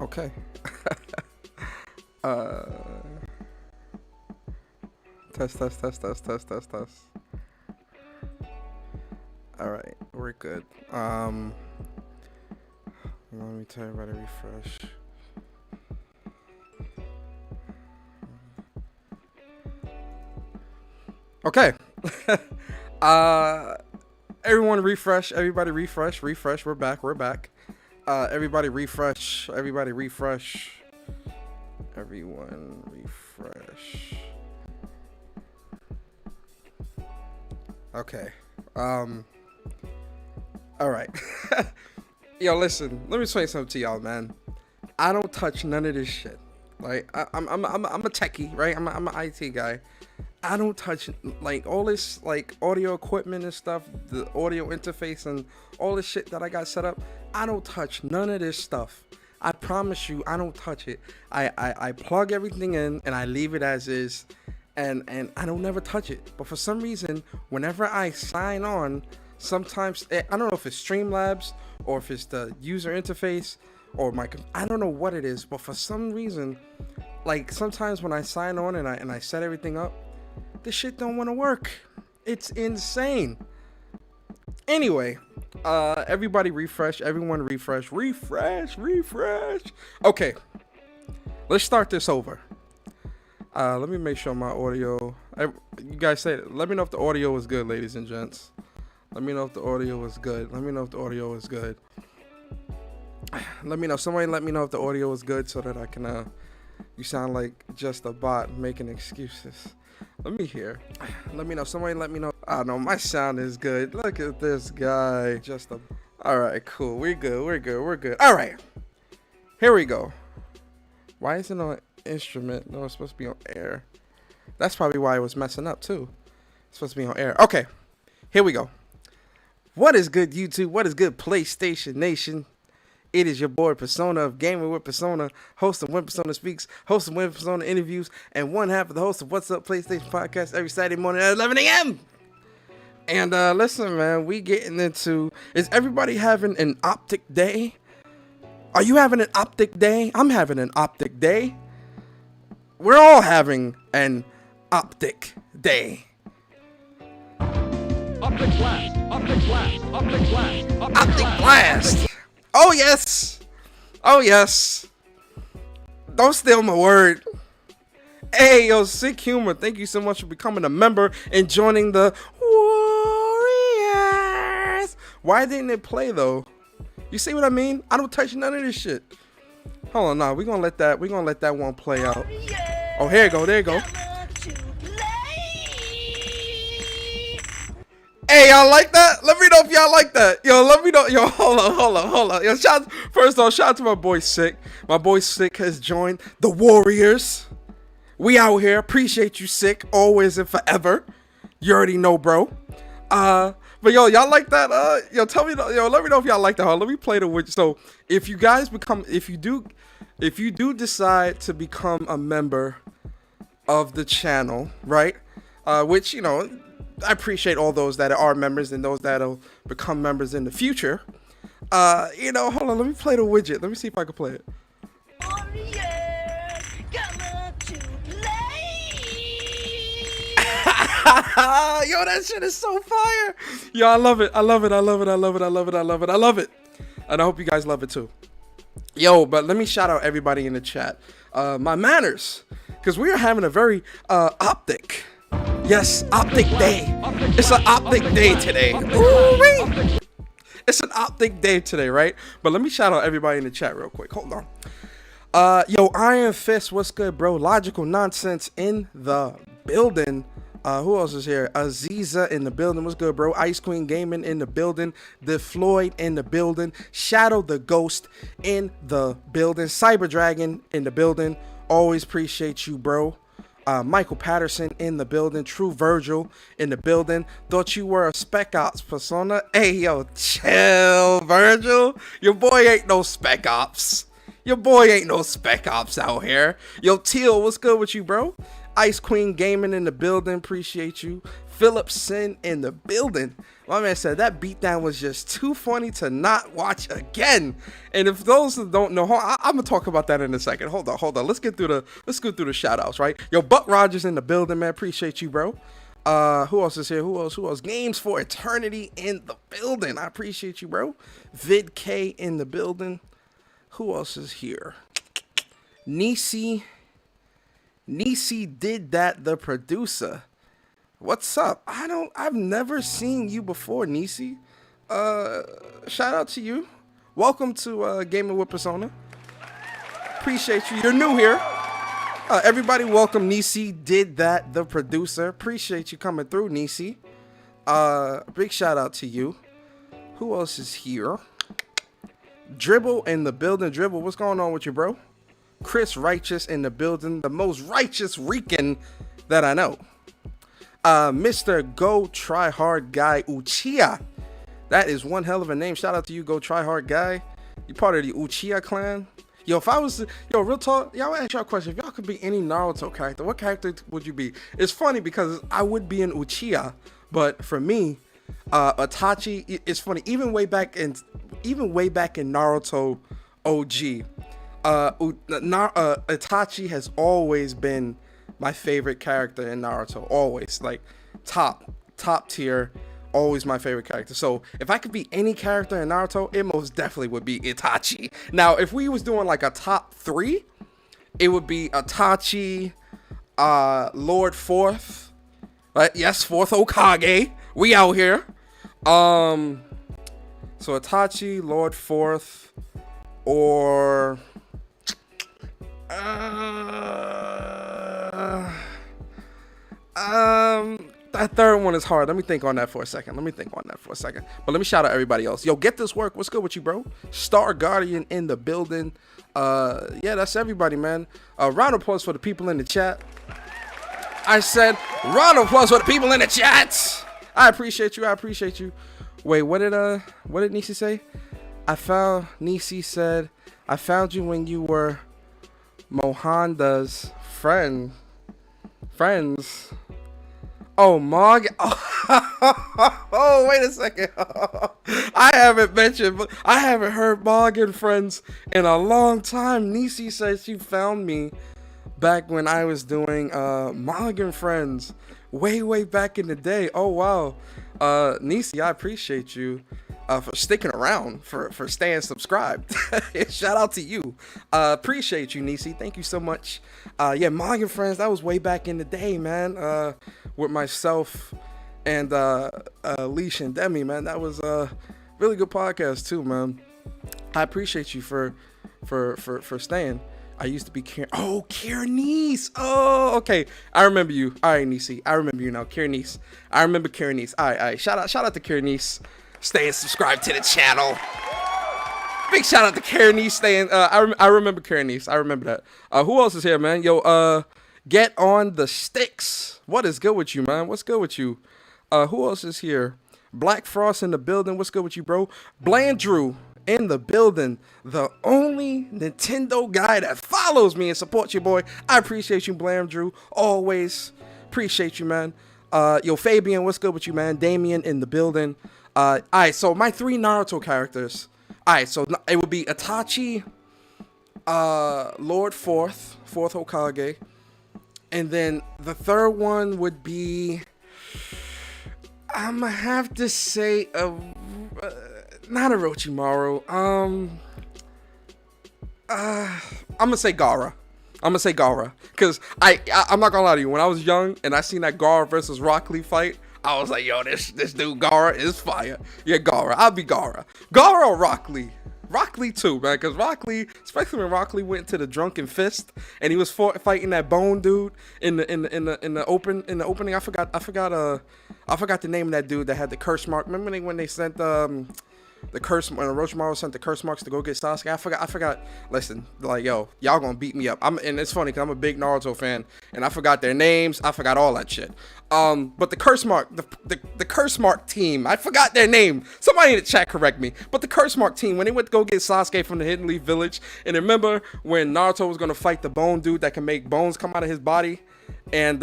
Okay. uh, test. All right, we're good. Let me tell everybody refresh. Okay. uh, everyone refresh. Everybody refresh. Refresh. We're back. We're back. Everybody refresh. Everybody refresh. Everyone refresh. Okay. All right. Yo, listen. Let me say something to y'all, man. I don't touch none of this shit. Like I'm a techie, right? I'm an IT guy. I don't touch like all this like audio equipment and stuff, the audio interface and all this shit that I got set up. I don't touch none of this stuff. I promise you, I don't touch it. I plug everything in and I leave it as is, and I don't never touch it. But for some reason, whenever I sign on, sometimes I don't know if it's Streamlabs or if it's the user interface or I don't know what it is, but for some reason, like sometimes when I sign on and I set everything up, this shit don't want to work. It's insane. Anyway, everybody refresh. Everyone refresh. Refresh. Okay, let's start this over. Let me make sure my audio. You guys say it. Let me know if the audio is good, ladies and gents. Let me know if the audio is good. Let me know if the audio is good. Let me know. Somebody let me know if the audio is good so that I can. You sound like just a bot making excuses. Let me hear. Let me know. Somebody let me know. I know my sound is good. Look at this guy. All right, cool. We're good. All right. Here we go. Why isn't it on instrument? No, it's supposed to be on air. That's probably why it was messing up too. It's supposed to be on air. Okay. Here we go. What is good, YouTube? What is good, PlayStation Nation? It is your boy Persona of Gaming with Persona, host of When Persona Speaks, host of When Persona Interviews, and one half of the host of What's Up PlayStation Podcast every Saturday morning at 11 a.m. And listen, man, we getting into, is everybody having an optic day? Are you having an optic day? I'm having an optic day. We're all having an optic day. Optic blast! Optic blast! Optic blast! Optic blast! Oh yes. Don't steal my word. Hey, yo, Sick Humor, thank you so much for becoming a member and joining the Warriors. Why didn't it play though? You see what I mean? I don't touch none of this shit. Hold on, nah, we're gonna let that one play out. Oh, here you go, there you go. Hey, y'all like that? Let me know if y'all like that. Yo, let me know. Yo, hold on. Yo, first off, shout out to my boy Sick. My boy Sick has joined the Warriors. We out here. Appreciate you, Sick. Always and forever. You already know, bro. But yo, y'all like that? Yo, tell me. Yo, let me know if y'all like that. Let me play the witch. So, if you do decide to become a member of the channel, right? Which, you know, I appreciate all those that are members and those that'll become members in the future. You know, hold on, let me play the widget. Let me see if I can play it. Yo, that shit is so fire. Yo, I love it. And I hope you guys love it too. Yo, but let me shout out everybody in the chat. My manners, because we are having a very optic. Yes, optic day. It's an optic day today. Ooh-wee. It's an optic day today, right? But let me shout out everybody in the chat real quick. Hold on. Yo, Iron Fist, what's good, bro? Logical Nonsense in the building. Who else is here? Aziza in the building. What's good, bro? Ice Queen Gaming in the building. The Floyd in the building. Shadow the Ghost in the building. Cyber Dragon in the building. Always appreciate you, bro. Michael Patterson in the building. True Virgil in the building. Thought you were a Spec Ops Persona. Hey, yo, chill, Virgil. Your boy ain't no Spec Ops. Your boy ain't no Spec Ops out here. Yo, Teal, what's good with you, bro? Ice Queen Gaming in the building. Appreciate you. Phillipson in the building. My man said that beatdown was just too funny to not watch again. And if those that don't know, I'm gonna talk about that in a second. Hold on. Let's go through the shout outs, right? Yo, Buck Rogers in the building, man. Appreciate you, bro. Who else is here? Who else? Games for Eternity in the building. I appreciate you, bro. Vid K in the building. Who else is here? Nisi did that, the producer. What's up? I've never seen you before, Nisi. Shout out to you. Welcome to Gaming with Persona. Appreciate you. You're new here. Everybody welcome Nisi did that, the producer. Appreciate you coming through, Nisi. Big shout out to you. Who else is here? Dribble in the building. Dribble, what's going on with you, bro? Chris Righteous in the building. The most righteous Rican that I know. Mr. Go Try Hard Guy Uchiha. That is one hell of a name. Shout out to you, Go Try Hard Guy. You part of the Uchiha clan. Yo, if I was, real talk, y'all ask y'all a question. If y'all could be any Naruto character, what character would you be? It's funny because I would be an Uchiha, but for me, Itachi, it's funny. Even way back in Naruto OG, Itachi has always been my favorite character in Naruto. Always, like top tier. Always my favorite character. So if I could be any character in Naruto, it most definitely would be Itachi. Now, if we was doing like a top 3, it would be Itachi, Lord Fourth, right? Yes, Fourth Hokage. We out here. So Itachi, Lord Fourth, or that third one is hard. Let me think on that for a second. But let me shout out everybody else. Yo, get this work. What's good with you, bro? Star Guardian in the building. Yeah, that's everybody, man. Round of applause for the people in the chat. I said round of applause for the people in the chat. I appreciate you. Wait, what did Nisi say? Nisi said, I found you when you were Mohanda's friends. Oh, Mog. Oh, wait a second. I haven't heard Mog and Friends in a long time. Nisi says she found me back when I was doing Mog and Friends way back in the day. Oh, wow. Nisi, I appreciate you for sticking around, for staying subscribed. Shout out to you. Appreciate you, Nisi. Thank you so much. Yeah, Mog and Friends, that was way back in the day, man. With myself and Leash and Demi, man. That was a really good podcast too, man. I appreciate you for staying. I used to be Kiernice. Oh, okay. I remember you. All right, Nisi. I remember you now. Kiernice. I remember Kiernice. All right. Shout out to Kiernice. Staying subscribed to the channel. Big shout out to Kiernice. I remember Kiernice. I remember that. Who else is here, man? Yo, get on the sticks. What is good with you, man? What's good with you? Who else is here? Black Frost in the building. What's good with you, bro? Blandrew in the building. The only Nintendo guy that follows me and supports you, boy. I appreciate you, Blandrew. Always appreciate you, man. Yo, Fabian, what's good with you, man? Damien in the building. All right, so my 3 Naruto characters. All right, so it would be Itachi, Lord Fourth Hokage, and then the third one would be, I'm gonna have to say, not Orochimaru. I'm gonna say Gaara. Cause I'm not gonna lie to you. When I was young and I seen that Gaara versus Rock Lee fight, I was like, yo, this dude Gaara is fire. Yeah, Gaara. I'll be Gaara. Gaara or Rock Lee? Rock Lee too, man. Because Rock Lee, especially when Rock Lee went to the Drunken Fist and he was fighting that Bone dude in the opening. I forgot the name of that dude that had the curse mark. Remember when they sent the curse, when Orochimaru sent the curse marks to go get Sasuke? I forgot. Listen, like, yo, y'all gonna beat me up. And it's funny because I'm a big Naruto fan, and I forgot their names. I forgot all that shit. But the curse mark, the curse mark team, I forgot their name. Somebody in the chat correct me. But the curse mark team, when they went to go get Sasuke from the Hidden Leaf Village, and remember when Naruto was gonna fight the Bone dude that can make bones come out of his body, and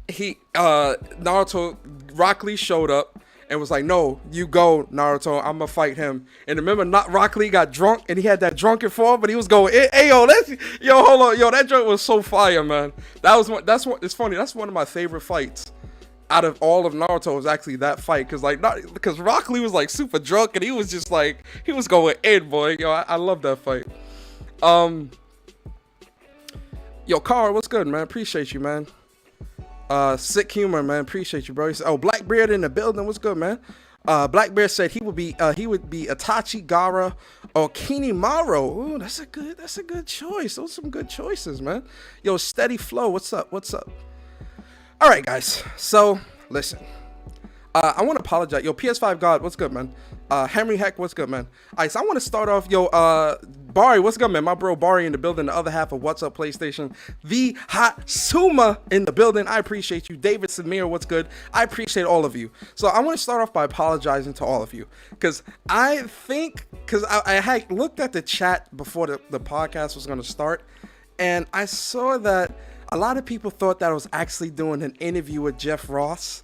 Naruto, Rock Lee showed up and was like, no, you go, Naruto, I'm gonna fight him. And remember, not Rock Lee got drunk and he had that drunken form, but he was going, hey yo, hold on, yo, that joint was so fire, man. It's funny, that's one of my favorite fights out of all of Naruto, was actually that fight, because Rock Lee was like super drunk and he was just like, he was going in, boy. Yo, I love that fight. Yo, Carl, what's good, man? Appreciate you, man. Sick humor, man. Appreciate you, bro. Oh, Blackbeard in the building. What's good, man? Blackbeard said he would be Itachi, Gaara, or Kinimaru. Ooh, that's a good choice. Those are some good choices, man. Yo, Steady Flow. What's up? All right, guys. So listen. I want to apologize. Yo, PS5 God, what's good, man? Henry Heck, what's good, man? All right, so I want to start off. Yo, Bari, what's good, man? My bro Bari in the building. The other half of What's Up PlayStation. The Hot Suma in the building. I appreciate you. David Samir, what's good? I appreciate all of you. So I want to start off by apologizing to all of you, because I had looked at the chat before the podcast was going to start, and I saw that a lot of people thought that I was actually doing an interview with Jeff Ross.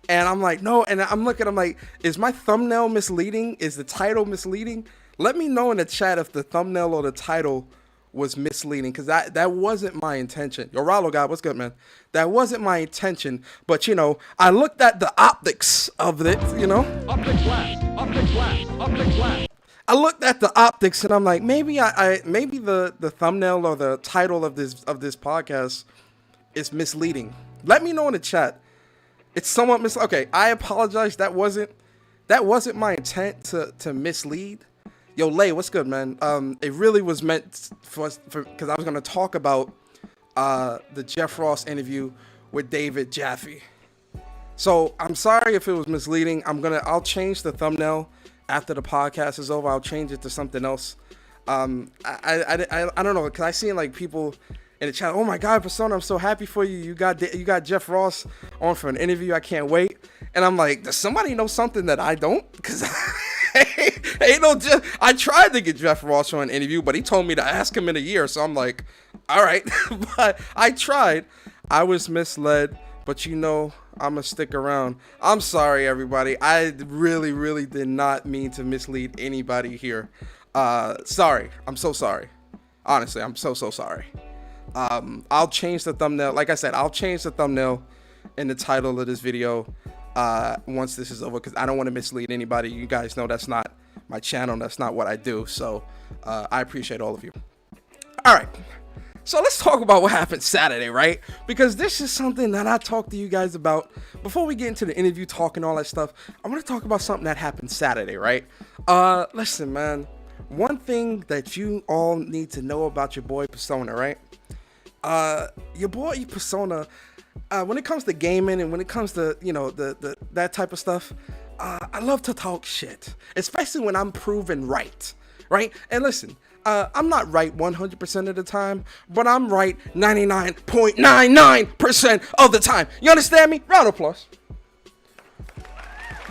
And I'm like, no, and I'm like, is my thumbnail misleading? Is the title misleading? Let me know in the chat if the thumbnail or the title was misleading, because that wasn't my intention. Yo, Rallo God, what's good, man? That wasn't my intention, but, you know, I looked at the optics of it, you know? Optic blast, optic blast, optic blast. I looked at the optics and I'm like, maybe maybe the thumbnail or the title of this podcast is misleading. Let me know in the chat. It's somewhat okay, I apologize. That wasn't my intent to mislead. Yo, Lay, what's good, man? It really was meant for because I was gonna talk about the Jeff Ross interview with David Jaffe. So I'm sorry if it was misleading. I'll change the thumbnail after the podcast is over. I'll change it to something else. I don't know, because I seen like people in the chat, oh my God, Persona, I'm so happy for you. You got Jeff Ross on for an interview. I can't wait. And I'm like, does somebody know something that I don't? Because I tried to get Jeff Ross for an interview, but he told me to ask him in a year. So I'm like, all right. But I tried. I was misled, but you know, I'm going to stick around. I'm sorry, everybody. I really, really did not mean to mislead anybody here. Sorry. I'm so sorry. Honestly, I'm so sorry. I'll change the thumbnail. Like I said, I'll change the thumbnail and the title of this video once this is over, because I don't want to mislead anybody. You guys know that's not my channel. That's not what I do. So I appreciate all of you. All right. So let's talk about what happened Saturday, right? Because this is something that I talked to you guys about before we get into the interview talk and all that stuff. I want to talk about something that happened Saturday, right? Listen, man. One thing that you all need to know about your boy Persona, right? Your boy Persona, when it comes to gaming and when it comes to, you know, the that type of stuff, I love to talk shit, especially when I'm proven right? And listen, I'm not right 100% of the time, but I'm right 99.99% of the time. You understand me? Round of applause.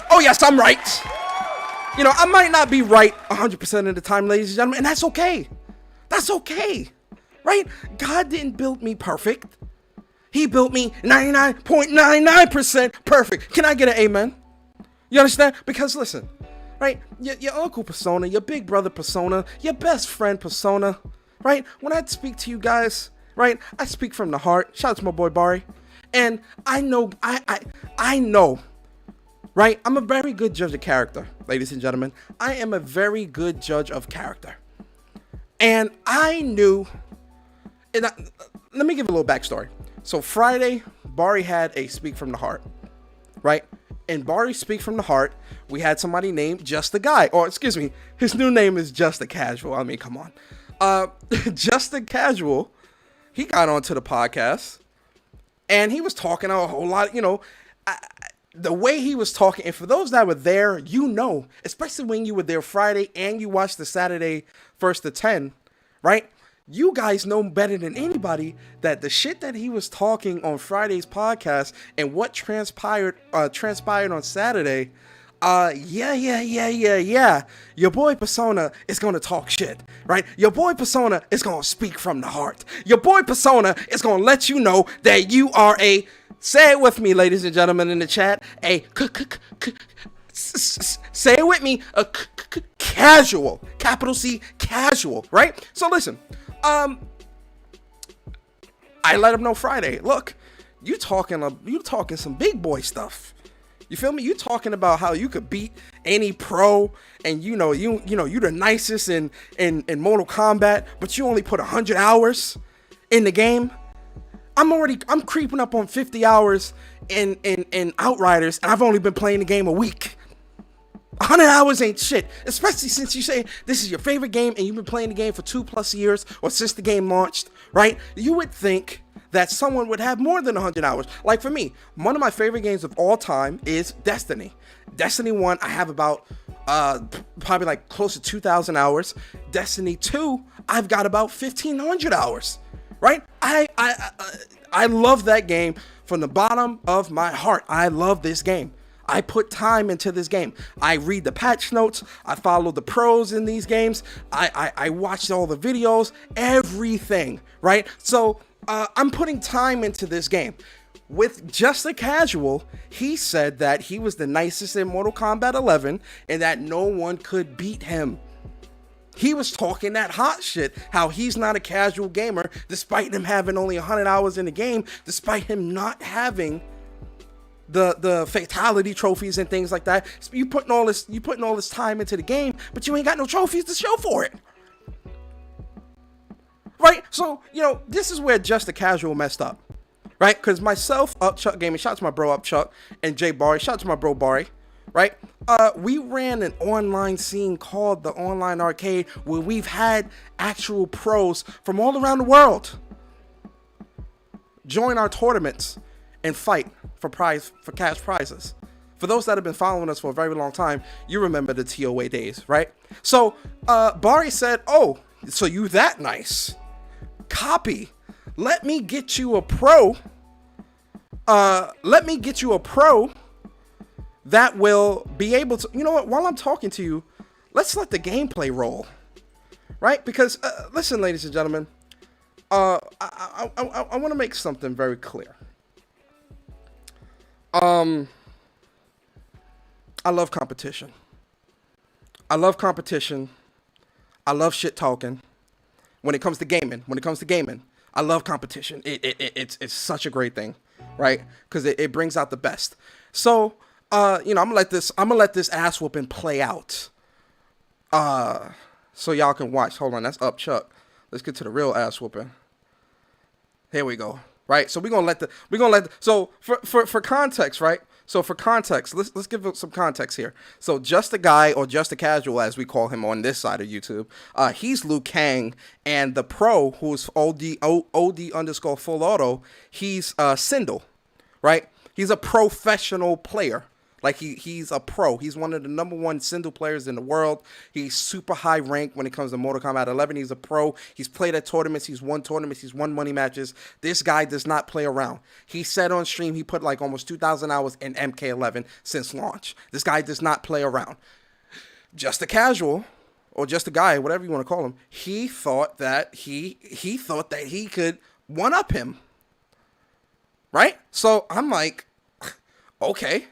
Oh yes, I'm right. You know, I might not be right 100% of the time, ladies and gentlemen, and that's okay. That's okay. Right? God didn't build me perfect. He built me 99.99% perfect. Can I get an amen? You understand? Because listen, right? Your uncle Persona, your big brother Persona, your best friend Persona, right? When I speak to you guys, right? I speak from the heart. Shout out to my boy Bari. And I know, I know, right? I'm a very good judge of character, ladies and gentlemen. I am a very good judge of character. And I knew... let me give a little backstory. So Friday, Bari had a Speak From the Heart, right? And Bari Speak From the Heart, we had somebody named Just the Guy, or excuse me, his new name is Just the Casual. I mean, come on. Just the Casual, he got onto the podcast, and he was talking a whole lot, you know, the way he was talking, and for those that were there, you know, especially when you were there Friday and you watched the Saturday 1st to 10, right? You guys know better than anybody that the shit that he was talking on Friday's podcast and what transpired on Saturday, Yeah. Your boy Persona is gonna talk shit, right? Your boy Persona is gonna speak from the heart. Your boy Persona is gonna let you know that you are a, say it with me, ladies and gentlemen in the chat, say it with me, a casual, capital C, casual, right? So listen, I let him know Friday, look, you talking some big boy stuff. You feel me? You talking about how you could beat any pro, and you the nicest in Mortal Kombat, but you only put 100 hours in the game. I'm creeping up on 50 hours in Outriders, and I've only been playing the game a week. 100 hours ain't shit, especially since you say this is your favorite game and you've been playing the game for 2+ years or since the game launched, right? You would think that someone would have more than 100 hours. Like for me, one of my favorite games of all time is Destiny. Destiny 1, I have about probably like close to 2,000 hours. Destiny 2, I've got about 1,500 hours, right? I love that game from the bottom of my heart. I love this game. I put time into this game. I read the patch notes. I follow the pros in these games. I watched all the videos, everything, right? So I'm putting time into this game. With Just a Casual, he said that he was the nicest in Mortal Kombat 11 and that no one could beat him. He was talking that hot shit, how he's not a casual gamer, despite him having only 100 hours in the game, despite him not having the fatality trophies and things like that. So you putting all this time into the game, but you ain't got no trophies to show for it. Right? So, this is where Just a Casual messed up. Right? Because myself, Upchuck Gaming, shout out to my bro Upchuck, and Jay Bari, shout out to my bro Bari, right? We ran an online scene called the Online Arcade, where we've had actual pros from all around the world join our tournaments and fight for cash prizes. For those that have been following us for a very long time, you remember the TOA days, right? So Bari said, oh, so you that nice. Copy. Let me get you a pro. Let me get you a pro that will be able to, you know what, while I'm talking to you, let's let the gameplay roll, right? Because, listen, ladies and gentlemen, I want to make something very clear. I love competition. I love competition. I love shit talking. When it comes to gaming, I love competition. It's such a great thing, right? Because it brings out the best. So, I'm gonna let this ass whooping play out. So y'all can watch. Hold on, that's up, Chuck. Let's get to the real ass whooping. Here we go. Right, so so for context, right? So for context, let's give it some context here. So Just a Guy, or Just a Casual as we call him on this side of YouTube, he's Liu Kang, and the pro, who's OD _ full auto, he's Sindel, right? He's a professional player. Like he's a pro. He's one of the #1 Sindel players in the world. He's super high ranked when it comes to Mortal Kombat 11. He's a pro. He's played at tournaments. He's won tournaments. He's won money matches. This guy does not play around. He said on stream he put like almost 2,000 hours in MK11 since launch. This guy does not play around. Just a Casual, or Just a Guy, whatever you want to call him, he thought that he could one up him. Right? So I'm like, okay.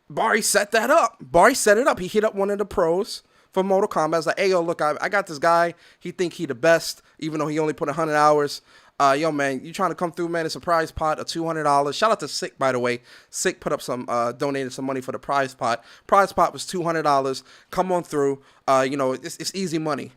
Bari set that up. Bari set it up. He hit up one of the pros for Mortal Kombat. I was like, hey, yo, look, I got this guy. He think he the best, even though he only put 100 hours. Yo, man, you trying to come through, man? It's a prize pot of $200. Shout out to Sick, by the way. Sick put up donated some money for the prize pot. Prize pot was $200. Come on through. It's easy money.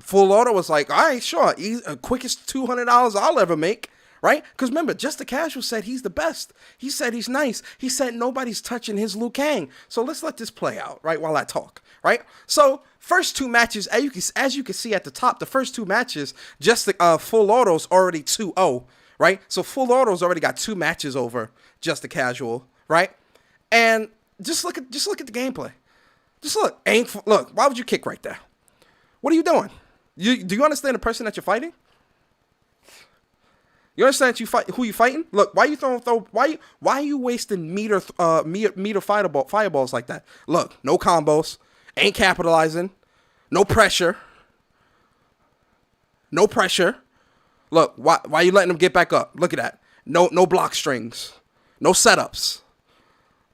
Full Auto was like, all right, sure. Quickest $200 I'll ever make. Right? Because remember, Just a Casual said he's the best. He said he's nice. He said nobody's touching his Liu Kang. So let's let this play out, right, while I talk, right? So first two matches, as you can see at the top, the first two matches, Just the Full Auto's already 2-0, right? So Full Auto's already got 2 matches over Just a Casual, right? And just look at the gameplay. Just look. Look, why would you kick right there? What are you doing? Do you understand the person that you're fighting? You understand you fight who you fighting? Look, why you why are you wasting meter fireballs like that? Look, no combos, ain't capitalizing, no pressure. No pressure. Look, why you letting him get back up? Look at that. No block strings. No setups.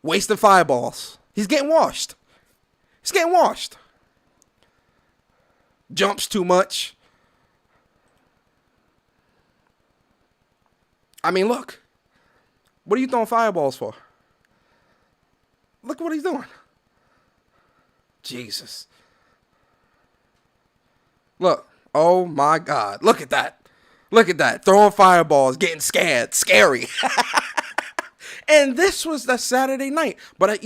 Wasting fireballs. He's getting washed. He's getting washed. Jumps too much. I mean, look. What are you throwing fireballs for? Look what he's doing. Jesus. Look. Oh my God. Look at that. Look at that. Throwing fireballs, getting scared. Scary. And this was the Saturday night. But,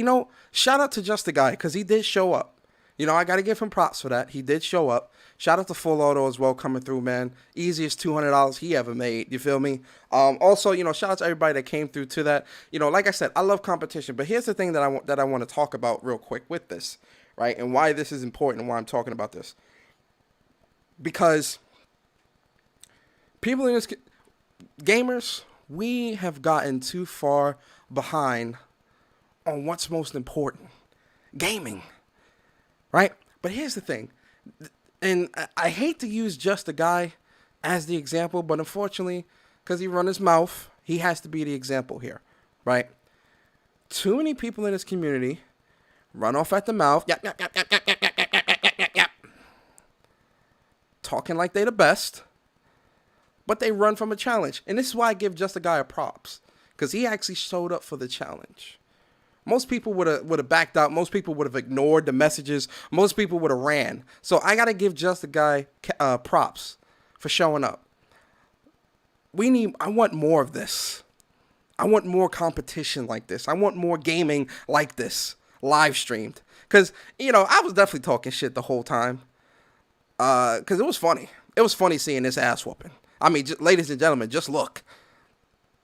shout out to Just the Guy because he did show up. I got to give him props for that. He did show up. Shout out to Full Auto as well coming through, man. Easiest $200 he ever made. You feel me? Also, shout out to everybody that came through to that. Like I said, I love competition. But here's the thing that I want to talk about real quick with this, right? And why this is important and why I'm talking about this. Because people in this gamers, we have gotten too far behind on what's most important. Gaming. Right? But here's the thing. And I hate to use Just a Guy as the example, but unfortunately, because he run his mouth, he has to be the example here. Right? Too many people in this community run off at the mouth. Yep. Talking like they the best. But they run from a challenge. And this is why I give Just a Guy a props. Because he actually showed up for the challenge. Most people would have backed out. Most people would have ignored the messages. Most people would have ran. So I got to give Just a Guy props for showing up. I want more of this. I want more competition like this. I want more gaming like this. Live streamed. Because, I was definitely talking shit the whole time. Because it was funny. It was funny seeing this ass whooping. I mean, ladies and gentlemen, just look.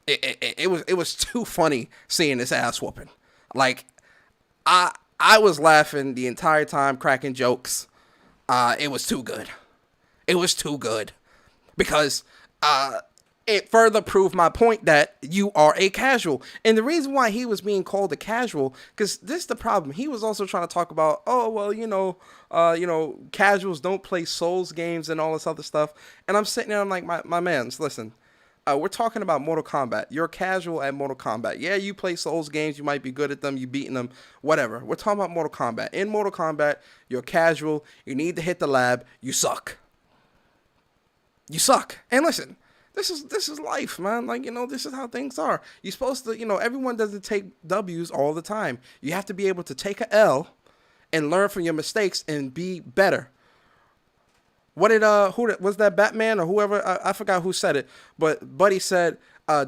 It was too funny seeing this ass whooping. Like, I was laughing the entire time, cracking jokes. It was too good. It was too good. Because it further proved my point that you are a casual. And the reason why he was being called a casual, because this is the problem. He was also trying to talk about, casuals don't play Souls games and all this other stuff. And I'm sitting there, I'm like, my mans, listen. We're talking about Mortal Kombat. You're casual at Mortal Kombat. Yeah, you play Souls games. You might be good at them. You beating them. Whatever. We're talking about Mortal Kombat. In Mortal Kombat, you're casual. You need to hit the lab. You suck. You suck. And listen, this is life, man. Like, this is how things are. You're supposed to, everyone doesn't take W's all the time. You have to be able to take a L and learn from your mistakes and be better. What did who was that, Batman or whoever? I forgot who said it, but Buddy said,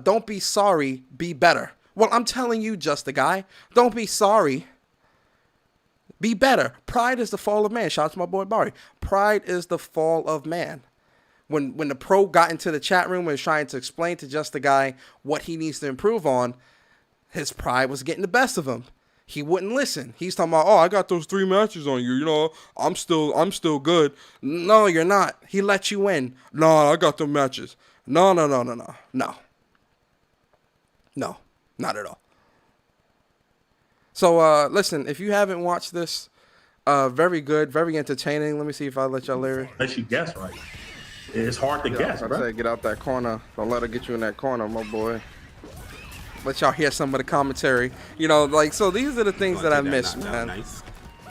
"Don't be sorry, be better." Well, I'm telling you, Just a Guy, don't be sorry, be better. Pride is the fall of man. Shout out to my boy Barry. Pride is the fall of man. When the pro got into the chat room and was trying to explain to Just a Guy what he needs to improve on, his pride was getting the best of him. He wouldn't listen. He's talking about, I got those 3 matches on you. I'm still good. No, you're not. He let you in. No, I got the matches. No. No, not at all. So, listen, if you haven't watched this, very good, very entertaining. Let me see if I let y'all hear it. Unless you guess right. It's hard to guess, I bro. say get out that corner. Don't let her get you in that corner, my boy. Let y'all hear some of the commentary. So these are the things that I miss, man. Nice.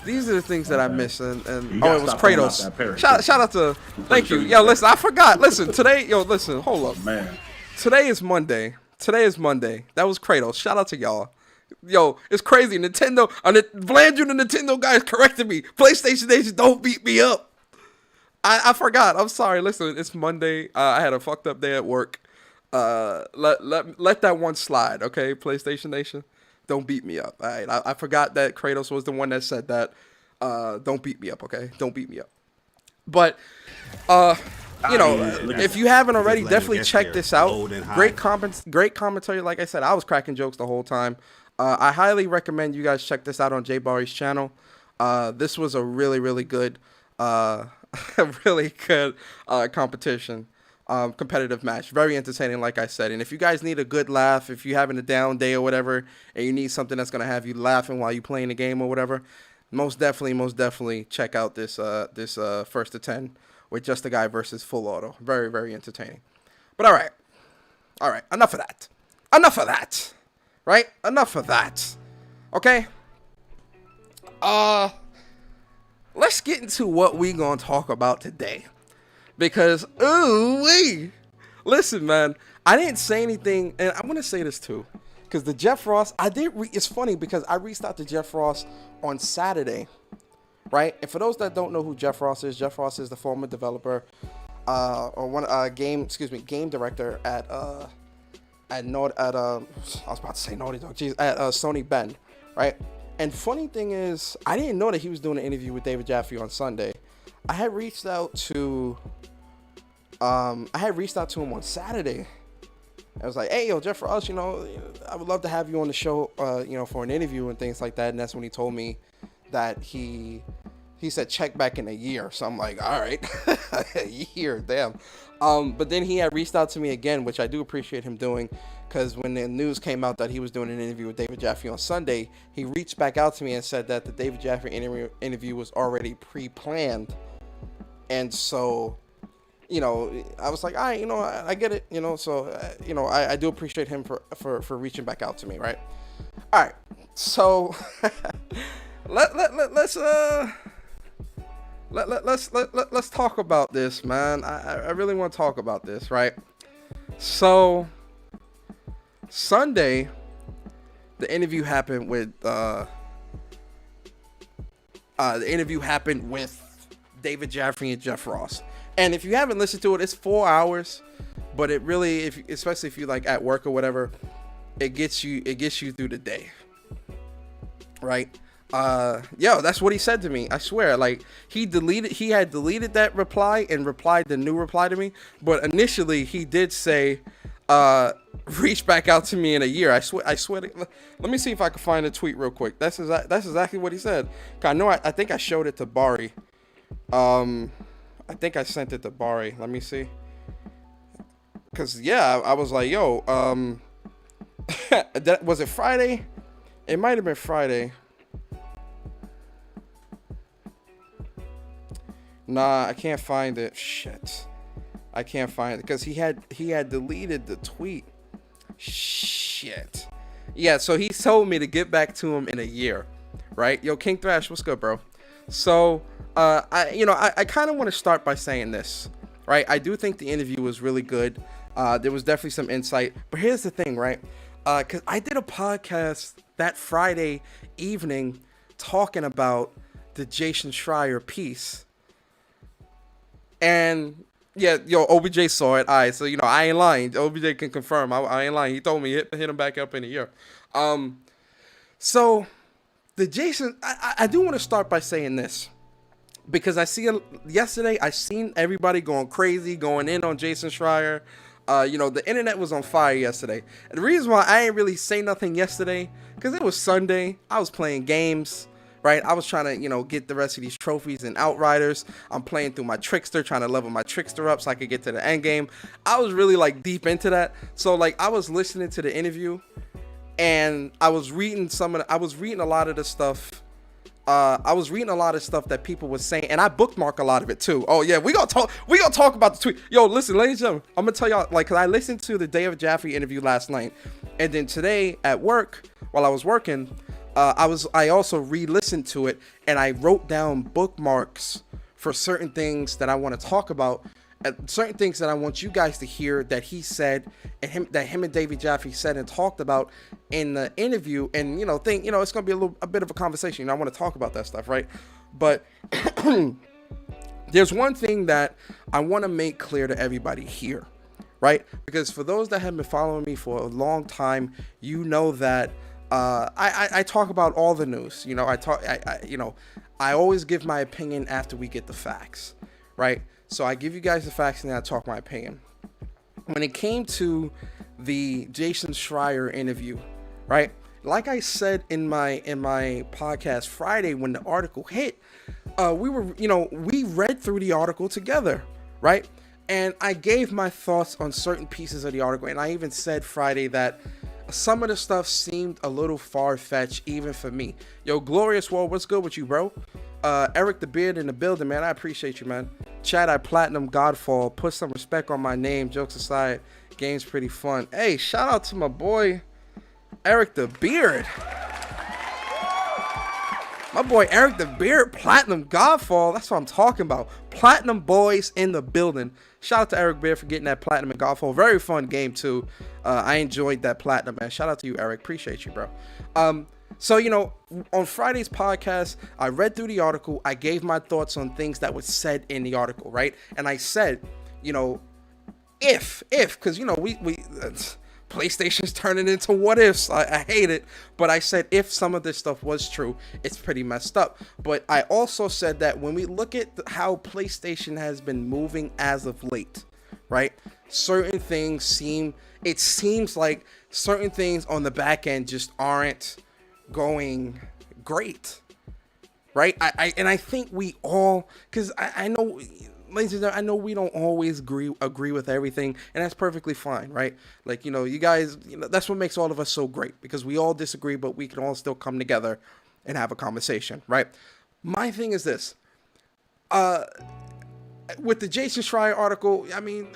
These are the things that I miss. And it was Kratos. Shout out to, thank you. Yo, listen, I forgot. Listen, today, hold up. Man. Today is Monday. That was Kratos. Shout out to y'all. Yo, it's crazy. Nintendo, Vlandrew, the Nintendo guys corrected me. PlayStation Nation, don't beat me up. I forgot. I'm sorry. Listen, it's Monday. I had a fucked up day at work. Let that one slide, okay? PlayStation Nation, don't beat me up. All right, I forgot that Kratos was the one that said that. Don't beat me up, okay? Don't beat me up. But if you haven't already, definitely check this out. Great commentary. Like I said, I was cracking jokes the whole time. I highly recommend you guys check this out on Jay Barry's channel. This was a really, really good, competition. competitive match. Very entertaining, like I said. And if you guys need a good laugh, if you're having a down day or whatever, and you need something that's gonna have you laughing while you're playing the game or whatever, most definitely check out this first to 10 with Just a Guy versus Full Auto. Very, very entertaining. But all right, enough of that, right? Enough of that. Okay. Let's get into what we gonna talk about today. Because, listen, man, I didn't say anything, and I'm gonna say this too, because the Jeff Ross, it's funny because I reached out to Jeff Ross on Saturday, right? And for those that don't know who Jeff Ross is the former developer, game director at Sony Bend, right? And funny thing is, I didn't know that he was doing an interview with David Jaffe on Sunday. I had reached out to him on Saturday. I was like, hey, yo, Jeff Ross, I would love to have you on the show, for an interview and things like that. And that's when he told me that he said check back in a year. So I'm like, all right, a year, damn. But then he had reached out to me again, which I do appreciate him doing, because when the news came out that he was doing an interview with David Jaffe on Sunday, he reached back out to me and said that the David Jaffe interview was already pre-planned. And so, I was like, all right, I get it, so, I do appreciate him for reaching back out to me, right? All right, so let's talk about this, man. I really want to talk about this, right? So Sunday, the interview happened with David Jaffe and Jeff Ross. And if you haven't listened to it, it's 4 hours, but it really, especially if you like at work or whatever, it gets you through the day, right? That's what he said to me. I swear, like he had deleted that reply and replied the new reply to me. But initially he did say, reach back out to me in a year. I swear. Let me see if I can find a tweet real quick. That's exactly what he said. I think I showed it to Bari. I think I sent it to Bari. Let me see. Cause I was like, yo, was it Friday? It might have been Friday. Nah, I can't find it. Shit. I can't find it because he had deleted the tweet. Shit. Yeah, so he told me to get back to him in a year, right? Yo, King Thrash, what's good, bro? So, I kind of want to start by saying this, right? I do think the interview was really good. There was definitely some insight, but here's the thing, right? Because I did a podcast that Friday evening talking about the Jason Schreier piece. And yeah, OBJ saw it. All right, so I ain't lying. OBJ can confirm. I ain't lying. He told me hit him back up in a year. So the Jason, I do want to start by saying this because yesterday I seen everybody going crazy, going in on Jason Schreier. The internet was on fire yesterday. And the reason why I ain't really say nothing yesterday because it was Sunday. I was playing games. Right, I was trying to, get the rest of these trophies and Outriders. I'm playing through my Trickster, trying to level my Trickster up so I could get to the end game. I was really deep into that. So I was listening to the interview, and I was reading a lot of the stuff. I was reading a lot of stuff that people were saying, and I bookmark a lot of it too. Oh yeah, we gonna talk about the tweet. Yo, listen, ladies and gentlemen, I'm gonna tell y'all cause I listened to the David Jaffe interview last night, and then today at work while I was working. I also re-listened to it and I wrote down bookmarks for certain things that I want to talk about, certain things that I want you guys to hear that he said and him and David Jaffe said and talked about in the interview. And it's gonna be a bit of a conversation. I want to talk about that stuff, right? But there's one thing that I want to make clear to everybody here, right? Because for those that have been following me for a long time, that. I talk about all the news. I always give my opinion after we get the facts, right? So I give you guys the facts and then I talk my opinion. When it came to the Jason Schreier interview, right? Like I said in my podcast Friday when the article hit, we read through the article together, right? And I gave my thoughts on certain pieces of the article, and I even said Friday that some of the stuff seemed a little far-fetched even for me. Yo, Glorious World, what's good with you, bro? Eric the Beard in the building, man. I appreciate you, man. Chad, I platinum Godfall. Put some respect on my name. Jokes aside, game's pretty fun. Hey, shout out to my boy Eric the Beard. My boy Eric the Beard, Platinum Godfall. That's what I'm talking about. Platinum boys in the building. Shout out to Eric Beard for getting that Platinum in Godfall. Very fun game, too. I enjoyed that Platinum, man. Shout out to you, Eric. Appreciate you, bro. So, you know, on Friday's podcast, I read through the article. I gave my thoughts on things that was said in the article, right? And I said, you know, if, because, you know, we PlayStation's turning into what ifs. I hate it, but I said if some of this stuff was true, it's pretty messed up. But I also said that when we look at how PlayStation has been moving as of late, right? Certain things seems like certain things on the back end just aren't going great, right? I think we all, because I know, ladies and gentlemen, I know we don't always agree with everything, and that's perfectly fine, right? Like, you know, you guys, you know, that's what makes all of us so great, because we all disagree, but we can all still come together and have a conversation, right? My thing is this. With the Jason Schreier article, I mean,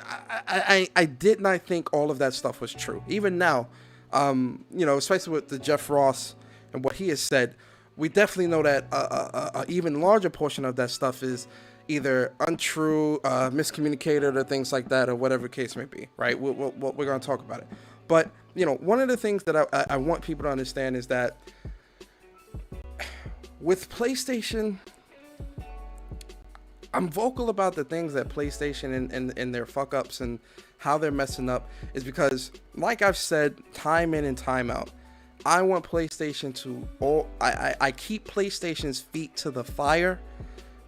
I did not think all of that stuff was true. Even now, you know, especially with the Jeff Ross and what he has said, we definitely know that a even larger portion of that stuff is either untrue, miscommunicated, or things like that, or whatever the case may be, right? We're going to talk about it. But, you know, one of the things that I want people to understand is that with PlayStation, I'm vocal about the things that PlayStation and their fuck-ups and how they're messing up is because, like I've said time in and time out, I want PlayStation to I keep PlayStation's feet to the fire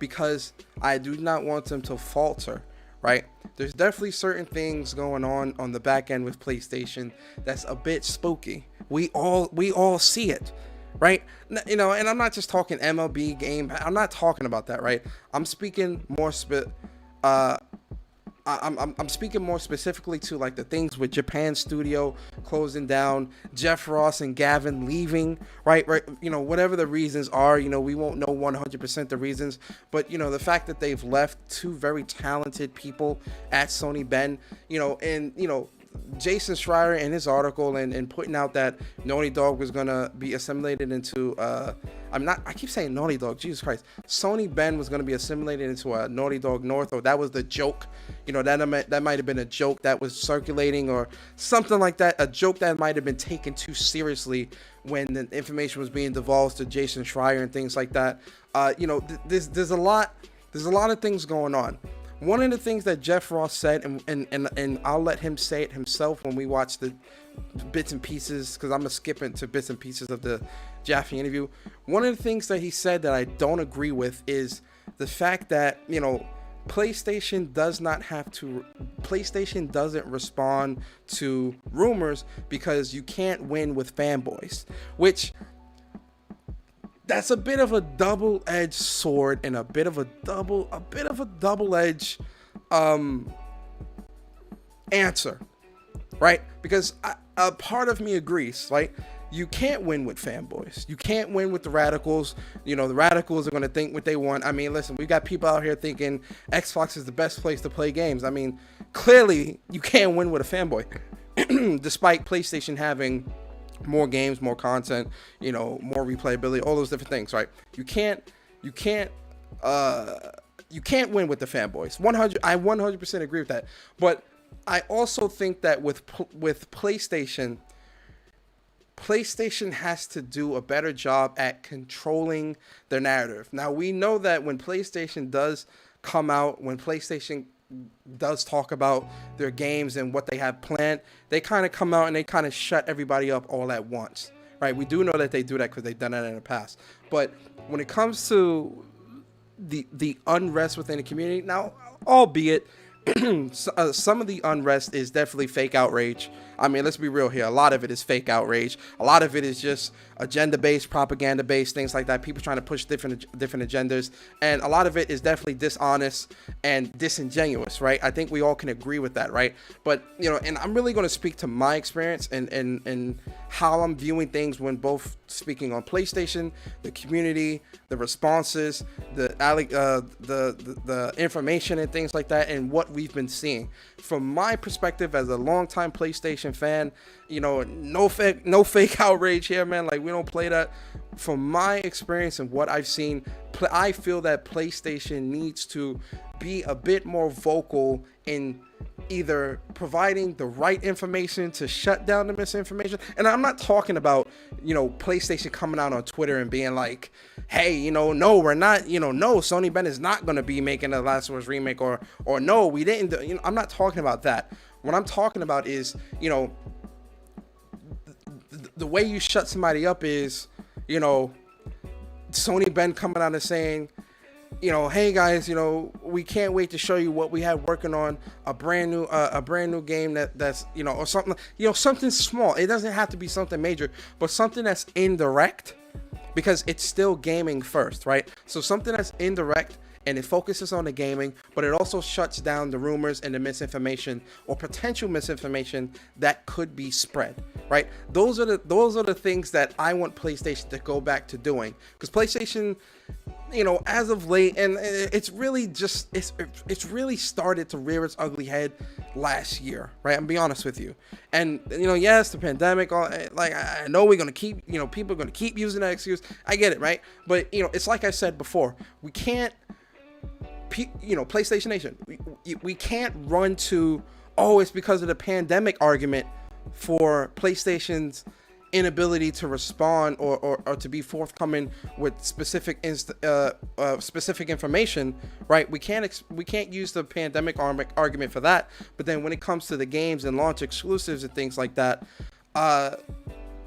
because I do not want them to falter, right? There's definitely certain things going on the back end with PlayStation that's a bit spooky. We all see it, right? You know, and I'm not just talking MLB game. I'm not talking about that, right? I'm speaking more I'm speaking more specifically to like the things with Japan studio closing down, Jeff Ross and Gavin leaving, right? You know, whatever the reasons are, you know, we won't know 100% the reasons, but you know, the fact that they've left two very talented people at Sony Ben, you know, and you know, Jason Schreier in his article and putting out that Naughty Dog was gonna be assimilated into I keep saying Naughty Dog, Jesus Christ. Sony Ben was gonna be assimilated into a Naughty Dog North, or that was the joke. You know, that might have been a joke that was circulating or something like that. A joke that might have been taken too seriously when the information was being divulged to Jason Schreier and things like that. You know, there's a lot of things going on. One of the things that Jeff Ross said, and I'll let him say it himself when we watch the bits and pieces, because I'm going to skip into bits and pieces of the Jaffe interview. One of the things that he said that I don't agree with is the fact that, you know, PlayStation doesn't respond to rumors because you can't win with fanboys, which that's a bit of a double-edged sword and a bit of a double-edged answer, right? Because a part of me agrees, right? You can't win with fanboys. You can't win with the radicals. You know, the radicals are going to think what they want. I mean, listen, we got people out here thinking Xbox is the best place to play games. I mean, clearly you can't win with a fanboy, despite PlayStation having more games, more content, you know, more replayability, all those different things, right? You can't win with the fanboys. I 100% agree with that. But I also think that with PlayStation has to do a better job at controlling their narrative. Now, we know that when PlayStation does come out, when PlayStation does talk about their games and what they have planned, they kind of come out and they kind of shut everybody up all at once, right? We do know that they do that because they've done that in the past. But when it comes to the unrest within the community, now, albeit some of the unrest is definitely fake outrage. I mean, let's be real here. A lot of it is fake outrage. A lot of it is just agenda-based, propaganda-based, things like that. People trying to push different agendas, and a lot of it is definitely dishonest and disingenuous, right? I think we all can agree with that, right? But and I'm really going to speak to my experience and how I'm viewing things when both speaking on PlayStation, the community, the responses, the information and things like that, and what we've been seeing. From my perspective as a longtime PlayStation fan, no fake outrage here, man. Like, we don't play that. From my experience and what I've seen, I feel that PlayStation needs to be a bit more vocal in either providing the right information to shut down the misinformation. And I'm not talking about, PlayStation coming out on Twitter and being like, hey, no, we're not, no, Sony Ben is not going to be making a Last of Us remake, or no, we didn't. I'm not talking about that. What I'm talking about is, the way you shut somebody up is, Sony Ben coming out and saying, hey guys, we can't wait to show you what we have working on, a brand new game that's or something, something small. It doesn't have to be something major, but something that's indirect, because it's still gaming first, right? So something that's indirect and it focuses on the gaming, but it also shuts down the rumors and the misinformation or potential misinformation that could be spread, right? Those are the things that I want PlayStation to go back to doing, because PlayStation, as of late, and it's really just it's really started to rear its ugly head last year, right? I'm be honest with you. And yes, the pandemic, like, I know we're gonna keep, people are gonna keep using that excuse. I get it, right? But it's like I said before, we can't, PlayStation Nation, we can't run to, it's because of the pandemic argument for PlayStation's inability to respond or to be forthcoming with specific information, right? We can't use the pandemic argument for that. But then when it comes to the games and launch exclusives and things like that,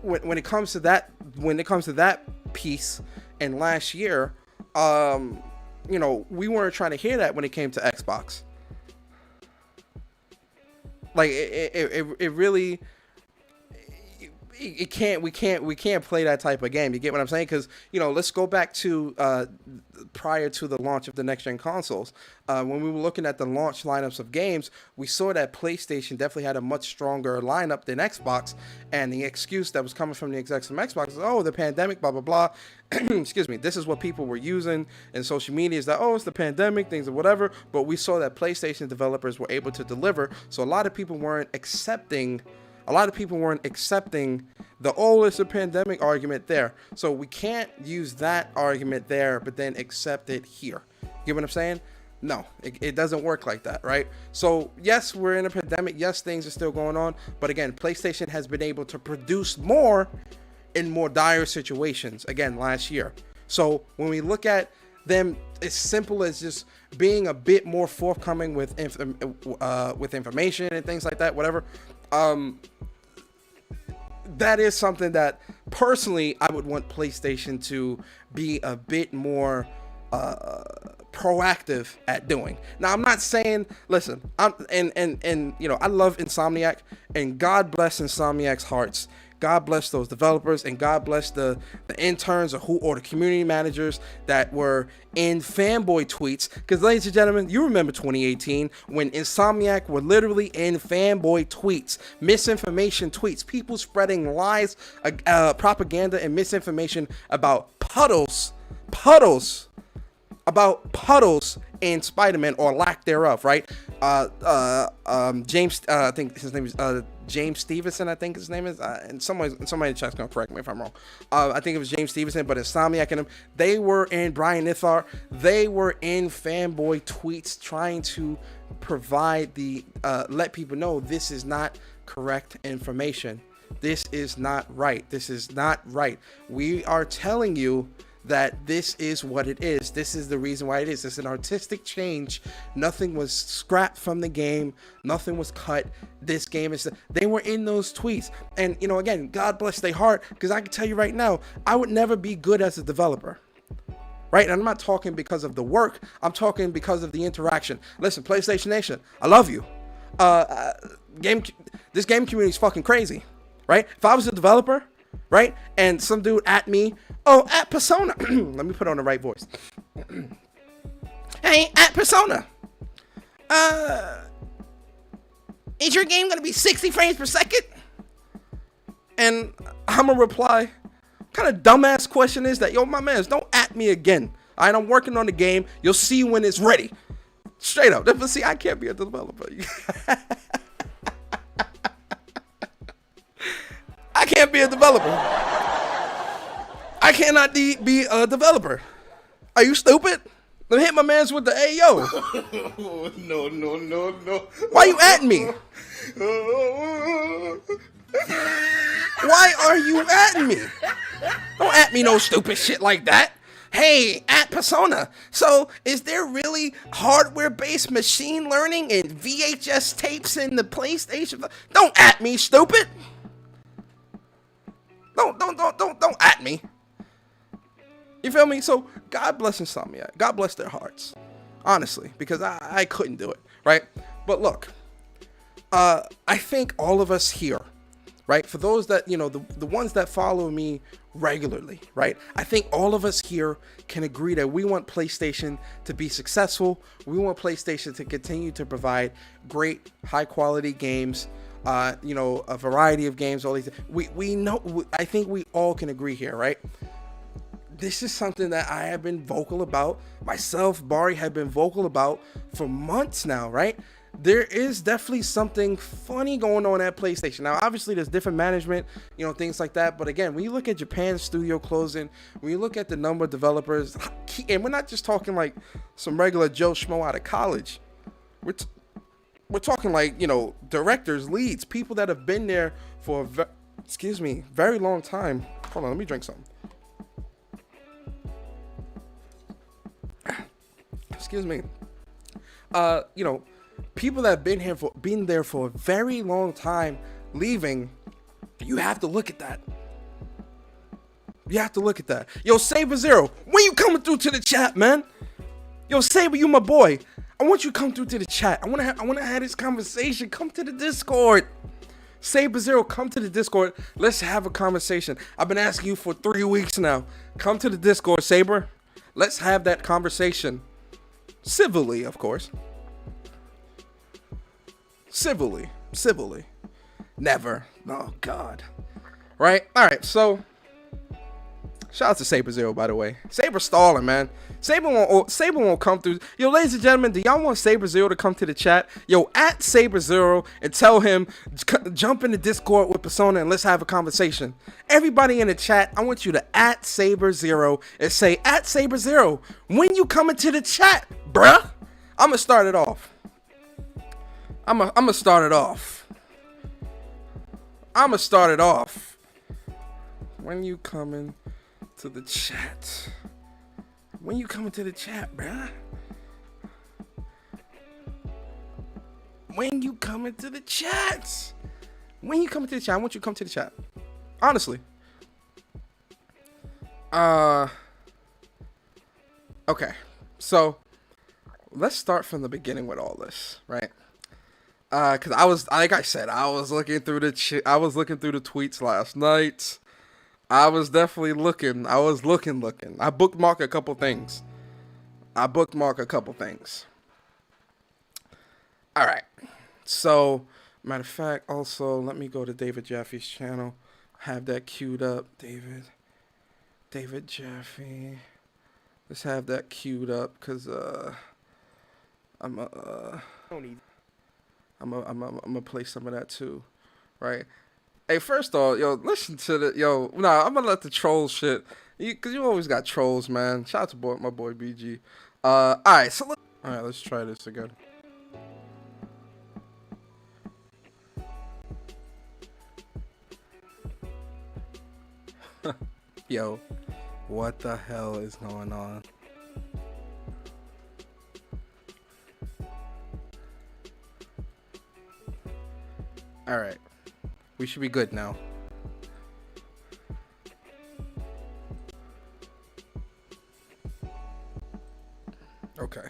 when it comes to that piece, and last year, we weren't trying to hear that when it came to Xbox. Like, it really, we can't play that type of game. You get what I'm saying? Because let's go back to prior to the launch of the next gen consoles. When we were looking at the launch lineups of games, we saw that PlayStation definitely had a much stronger lineup than Xbox, and the excuse that was coming from the execs from Xbox is, the pandemic, blah blah blah. Excuse me. This is what people were using in social media, is that, it's the pandemic, things or whatever. But we saw that PlayStation developers were able to deliver, so a lot of people weren't accepting the it's a pandemic argument there. So we can't use that argument there, but then accept it here. You get what I'm saying? No, it doesn't work like that, right? So yes, we're in a pandemic. Yes, things are still going on. But again, PlayStation has been able to produce more in more dire situations, again, last year. So when we look at them, as simple as just being a bit more forthcoming with information and things like that, whatever, that is something that personally I would want PlayStation to be a bit more proactive at doing. Now, I'm not saying, listen, I love Insomniac, and God bless Insomniac's hearts. God bless those developers, and God bless the interns or the community managers that were in fanboy tweets. Because, ladies and gentlemen, you remember 2018 when Insomniac were literally in fanboy tweets, misinformation tweets, people spreading lies, propaganda, and misinformation about puddles in Spider-Man, or lack thereof, right? James, I think his name is James Stevenson, I think his name is, and somebody in the chat's gonna correct me if I'm wrong. I think it was James Stevenson, but Insomniac and him, they were in, Brian Ithar, they were in fanboy tweets trying to provide let people know this is not correct information. This is not right. This is not right. We are telling you that this is what it is. This is the reason why it is. It's an artistic change. Nothing was scrapped from the game. Nothing was cut. This game is... They were in those tweets. And, again, God bless their heart, because I can tell you right now, I would never be good as a developer. right? And I'm not talking because of the work. I'm talking because of the interaction. Listen, PlayStation Nation, I love you. This game community is fucking crazy, right? If I was a developer, right, and some dude at me, oh, at Persona, let me put on the right voice. Hey, at Persona, is your game gonna be 60 frames per second? And I'm gonna reply, what kind of dumbass question is that? Yo, my mans, don't at me again. All right, I'm working on the game. You'll see when it's ready. Straight up. But see, I can't be a developer. I can't be a developer. I cannot be a developer. Are you stupid? Let me hit my mans with the Ayo. No. Why you at me? Why are you at me? Don't at me no stupid shit like that. Hey, at Persona. So, is there really hardware-based machine learning and VHS tapes in the PlayStation? Don't at me, stupid. Don't at me. You feel me? So, God bless Insomniac. God bless their hearts. Honestly, because I couldn't do it, right? But look, I think all of us here, right? For those that, the ones that follow me regularly, right? I think all of us here can agree that we want PlayStation to be successful. We want PlayStation to continue to provide great, high quality games, a variety of games, all these. We know, I think we all can agree here, right? This is something that I have been vocal about. Myself, Bari, have been vocal about for months now, right? There is definitely something funny going on at PlayStation. Now, obviously, there's different management, things like that. But again, when you look at Japan's studio closing, when you look at the number of developers, and we're not just talking like some regular Joe Schmo out of college. We're talking like, directors, leads, people that have been there for a very long time. Hold on, let me drink something. Excuse me. People that have been there for a very long time leaving, you have to look at that. You have to look at that. Yo, Saber Zero, when you coming through to the chat, man? Yo, Saber, you my boy. I want you to come through to the chat. I wanna have this conversation. Come to the Discord. Saber Zero, come to the Discord. Let's have a conversation. I've been asking you for 3 weeks now. Come to the Discord, Saber. Let's have that conversation. Civilly, of course. Civilly. Never. Oh, God. Right? Alright, so shout out to Saber Zero, by the way. Saber stalling, man. Saber won't come through. Yo, ladies and gentlemen, do y'all want Saber Zero to come to the chat? Yo, at Saber Zero and tell him, jump in the Discord with Persona and let's have a conversation. Everybody in the chat, I want you to at Saber Zero and say, at Saber Zero, when you coming to the chat, bruh? I'ma start it off. I'ma start it off. When you coming to the chat? When you coming to the chat, bruh? When you coming to the chat? When you coming to the chat? I want you to come to the chat. Honestly. Okay. So, let's start from the beginning with all this, right? Cause I was looking through the tweets last night. I was definitely looking. I was looking. I bookmarked a couple things. All right. So, matter of fact, also let me go to David Jaffe's channel. Have that queued up, David Jaffe. Let's have that queued up, cause I'm gonna play some of that too, right? Hey, first off, listen to the I'm gonna let the troll shit, cause you always got trolls, man. Shout out to my boy BG. All right, let's try this again. Yo, what the hell is going on? All right, we should be good now. Okay.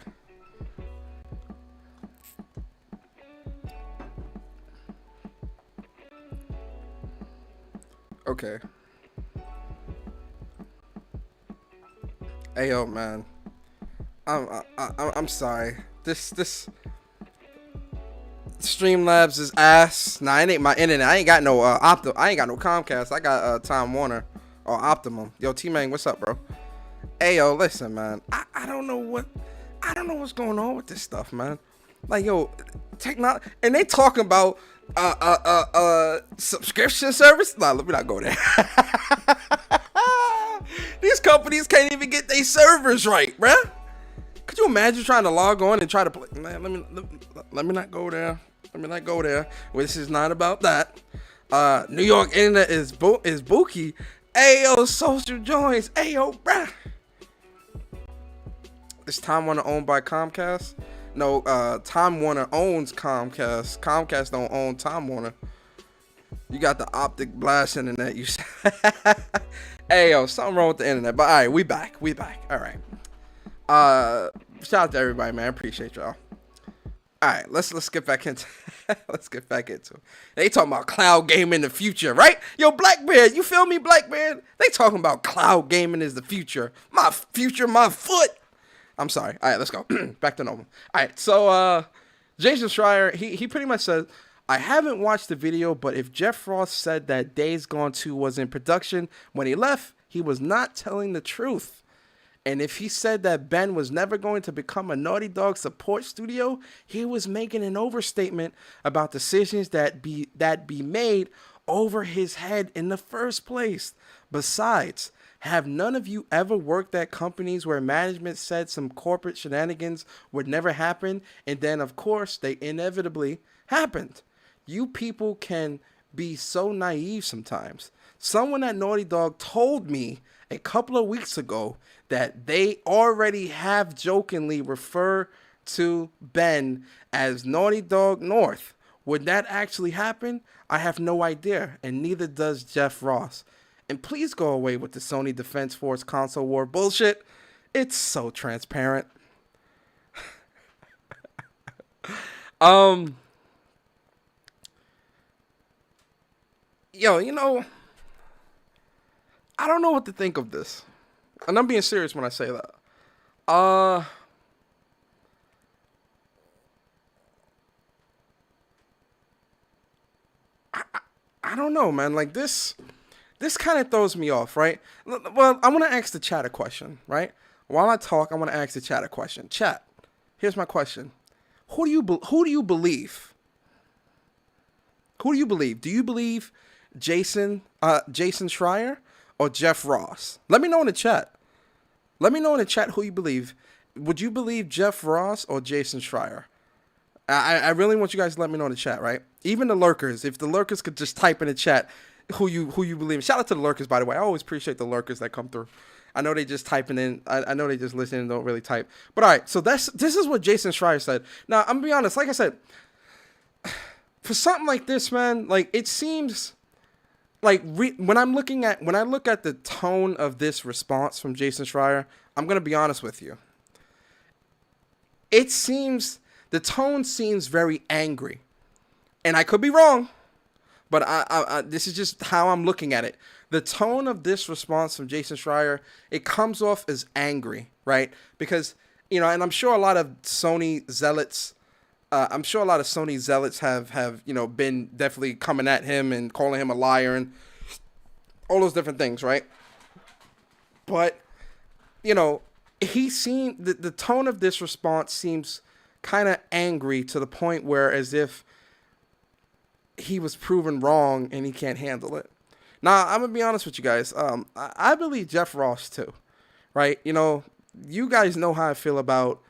Okay. Hey yo, man. I'm sorry. This Streamlabs is ass. Nah, it ain't my internet. I ain't got no I ain't got no Comcast. I got Time Warner or Optimum. Yo, T-Man, what's up, bro? Hey yo, listen, man. I don't know what's going on with this stuff, man. Like, yo, technology, and they talking about subscription service. Nah, let me not go there. These companies can't even get their servers right, bruh. Could you imagine trying to log on and try to play? Man, let me not go there. Let me not go there. Well, this is not about that. New York internet is bookie. Ayo, social joins. Ayo, bruh. Is Time Warner owned by Comcast? No, Time Warner owns Comcast. Comcast don't own Time Warner. You got the optic blast internet. You said. Hey, yo, something wrong with the internet. But all right, we back. All right. Shout out to everybody, man. I appreciate y'all. All right, let's get back into let's get back into it. They talking about cloud gaming in the future, right? Yo, Blackbeard, you feel me, Blackbeard? They talking about cloud gaming is the future. My future, my foot. I'm sorry. All right, let's go. Back to normal. All right, so Jason Schreier, he pretty much said, I haven't watched the video, but if Jeff Frost said that Days Gone 2 was in production when he left, he was not telling the truth. And if he said that Ben was never going to become a Naughty Dog support studio, he was making an overstatement about decisions that be made over his head in the first place. Besides, have none of you ever worked at companies where management said some corporate shenanigans would never happen, and then, of course, they inevitably happened? You people can be so naive sometimes. Someone at Naughty Dog told me a couple of weeks ago that they already have jokingly referred to Ben as Naughty Dog North. Would that actually happen? I have no idea, and neither does Jeff Ross. And please go away with the Sony Defense Force console war bullshit. It's so transparent. Yo, you know, I don't know what to think of this. And I'm being serious when I say that. I don't know, man. Like this kind of throws me off, right? Well, I want to ask the chat a question, right? While I talk, I want to ask the chat a question. Chat, here's my question: Who do you believe? Who do you believe? Do you believe Jason Schreier or Jeff Ross? Let me know in the chat. Let me know in the chat who you believe. Would you believe Jeff Ross or Jason Schreier? I really want you guys to let me know in the chat, right? Even the lurkers, if the lurkers could just type in the chat who you believe. Shout out to the lurkers, by the way. I always appreciate the lurkers that come through. I know they just typing in. I know they just listen and don't really type. But all right, so this is what Jason Schreier said. Now, I'm gonna be honest. Like I said, for something like this, man, like it seems like when I look at the tone of this response from Jason Schreier, I'm gonna be honest with you. The tone seems very angry, and I could be wrong, but I this is just how I'm looking at it. The tone of this response from Jason Schreier, it comes off as angry, right? Because, and I'm sure a lot of Sony zealots, have been definitely coming at him and calling him a liar and all those different things, right? But, the tone of this response seems kind of angry to the point where as if he was proven wrong and he can't handle it. Now, I'm going to be honest with you guys. I believe Jeff Ross too, right? You guys know how I feel about,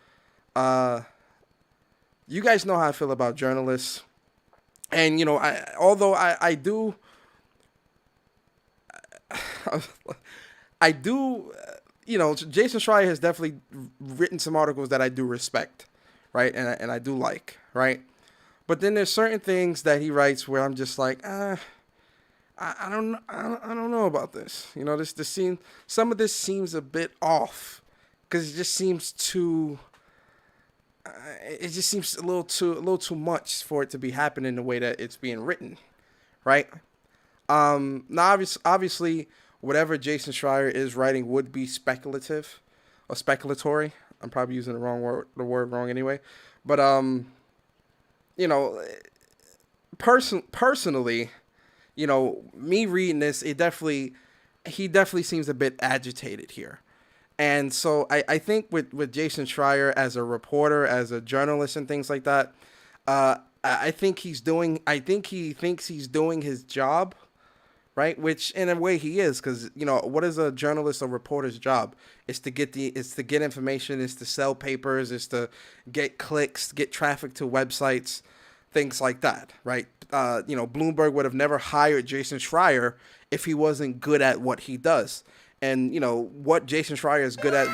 journalists. And, although I do, Jason Schreier has definitely written some articles that I do respect, right? And I do like, right? But then there's certain things that he writes where I'm just like, I don't know about this. Some of this seems a bit off because it just seems too it just seems a little too much for it to be happening the way that it's being written, right? Now obviously, whatever Jason Schreier is writing would be speculative or speculatory. I'm probably using the word wrong anyway, but you know, personally, me reading this, he definitely seems a bit agitated here. And so I think with Jason Schreier as a reporter, as a journalist and things like that, I think I think he thinks he's doing his job, right? Which in a way he is, because what is a journalist or reporter's job? It's to get information, it's to sell papers, it's to get clicks, get traffic to websites, things like that, right? Bloomberg would have never hired Jason Schreier if he wasn't good at what he does. And what Jason Schreier is good at,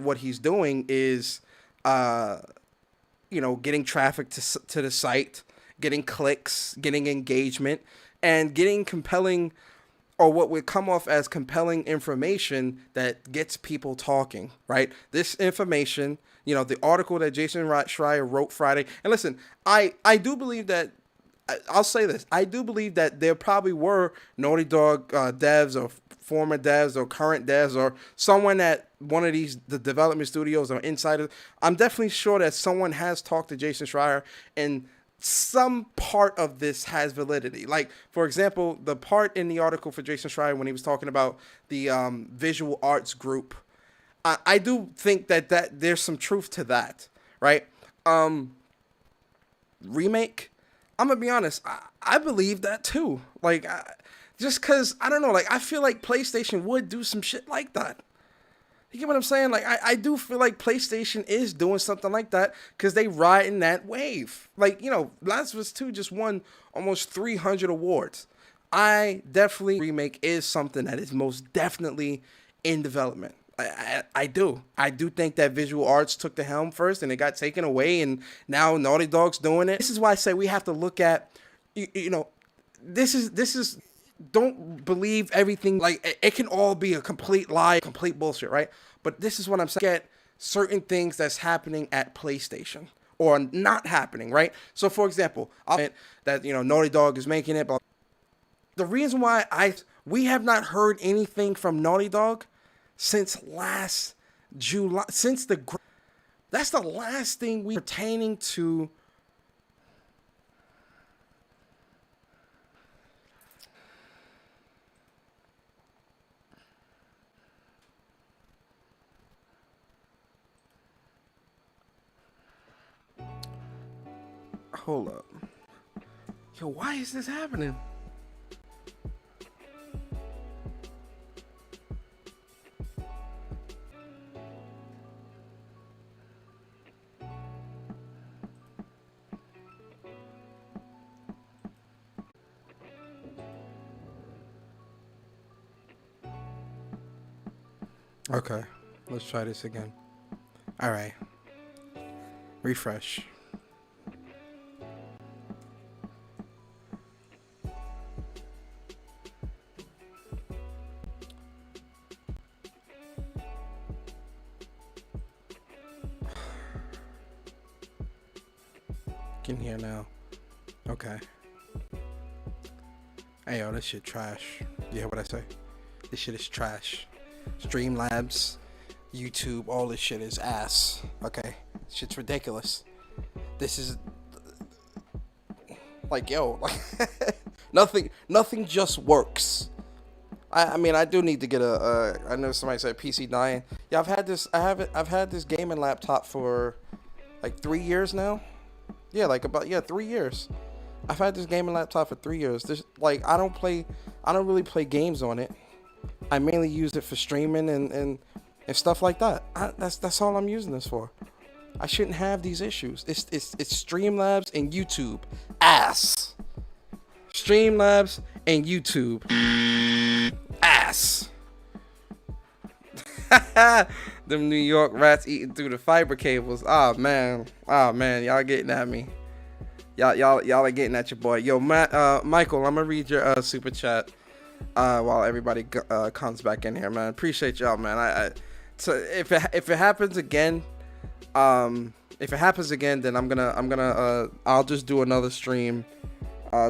what he's doing is, getting traffic to the site, getting clicks, getting engagement, and getting compelling, or what would come off as compelling information that gets people talking, right? This information, the article that Jason Schreier wrote Friday. And listen, I do believe that, I'll say this, I do believe that there probably were Naughty Dog devs or former devs or current devs or someone at one of the development studios or insiders. I'm definitely sure that someone has talked to Jason Schreier, and some part of this has validity. Like, for example, the part in the article for Jason Schreier when he was talking about the visual arts group, I do think that there's some truth to that, right? Remake, I'm gonna be honest, I believe that too. Like, just because, I don't know, like, I feel like PlayStation would do some shit like that. You get what I'm saying? Like, I do feel like PlayStation is doing something like that because they riding that wave. Like, Last of Us 2 just won almost 300 awards. Remake is something that is most definitely in development. I do think that visual arts took the helm first and it got taken away, and now Naughty Dog's doing it. This is why I say we have to look at, this is don't believe everything. Like, it can all be a complete lie, complete bullshit, right? But this is what I'm saying. Get certain things that's happening at PlayStation or not happening, right? So for example, that Naughty Dog is making it, but the reason why we have not heard anything from Naughty Dog since last July, that's the last thing we pertaining to. Hold up. Yo, why is this happening? Okay, let's try this again. All right. Refresh. Can hear now. Okay. Hey, yo, this shit trash. You hear what I say? This shit is trash. Streamlabs, YouTube, all this shit is ass. Okay? Shit's ridiculous. This is like, yo, nothing just works. I mean, I do need to get I know somebody said PC dying. Yeah, I've had this gaming laptop for like 3 years now. Yeah, 3 years. I've had this gaming laptop for 3 years. I don't really play games on it. I mainly use it for streaming and stuff like that. That's all I'm using this for. I shouldn't have these issues. It's Streamlabs and YouTube. Ass. Streamlabs and YouTube. Ass. Them New York rats eating through the fiber cables. Oh man, y'all getting at me. Y'all are getting at your boy. Yo, Michael, I'm gonna read your super chat while everybody comes back in here, man. Appreciate y'all, man. So if it happens again, then I'll just do another stream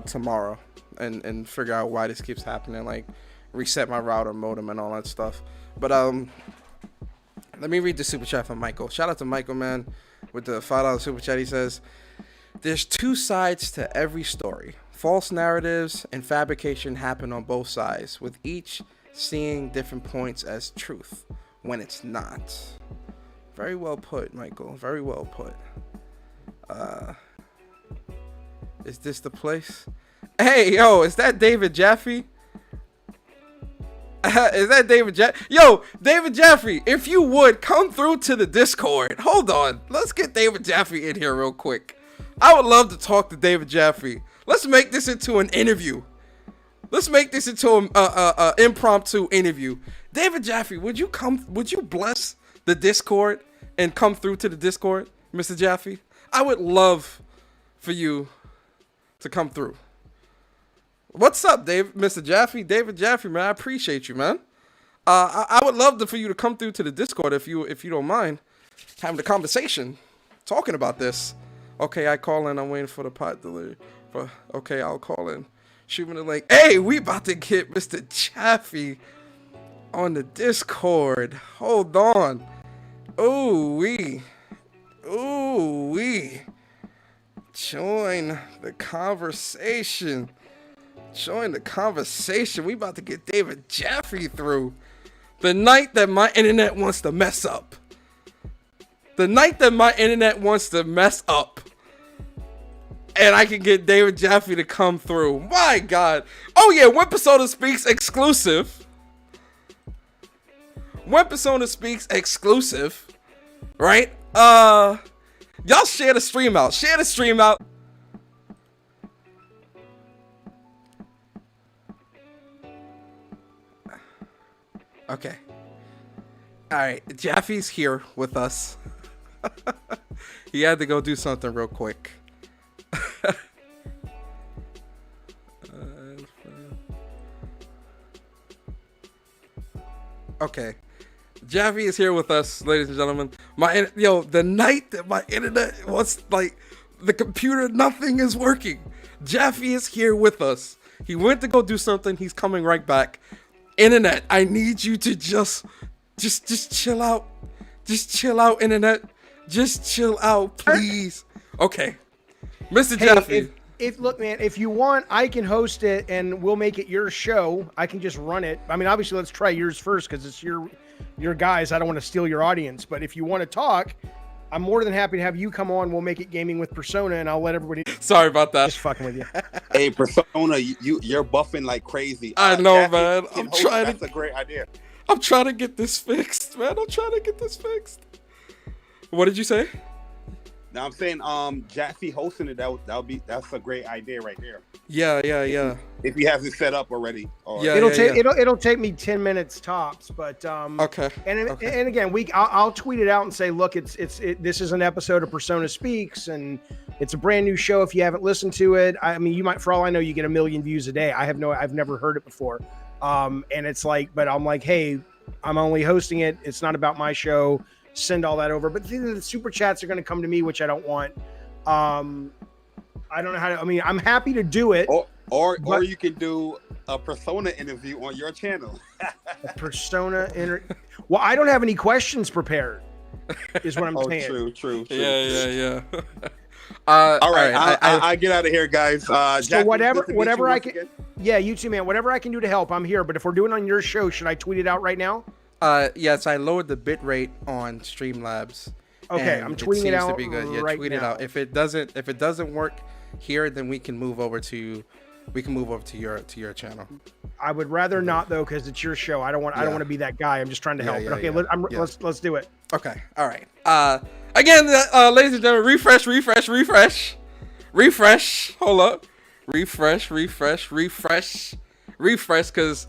tomorrow and figure out why this keeps happening, like reset my router modem and all that stuff. But let me read the super chat from Michael. Shout out to Michael, man, with the $5 super chat. He says, "There's two sides to every story. False narratives and fabrication happen on both sides, with each seeing different points as truth when it's not." Very well put, Michael. Very well put. Is this the place? Hey, yo, is that David Jaffe? Is that David Jaffe? Yo, David Jaffe, if you would, come through to the Discord. Hold on. Let's get David Jaffe in here real quick. I would love to talk to David Jaffe. Let's make this into an interview. Let's make this into an impromptu interview. David Jaffe, would you bless the Discord and come through to the Discord, Mr. Jaffe? I would love for you to come through. What's up, Mr. Jaffe? David Jaffe, man, I appreciate you, man. I would love for you to come through to the Discord if you don't mind having a conversation, talking about this. Okay, I call in. I'm waiting for the pot delivery. Okay, I'll call in. Shoot me the link. Hey, we about to get Mr. Jaffe on the Discord. Hold on. Ooh wee. Join the conversation. We about to get David Jaffe through. The night that my internet wants to mess up. And I can get David Jaffe to come through. My God. Oh yeah, When Persona Speaks exclusive. Right? Y'all share the stream out. Okay. Alright, Jaffe's here with us. He had to go do something real quick. Okay. Jaffe is here with us, ladies and gentlemen. The night that my internet was like, the computer, nothing is working. Jaffe is here with us. He went to go do something. He's coming right back. Internet, I need you to just chill out. Just chill out, internet. Just chill out, please. Okay. Mr. Jaffe. Look, man, if you want, I can host it and we'll make it your show. I can just run it. I mean, obviously, let's try yours first because it's your guys. I don't want to steal your audience. But if you want to talk, I'm more than happy to have you come on. We'll make it Gaming with Persona, and I'll let everybody. Sorry about that. Just fucking with you. Hey, Persona, you're buffing like crazy. I know, Jaffe man. That's a great idea. I'm trying to get this fixed, man. What did you say? Now I'm saying, Jaffe hosting it. That's a great idea right there. Yeah. If he has it set up already. Yeah. It'll take me 10 minutes tops, but okay. And again, I'll tweet it out and say, look, this is an episode of Persona Speaks, and it's a brand new show. If you haven't listened to it, I mean, you might, for all I know, you get 1 million views a day. I've never heard it before, and it's like, but I'm like, hey, I'm only hosting it. It's not about my show. Send all that over, but the super chats are going to come to me, which I don't want. I don't know how to. I mean, I'm happy to do it. Or you can do a Persona interview on your channel. A Persona Well, I don't have any questions prepared. Is what I'm saying. True. Yeah. All right, I get out of here, guys. So Jaffe, whatever I can. Again. Yeah, you too, man. Whatever I can do to help, I'm here. But if we're doing it on your show, should I tweet it out right now? Yes, I lowered the bit rate on Streamlabs. Okay, I'm tweeting it out. To be good. Yeah, right tweet now. it out. If it doesn't work here, then we can move over to your channle. I would rather not though, because it's your show. I don't want to be that guy. I'm just trying to help. Okay, let's do it. Okay, all right. Again, ladies and gentlemen, refresh. Hold up, refresh, because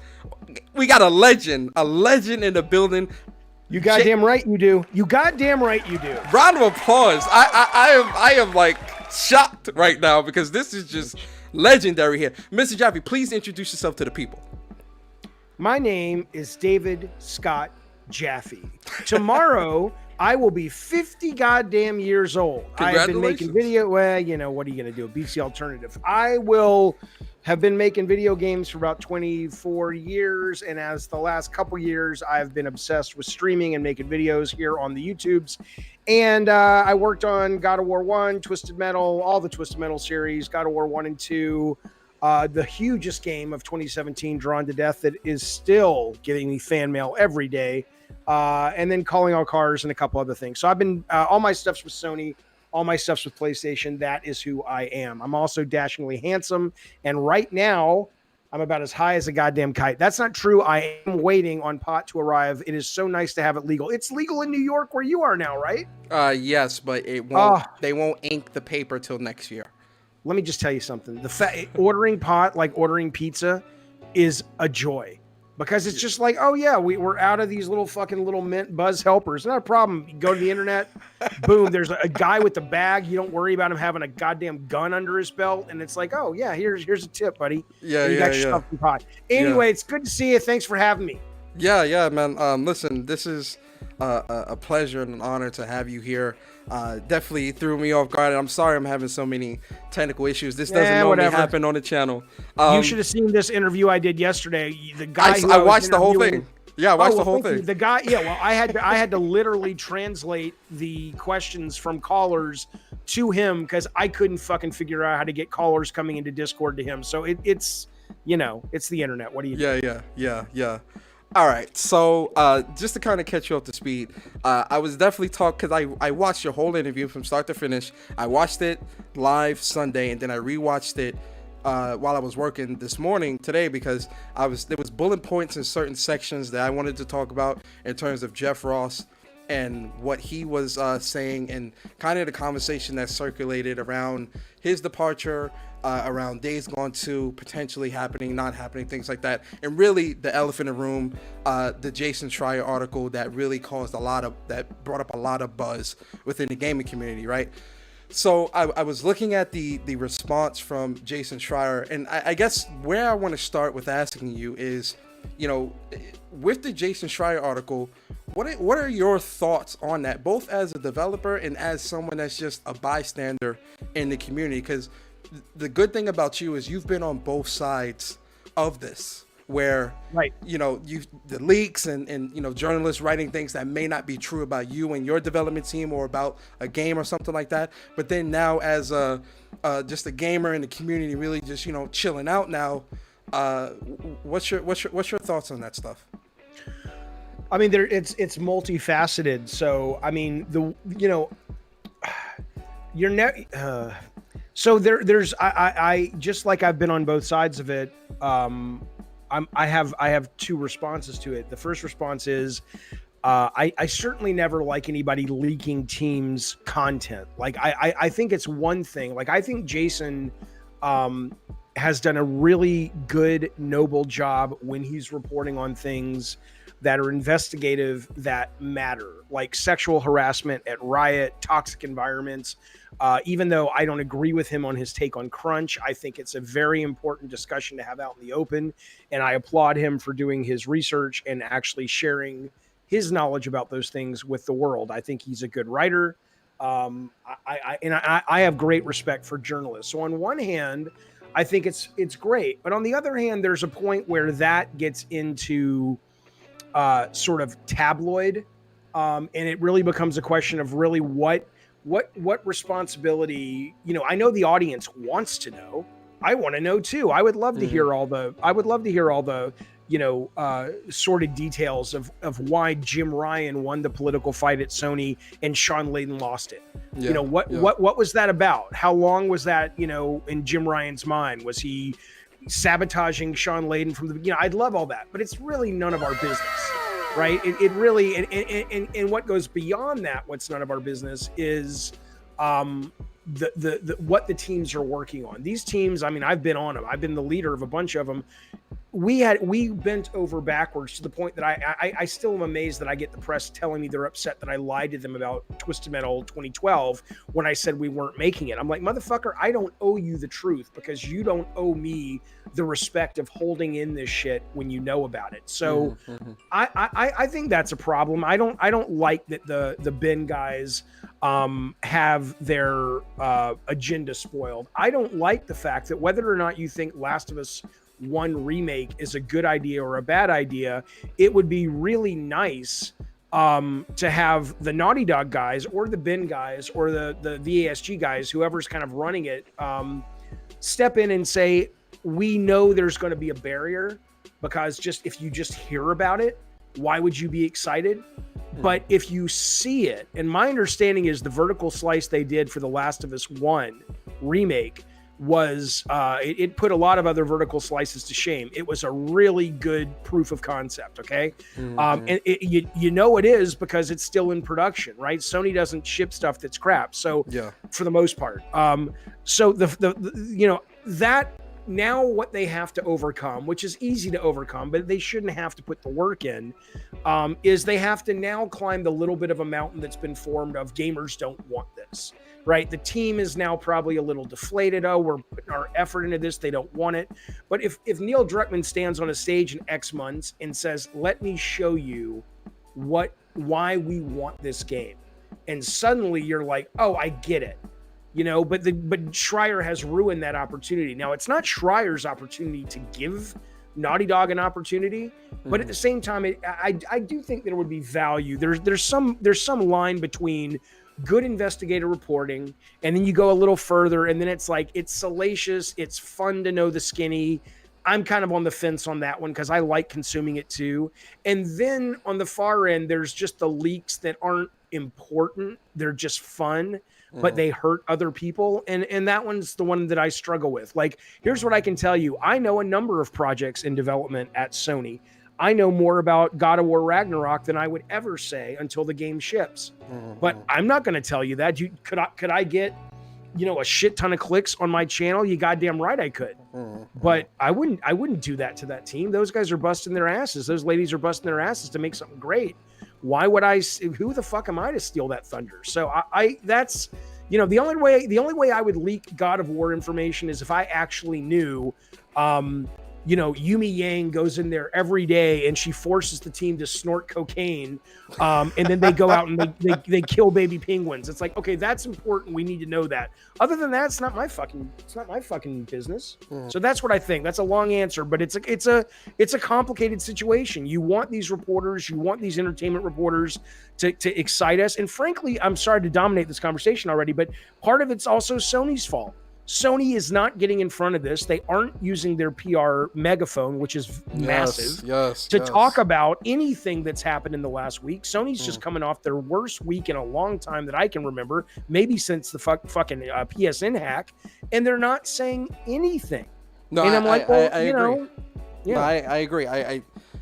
we got a legend in the building. You goddamn right you do. Round of applause. I am like shocked right now because this is just legendary here. Mr. Jaffe, please introduce yourself to the people. My name is David Scott Jaffe. Tomorrow, I will be 50 goddamn years old. I have been making video. Well, you know, what are you going to do? It beats the alternative. I will have been making video games for about 24 years. And as the last couple years, I've been obsessed with streaming and making videos here on the YouTubes. And I worked on God of War 1, Twisted Metal, all the Twisted Metal series, God of War 1 and 2. The hugest game of 2017, Drawn to Death, that is still giving me fan mail every day. And then Calling All Cars and a couple other things. So I've been, all my stuff's with Sony, all my stuff's with PlayStation. That is who I am. I'm also dashingly handsome. And right now, I'm about as high as a goddamn kite. That's not true. I am waiting on pot to arrive. It is so nice to have it legal. It's legal in New York where you are now, right? Yes, but it won't. They won't ink the paper till next year. Let me just tell you something. Ordering pot, like ordering pizza, is a joy. Because it's just like, oh yeah, we're out of these little mint buzz helpers. Not a problem. You go to the internet, boom, there's a guy with the bag. You don't worry about him having a goddamn gun under his belt. And it's like, oh yeah, here's a tip, buddy. Yeah, and you got your stuff in pot. Anyway, It's good to see you. Thanks for having me. Yeah, man. Listen, this is a pleasure and an honor to have you here. Definitely threw me off guard. I'm sorry I'm having so many technical issues. This doesn't normally happen on the channel. You should have seen this interview I did yesterday. The guy I watched the whole thing. Yeah, I watched the whole thing. The guy, I had to literally translate the questions from callers to him because I couldn't fucking figure out how to get callers coming into Discord to him. So it's the internet. What do you do? Yeah. All right, so just to kind of catch you up to speed, I was definitely because I watched your whole interview from start to finish. I watched it live Sunday, and then I rewatched it while I was working today, because there was bullet points in certain sections that I wanted to talk about in terms of Jeff Ross and what he was saying, and kind of the conversation that circulated around his departure, around Days Gone 2 potentially happening, not happening, things like that. And really the elephant in the room, the Jason Schreier article that really brought up a lot of buzz within the gaming community, right? So I was looking at the response from Jason Schreier, and I guess where I want to start with asking you is, with the Jason Schreier article, what are your thoughts on that, both as a developer and as someone that's just a bystander in the community? Because the good thing about you is you've been on both sides of this, where right, the leaks and journalists writing things that may not be true about you and your development team or about a game or something like that. But then now as just a gamer in the community, really just chilling out now. What's your thoughts on that stuff? I mean, it's multifaceted. So I mean, there's I just like I've been on both sides of it. I have two responses to it. The first response is, I certainly never like anybody leaking teams' content. Like I think it's one thing. Like I think Jason has done a really good, noble job when he's reporting on things that are investigative, that matter, like sexual harassment at Riot, toxic environments. Even though I don't agree with him on his take on crunch, I think it's a very important discussion to have out in the open. And I applaud him for doing his research and actually sharing his knowledge about those things with the world. I think he's a good writer. I have great respect for journalists. So on one hand, I think it's great. But on the other hand, there's a point where that gets into sort of tabloid. And it really becomes a question of really what responsibility, I know the audience wants to know. I want to know too. I would love to hear all the sordid details of why Jim Ryan won the political fight at Sony and Sean Layden lost it. Yeah, what was that about? How long was that, in Jim Ryan's mind? Was he sabotaging Sean Layden from the beginning? I'd love all that, but it's really none of our business. Right. It really, and what goes beyond that, what's none of our business is the what the teams are working on. These teams, I mean, I've been on them. I've been the leader of a bunch of them. We bent over backwards to the point that I still am amazed that I get the press telling me they're upset that I lied to them about Twisted Metal 2012 when I said we weren't making it. I'm like, motherfucker, I don't owe you the truth because you don't owe me the respect of holding in this shit when you know about it. So I think that's a problem. I don't like that the bin guys have their agenda spoiled. I don't like the fact that whether or not you think Last of Us 1 remake is a good idea or a bad idea, it would be really nice to have the Naughty Dog guys or the bin guys or the VASG guys, whoever's kind of running it, step in and say, we know there's going to be a barrier, because just if you just hear about it, why would you be excited? But if you see it, and my understanding is the vertical slice they did for the Last of Us 1 remake was it put a lot of other vertical slices to shame. It was a really good proof of concept. Okay. And you know it is because it's still in production, right? Sony doesn't ship stuff that's crap. So for the most part, so the you know, that now what they have to overcome, which is easy to overcome, but they shouldn't have to put the work in, is they have to now climb the little bit of a mountain that's been formed of gamers don't want this, right? The team is now probably a little deflated. Oh, we're putting our effort into this. They don't want it. But if Neil Druckmann stands on a stage in X months and says, let me show you why we want this game. And suddenly you're like, oh, I get it. You know, but Schreier has ruined that opportunity. Now, it's not Schreier's opportunity to give Naughty Dog an opportunity, but at the same time, I do think there would be value. There's some line between good investigative reporting, and then you go a little further, and then it's like it's salacious, it's fun to know the skinny. I'm kind of on the fence on that one because I like consuming it too. And then on the far end, there's just the leaks that aren't important; they're just fun. But they hurt other people. And that one's the one that I struggle with. Like, here's what I can tell you. I know a number of projects in development at Sony. I know more about God of War Ragnarok than I would ever say until the game ships. But I'm not going to tell you that. Could I get, you know, a shit ton of clicks on my channel? You goddamn right I could. But I wouldn't do that to that team. Those guys are busting their asses. Those ladies are busting their asses to make something great. Why would who the fuck am I to steal that thunder? So I that's, you know, the only way I would leak God of War information is if I actually knew, you know, Yumi Yang goes in there every day and she forces the team to snort cocaine. And then they go out and they kill baby penguins. It's like, okay, that's important. We need to know that. Other than that, it's not my fucking business. So that's what I think. That's a long answer, but it's a complicated situation. You want these reporters, you want these entertainment reporters to excite us. And frankly, I'm sorry to dominate this conversation already, but part of it's also Sony's fault. Sony is not getting in front of this. They aren't using their PR megaphone, which is massive, to talk about anything that's happened in the last week. Sony's just coming off their worst week in a long time that I can remember, maybe since the fucking PSN hack, and they're not saying anything. No, and I'm like, well, I you agree. know, yeah, No, I agree.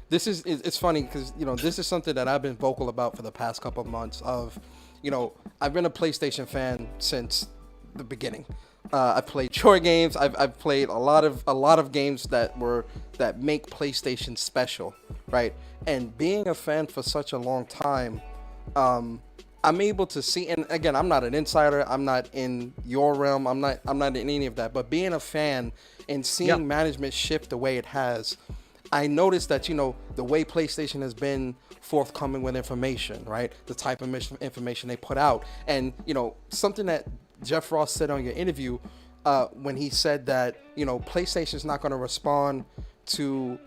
It's funny because, you know, this is something that I've been vocal about for the past couple of months. Of, you know, I've been a PlayStation fan since the beginning. I've played short games. I've played a lot of games that make PlayStation special, right? And being a fan for such a long time, I'm able to see. And again, I'm not an insider. I'm not in your realm. I'm not in any of that. But being a fan and seeing management shift the way it has, I noticed that, you know, the way PlayStation has been forthcoming with information, right? The type of information they put out, and, you know, something that Jeff Ross said on your interview when he said that, you know, PlayStation's not going to respond to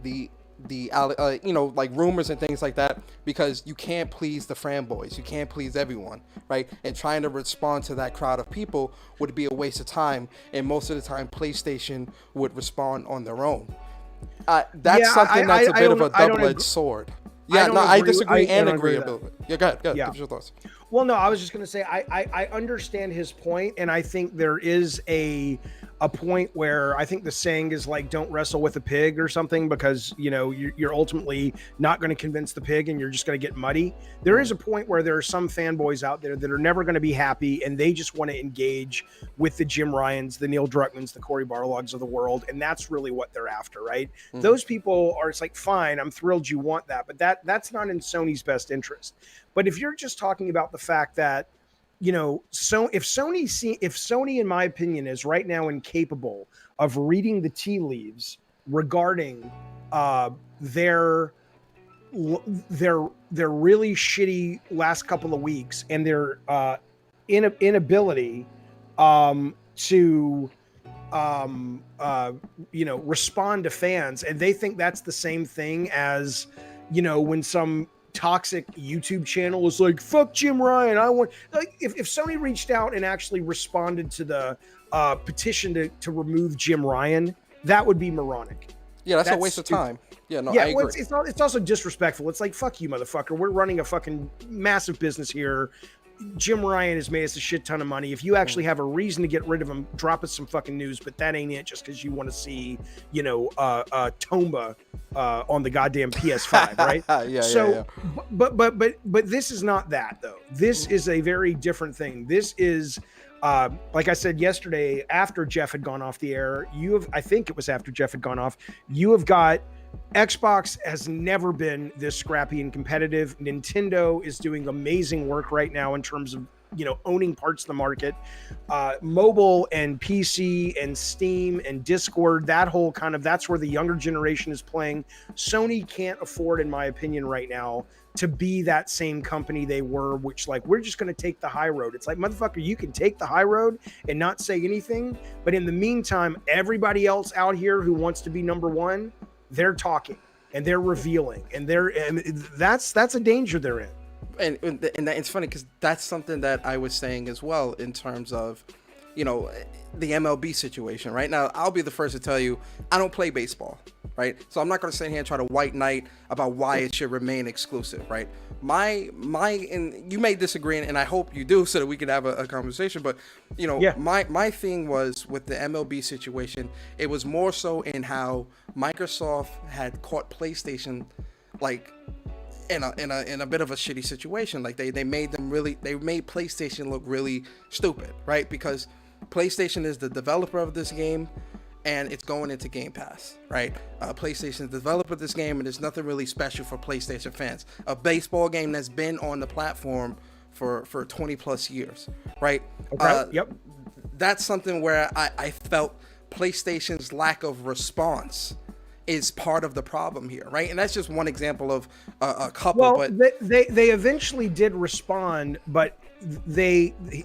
the you know, like rumors and things like that, because you can't please the fanboys, you can't please everyone, right? And trying to respond to that crowd of people would be a waste of time, and most of the time PlayStation would respond on their own. That's something that's a bit of a double-edged sword. Yeah, I disagree and agree a little bit. Yeah, go ahead. Give us your thoughts. Well, no, I was just going to say, I understand his point, and I think there is a point where I think the saying is like, don't wrestle with a pig or something, because, you know, you're ultimately not going to convince the pig and you're just going to get muddy. There is a point where there are some fanboys out there that are never going to be happy, and they just want to engage with the Jim Ryans, the Neil Druckmanns, the Cory Barlogs of the world, and that's really what they're after, right? Those people are, it's like, fine, I'm thrilled you want that, but that's not in Sony's best interest. But if you're just talking about the fact that, so if Sony, in my opinion, is right now incapable of reading the tea leaves regarding their really shitty last couple of weeks and their inability to respond to fans, and they think that's the same thing as when some toxic YouTube channel is like, fuck Jim Ryan, I want, like, if Sony reached out and actually responded to the petition to remove Jim Ryan, that would be moronic. Yeah, that's a waste of time. Yeah, no, I agree. Well, it's also disrespectful. It's like, fuck you, motherfucker. We're running a fucking massive business here. Jim Ryan has made us a shit ton of money. If you actually have a reason to get rid of him, drop us some fucking news. But that ain't it. Just because you want to see, Tomba on the goddamn PS5, right? Yeah. But this is not that though. This is a very different thing. This is, like I said yesterday, after Jeff had gone off the air. I think it was after Jeff had gone off. You have got. Xbox has never been this scrappy and competitive. Nintendo is doing amazing work right now in terms of, owning parts of the market. Mobile and PC and Steam and Discord, that's where the younger generation is playing. Sony can't afford, in my opinion, right now to be that same company they were, which we're just going to take the high road. It's like, motherfucker, you can take the high road and not say anything. But in the meantime, everybody else out here who wants to be number one, they're talking and they're revealing, and that's a danger they're in. And it's funny because that's something that I was saying as well in terms of, the MLB situation. Right now, I'll be the first to tell you, I don't play baseball, right? So I'm not going to sit here and try to white knight about why it should remain exclusive, right? And you may disagree, and I hope you do, so that we can have a conversation. But my thing was with the MLB situation. It was more so in how Microsoft had caught PlayStation, in a bit of a shitty situation. Like they made PlayStation look really stupid, right? Because PlayStation is the developer of this game, and it's going into Game Pass, right? PlayStation is the developer of this game, and there's nothing really special for PlayStation fans. A baseball game that's been on the platform for 20 plus years, right? Okay. Yep. That's something where I felt PlayStation's lack of response is part of the problem here, right? And that's just one example of a couple. Well, but they eventually did respond, but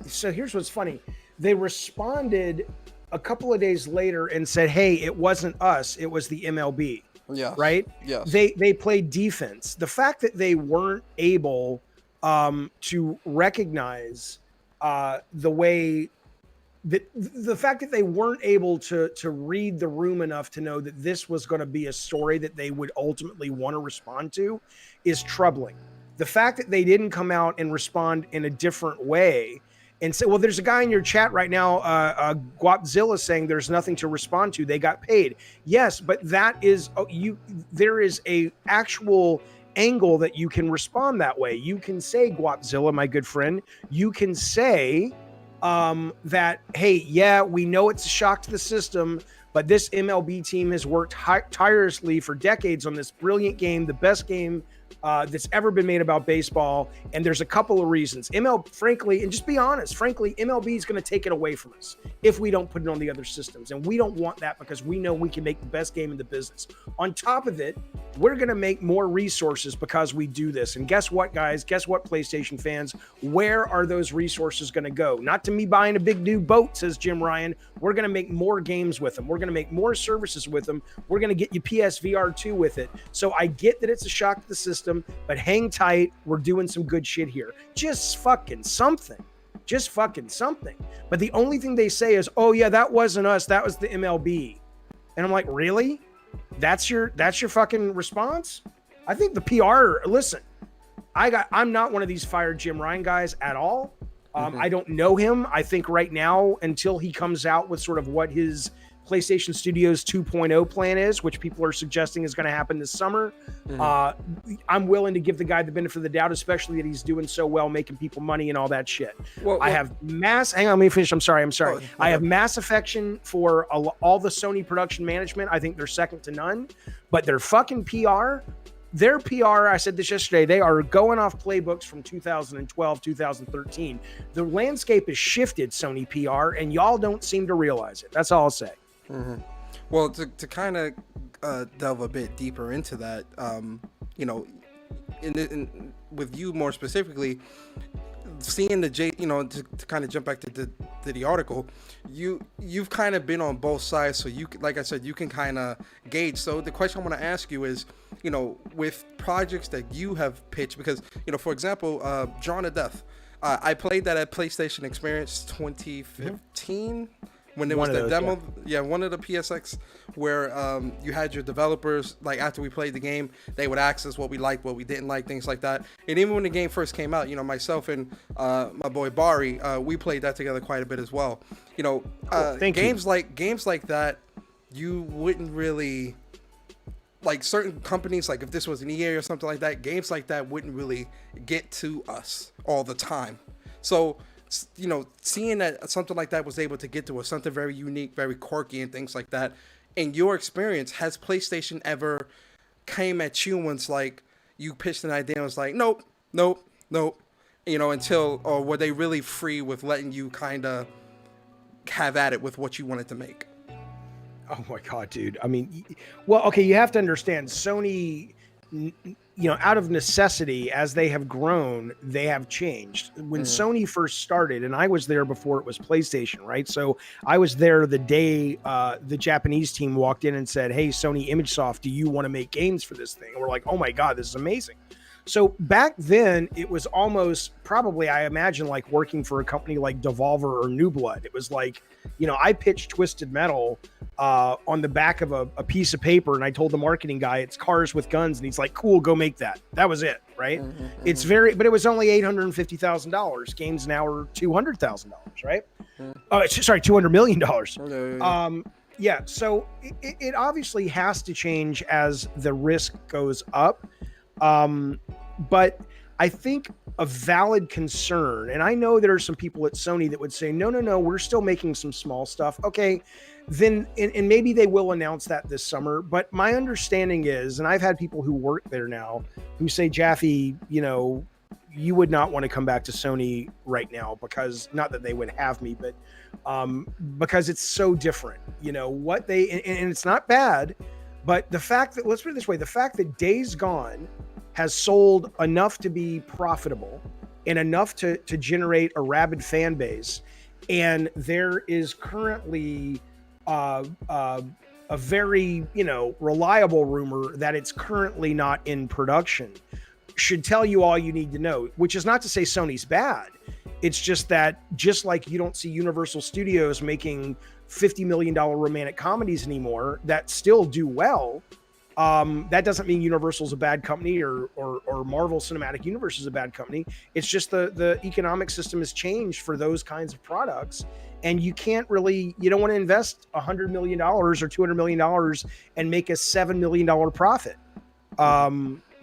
so here's what's funny. They responded a couple of days later and said, hey, it wasn't us, it was the MLB. Yeah. Right? Yes. They played defense. The fact that they weren't able to recognize the fact that they weren't able to read the room enough to know that this was going to be a story that they would ultimately want to respond to is troubling. The fact that they didn't come out and respond in a different way and say, well, there's a guy in your chat right now, Guapzilla, saying there's nothing to respond to. They got paid. Yes, but that is there is a actual angle that you can respond that way. You can say, Guapzilla, my good friend, you can say that, hey, yeah, we know it's a shock to the system, but this MLB team has worked tirelessly for decades on this brilliant game, the best game that's ever been made about baseball. And there's a couple of reasons. Frankly, and just be honest, MLB is going to take it away from us if we don't put it on the other systems. And we don't want that because we know we can make the best game in the business. On top of it, we're going to make more resources because we do this. And guess what, guys? Guess what, PlayStation fans? Where are those resources going to go? Not to me buying a big new boat, says Jim Ryan. We're going to make more games with them. We're going to make more services with them. We're going to get you PSVR 2 with it. So I get that it's a shock to the system, but hang tight. We're doing some good shit here. Just fucking something. But the only thing they say is, oh yeah, that wasn't us. That was the MLB. And I'm like, really? That's your fucking response? I think the PR, listen, I'm not one of these fired Jim Ryan guys at all. I don't know him. I think right now, until he comes out with sort of what his PlayStation Studios 2.0 plan is, which people are suggesting is going to happen this summer, I'm willing to give the guy the benefit of the doubt, especially that he's doing so well, making people money and all that shit. I have hang on, let me finish. I'm sorry. I have mass affection for all the Sony production management. I think they're second to none, but their fucking PR, their PR, I said this yesterday, they are going off playbooks from 2012, 2013. The landscape has shifted, Sony PR, and y'all don't seem to realize it. That's all I'll say. Well, to kind of delve a bit deeper into that, you know, with you more specifically, seeing to kind of jump back to the article, you've kind of been on both sides, so you, like I said, you can kind of gauge. So the question I want to ask you is, you know, with projects that you have pitched, because, you know, for example, Drawn to Death, I played that at PlayStation Experience 2015. When there was the demo, one of the PSX, where you had your developers, like after we played the game, they would ask us what we liked, what we didn't like, things like that. And even when the game first came out, you know, myself and my boy Bari, we played that together quite a bit as well. You know, games like that, you wouldn't really, like certain companies, like if this was an EA or something like that, games like that wouldn't really get to us all the time. So, you know, seeing that something like that was able to get to us, something very unique, very quirky and things like that. In your experience, has PlayStation ever came at you once, like you pitched an idea and was like, nope, you know, or were they really free with letting you kind of have at it with what you wanted to make? Oh my God, dude. I mean, well, okay, you have to understand Sony, you know, out of necessity, as they have grown, they have changed. When Sony first started, and I was there before it was PlayStation, right? So I was there the day the Japanese team walked in and said, hey, Sony ImageSoft, do you want to make games for this thing? And we're like, oh my God, this is amazing. So back then, it was almost probably, I imagine, like working for a company like Devolver or New Blood. It was like, you know, I pitched Twisted Metal on the back of a piece of paper, and I told the marketing guy it's cars with guns, and he's like, cool, go make that. That was it, right? It's but it was only $850,000. Games now are $200,000, right? Sorry, $200 million. Yeah, so it obviously has to change as the risk goes up. But I think a valid concern, and I know there are some people at Sony that would say, no, we're still making some small stuff. Okay, then, and maybe they will announce that this summer. But my understanding is, and I've had people who work there now who say, Jaffe, you know, you would not want to come back to Sony right now, because not that they would have me, but because it's so different, you know, what they, and it's not bad, but the fact that, let's put it this way, the fact that Days Gone has sold enough to be profitable and enough to generate a rabid fan base, and there is currently a very, you know, reliable rumor that it's currently not in production, should tell you all you need to know, which is not to say Sony's bad. It's just that, just like you don't see Universal Studios making $50 million romantic comedies anymore that still do well, that doesn't mean Universal's a bad company or Marvel Cinematic Universe is a bad company. It's just the economic system has changed for those kinds of products. And you can't really, you don't want to invest $100 million or $200 million and make a $7 million profit.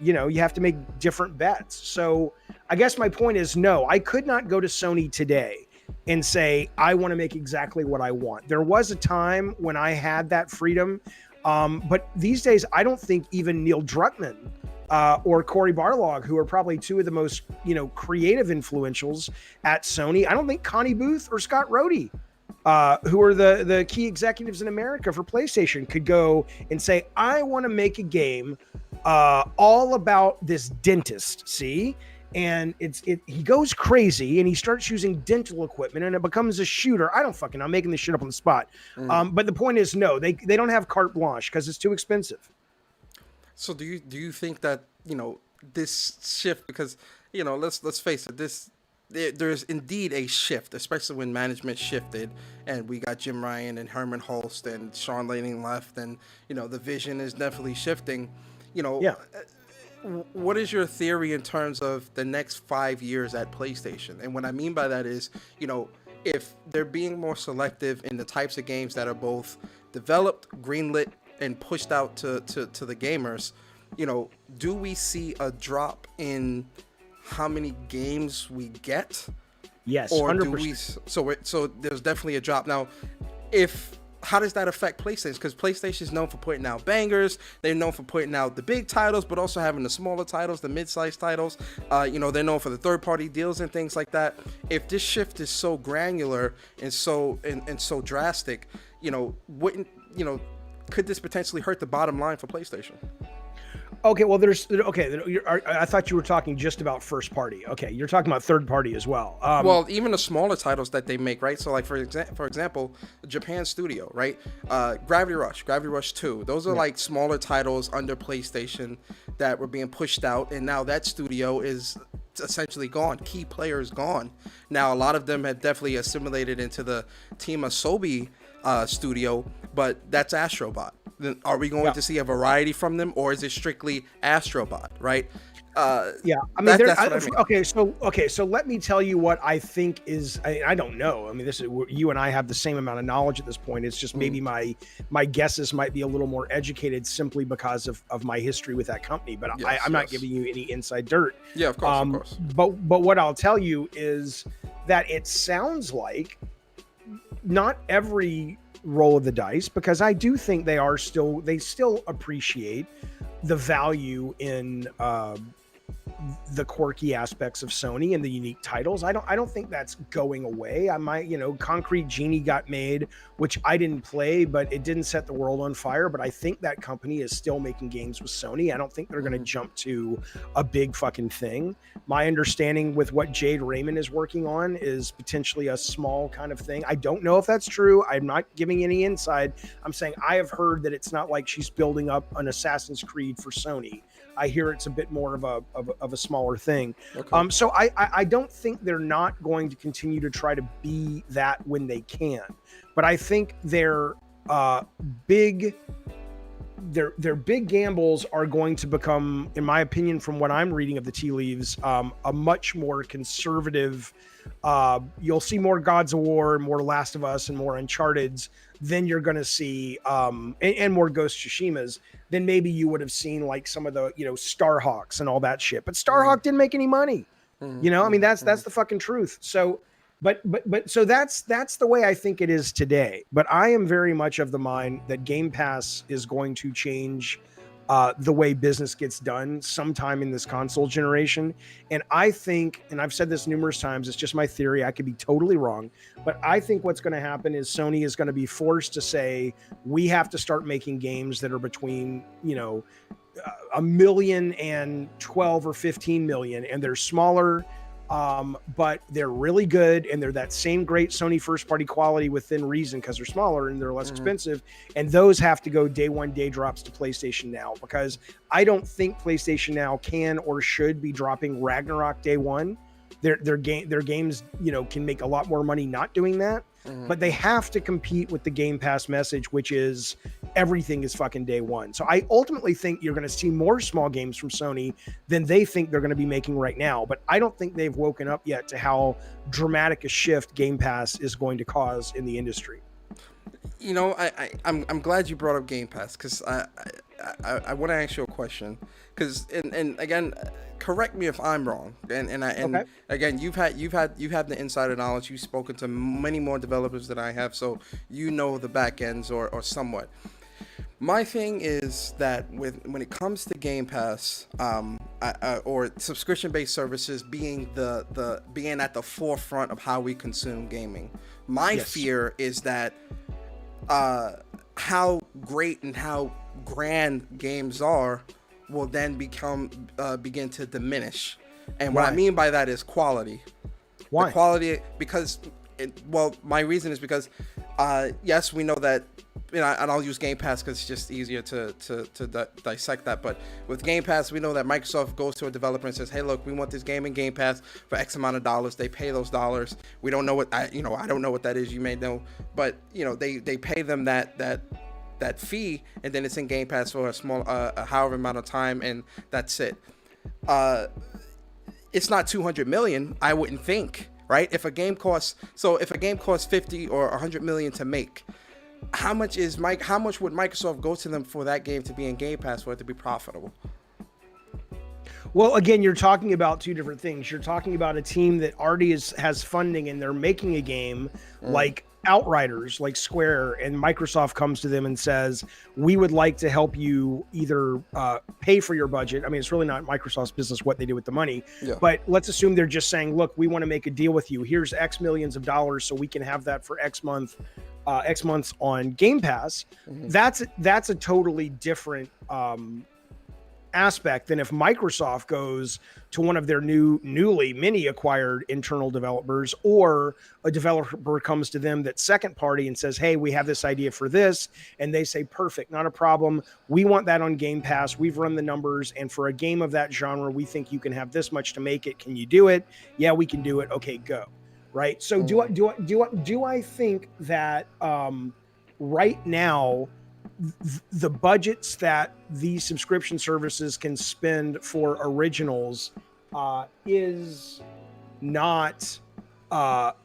You know, you have to make different bets. So I guess my point is, no, I could not go to Sony today and say, I want to make exactly what I want. There was a time when I had that freedom. But these days, I don't think even Neil Druckmann or Cory Barlog, who are probably two of the most, you know, creative influentials at Sony, I don't think Connie Booth or Scott Rhodey, who are the key executives in America for PlayStation, could go and say, I want to make a game all about this dentist, see? And he goes crazy and he starts using dental equipment and it becomes a shooter. I don't fucking know. I'm making this shit up on the spot. But the point is, no, they don't have carte blanche because it's too expensive. So do you think that, you know, this shift, because, you know, let's face it, there's indeed a shift, especially when management shifted and we got Jim Ryan and Herman Holst and Sean Layning left, and, you know, the vision is definitely shifting, you know. Yeah. What is your theory in terms of the next 5 years at PlayStation? And what I mean by that is, you know, if they're being more selective in the types of games that are both developed, greenlit, and pushed out to the gamers, you know, do we see a drop in how many games we get? Yes, or 100%. do we? So there's definitely a drop now. If how does that affect PlayStation? Because PlayStation is known for putting out bangers. They're known for putting out the big titles, but also having the smaller titles, the mid-sized titles. You know, they're known for the third-party deals and things like that. If this shift is so granular and so drastic, you know, could this potentially hurt the bottom line for PlayStation? Okay, well, I thought you were talking just about first party. Okay, you're talking about third party as well. Well, even the smaller titles that they make, right? So, like for example, Japan Studio, right? Gravity Rush 2. Those are like smaller titles under PlayStation that were being pushed out, and now that studio is essentially gone. Key players gone. Now, a lot of them have definitely assimilated into the Team Asobi studio, but that's Astrobot. Then are we going to see a variety from them, or is it strictly Astrobot, right? Yeah, I mean, that's what I mean. Okay, so let me tell you what I think is. I don't know. I mean, this is, you and I have the same amount of knowledge at this point. It's just maybe my guesses might be a little more educated simply because of my history with that company. But I'm not giving you any inside dirt. Yeah, of course. But what I'll tell you is that it sounds like not every roll of the dice, because I do think they still appreciate the value in the quirky aspects of Sony and the unique titles. I don't think that's going away. I might, Concrete Genie got made, which I didn't play, but it didn't set the world on fire. But I think that company is still making games with Sony. I don't think they're going to jump to a big fucking thing. My understanding with what Jade Raymond is working on is potentially a small kind of thing. I don't know if that's true. I'm not giving any inside. I'm saying I have heard that it's not like she's building up an Assassin's Creed for Sony. I hear it's a bit more of a smaller thing. Okay. So I don't think they're not going to continue to try to be that when they can, but I think their big gambles are going to become, in my opinion, from what I'm reading of the tea leaves, a much more conservative. You'll see more Gods of War, more Last of Us, and more Uncharted's than you're going to see, and more Ghost Tsushimas than maybe you would have seen like some of the, Starhawks and all that shit. But Starhawk didn't make any money. I mean, that's the fucking truth. So, but so that's the way I think it is today. But I am very much of the mind that Game Pass is going to change the way business gets done sometime in this console generation. And I think, and I've said this numerous times, it's just my theory, I could be totally wrong, but I think what's going to happen is Sony is going to be forced to say, we have to start making games that are between, 1 million and 12 or 15 million, and they're smaller, but they're really good, and they're that same great Sony first party quality within reason because they're smaller and they're less expensive, and those have to go day one day drops to PlayStation Now, because I don't think PlayStation Now can or should be dropping Ragnarok day one. Their games can make a lot more money not doing that, but they have to compete with the Game Pass message, which is everything is fucking day one. So I ultimately think you're going to see more small games from Sony than they think they're going to be making right now. But I don't think they've woken up yet to how dramatic a shift Game Pass is going to cause in the industry. I'm glad you brought up Game Pass, because I want to ask you a question, because and again, correct me if I'm wrong, and okay. Again, you've had the insider knowledge. You've spoken to many more developers than I have, so the back ends or somewhat. My thing is that when it comes to Game Pass, or subscription-based services being being at the forefront of how we consume gaming, my fear is that how great and how grand games are will then begin to diminish. And what I mean by that is quality. Why? The quality, because my reason is because yes, we know that, and I'll use Game Pass because it's just easier to dissect that. But with Game Pass, we know that Microsoft goes to a developer and says, "Hey, look, we want this game in Game Pass for X amount of dollars." They pay those dollars. We don't know what I don't know what that is. You may know, but they pay them that fee, and then it's in Game Pass for a small, however amount of time, and that's it. It's not 200 million, I wouldn't think, right? If a game costs 50 or 100 million to make, how much would Microsoft go to them for that game to be in Game Pass for it to be profitable? Well, again, you're talking about two different things. You're talking about a team that already has funding and they're making a game like Outriders, like Square, and Microsoft comes to them and says, we would like to help you either pay for your budget. I mean, it's really not Microsoft's business what they do with the money, but let's assume they're just saying, look, we want to make a deal with you. Here's X millions of dollars so we can have that for X months on Game Pass. That's a totally different aspect than if Microsoft goes to one of their newly acquired internal developers, or a developer comes to them that's second party and says, hey, we have this idea for this, and they say, perfect, not a problem, we want that on Game Pass, we've run the numbers, and for a game of that genre we think you can have this much to make it, can you do it? Yeah, we can do it. Okay, go. Right. So do I think that right now the budgets that these subscription services can spend for originals is not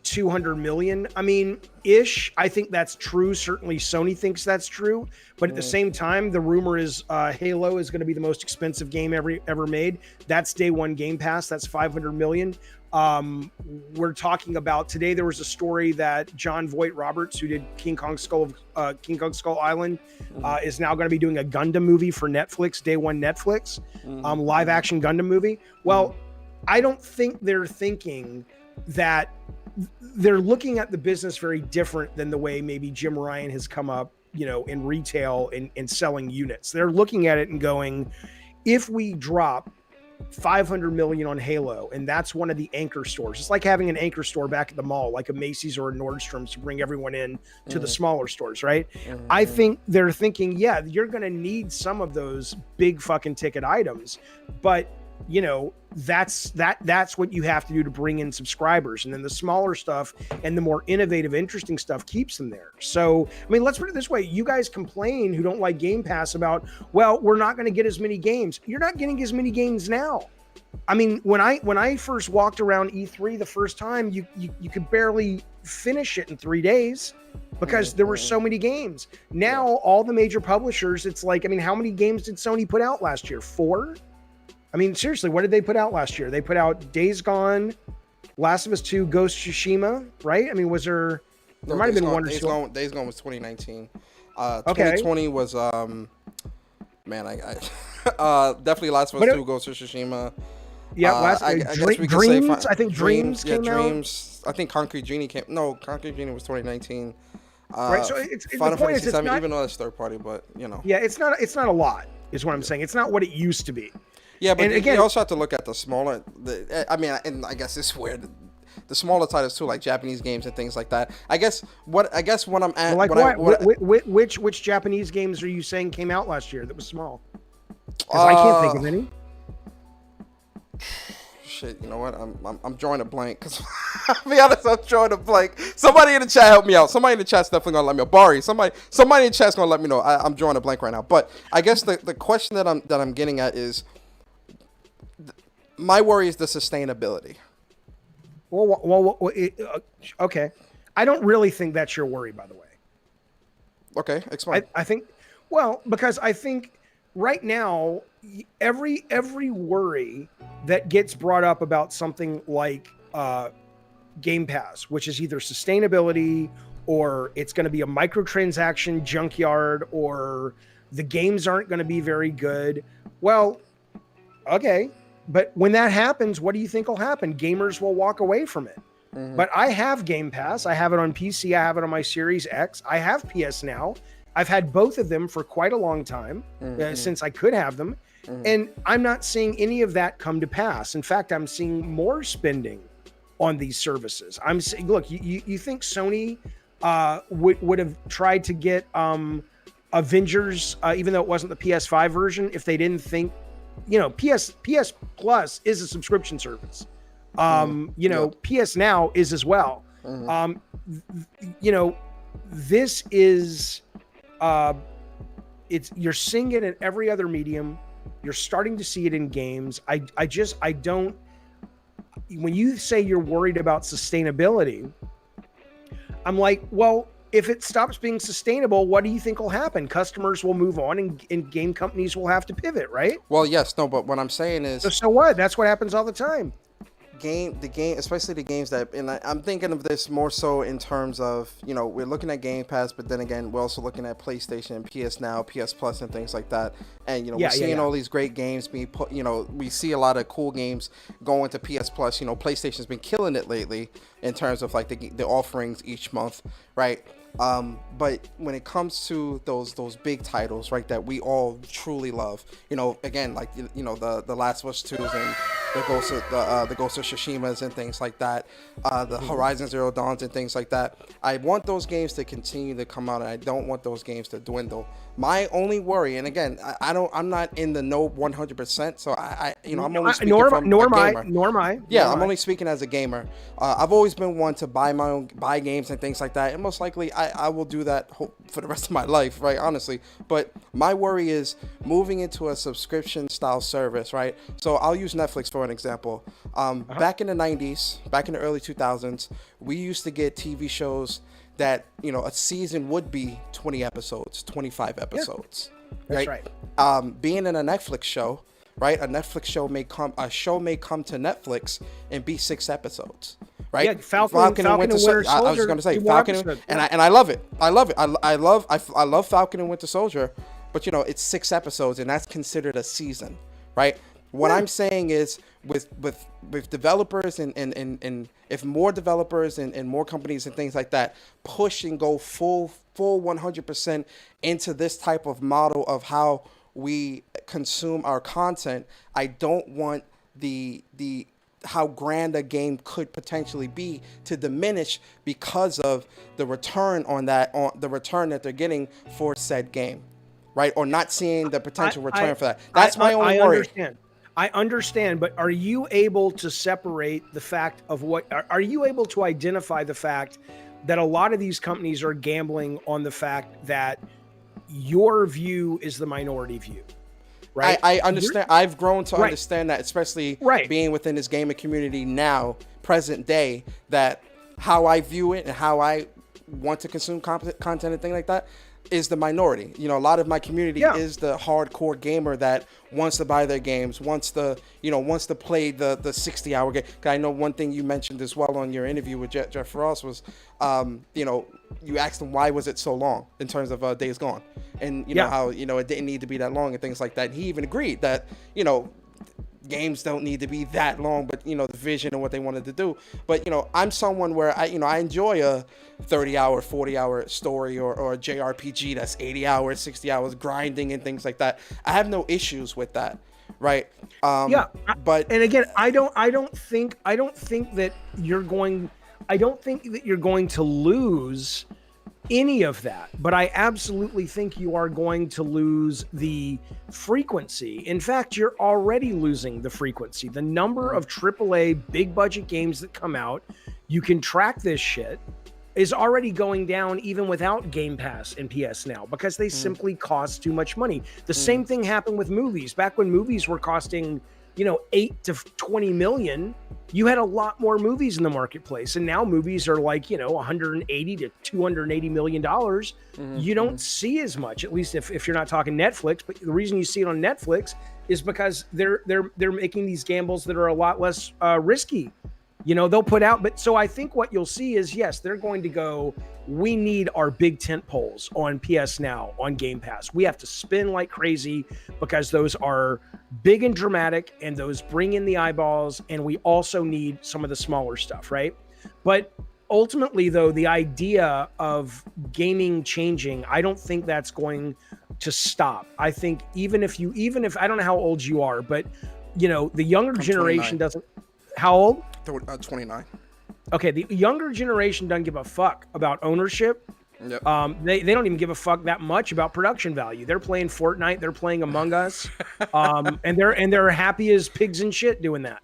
200 million? I mean, ish. I think that's true. Certainly Sony thinks that's true. But at the same time, the rumor is Halo is going to be the most expensive game ever made. That's day one Game Pass. That's 500 million. We're talking about today. There was a story that John Voight Roberts, who did King Kong Skull Island, is now going to be doing a Gundam movie for Netflix, day one Netflix, live action Gundam movie. Well, I don't think they're thinking that they're looking at the business very different than the way maybe Jim Ryan has come up, in retail and selling units. They're looking at it and going, if we drop 500 million on Halo, and that's one of the anchor stores. It's like having an anchor store back at the mall, like a Macy's or a Nordstrom's, to bring everyone in to the smaller stores, right? I think they're thinking, yeah, you're going to need some of those big fucking ticket items, but that's what you have to do to bring in subscribers, and then the smaller stuff and the more innovative, interesting stuff keeps them there. So, I mean, let's put it this way: you guys complain who don't like Game Pass about, well, we're not going to get as many games. You're not getting as many games now. I mean, when I first walked around E3 the first time, you could barely finish it in 3 days because there were so many games. Now all the major publishers, it's like, I mean, how many games did Sony put out last year? 4? I mean, seriously, what did they put out last year? They put out Days Gone, Last of Us 2, Ghost of Tsushima, right? I mean, was there might have been one or two. Days Gone was 2019. 2020 was definitely Last of Us 2, Ghost of Tsushima. Yeah, I guess we could Dreams. Say I think Dreams came out. Dreams. I think Concrete Genie came. No, Concrete Genie was 2019. Right. So it's Final the point Fantasy is, it's not, even though it's third party, but Yeah, it's not a lot, is what I'm saying. It's not what it used to be. Yeah, but again, you also have to look at the smaller. And I guess it's where the smaller titles too, like Japanese games and things like that. I guess what I'm at. Like which Japanese games are you saying came out last year that was small? Because I can't think of any. Shit, you know what? I'm drawing a blank. Cause I'll be honest, I'm drawing a blank. Somebody in the chat help me out. Somebody in the chat's definitely gonna let me know. Bari, somebody in the chat's gonna let me know. I'm drawing a blank right now. But I guess the question that I'm getting at is, my worry is the sustainability. Okay. I don't really think that's your worry, by the way. Okay, explain. I think, because I think right now, every worry that gets brought up about something like Game Pass, which is either sustainability, or it's going to be a microtransaction junkyard, or the games aren't going to be very good. Well, okay. But when that happens, what do you think will happen? Gamers will walk away from it. But I have Game Pass. I have it on PC. I have it on my Series X. I have PS Now. I've had both of them for quite a long time, since I could have them. And I'm not seeing any of that come to pass. In fact, I'm seeing more spending on these services. I'm saying, look, you think Sony would have tried to get Avengers, even though it wasn't the PS5 version, if they didn't think, PS Plus is a subscription service. PS Now is as well. This is, you're seeing it in every other medium. You're starting to see it in games. I don't, when you say you're worried about sustainability, I'm like, well, if it stops being sustainable, what do you think will happen? Customers will move on, and game companies will have to pivot, right? Well, yes, no, but what I'm saying is So what? That's what happens all the time. the game, especially the games that, and I'm thinking of this more so in terms of, we're looking at Game Pass, but then again, we're also looking at PlayStation, PS Now, PS Plus, and things like that. And, we're seeing all these great games being put, we see a lot of cool games going to PS Plus. PlayStation's been killing it lately in terms of like the offerings each month, right? But when it comes to those big titles, right, that we all truly love, again, like the Last of Us 2s and the Ghost of Tsushimas and things like that, the Horizon Zero Dawns and things like that. I want those games to continue to come out, and I don't want those games to dwindle. My only worry, and again, I'm not in the no 100%, so I'm only speaking from a gamer. Nor am I. Yeah, I'm only speaking as a gamer. I've always been one to buy games and things like that, and most likely I will do that for the rest of my life, right? Honestly, but my worry is moving into a subscription style service, right? So I'll use Netflix for an example. Back in the 90s, back in the early 2000s, we used to get TV shows that a season would be 20 episodes, 25 episodes. Yeah, that's right. Being in a Netflix show, right? A Netflix show may come to Netflix and be 6 episodes, right? Yeah, Falcon and Winter Soldier. I was going to say Falcon, and I love it. I love it. I love Falcon and Winter Soldier, but it's 6 episodes, and that's considered a season, right? What I'm saying is with developers and if more developers and more companies and things like that push and go full 100% into this type of model of how we consume our content, I don't want the how grand a game could potentially be to diminish because of the return the return that they're getting for said game, right? Or not seeing the potential return for that. That's my only worry. I understand, but are you able to separate the fact of are you able to identify the fact that a lot of these companies are gambling on the fact that your view is the minority view? Right. I understand. I've grown to understand that, especially being within this gaming community now, present day, that how I view it and how I want to consume content and things like that is the minority. A lot of my community is the hardcore gamer that wants to buy their games, wants to play the 60-hour game. I know one thing you mentioned as well on your interview with Jeff Ross was, you asked him why was it so long in terms of Days Gone, and how it didn't need to be that long and things like that. And he even agreed that games don't need to be that long, but the vision and what they wanted to do. But I'm someone where I enjoy a 30-hour, 40-hour story or a JRPG that's 80 hours, 60 hours grinding and things like that. I have no issues with that, right? But and again, I don't think that you're going to lose any of that, but I absolutely think you are going to lose the frequency. In fact, you're already losing the frequency. The number of AAA big budget games that come out, you can track this shit, is already going down even without Game Pass and PS Now because they simply cost too much money. The same thing happened with movies. Back when movies were costing 8 to 20 million, you had a lot more movies in the marketplace, and now movies are like 180 to 280 million dollars. You don't see as much, at least if you're not talking Netflix. But the reason you see it on Netflix is because they're making these gambles that are a lot less risky. They'll put out, but so I think what you'll see is, yes, they're going to go, we need our big tent poles on PS Now, on Game Pass. We have to spin like crazy because those are big and dramatic and those bring in the eyeballs. And we also need some of the smaller stuff, right? But ultimately, though, the idea of gaming changing, I don't think that's going to stop. I think even if I don't know how old you are, but the younger generation 29. Doesn't. How old? 29. Okay, the younger generation doesn't give a fuck about ownership. Yep. They don't even give a fuck that much about production value. They're playing Fortnite, they're playing Among Us, and they're happy as pigs and shit doing that.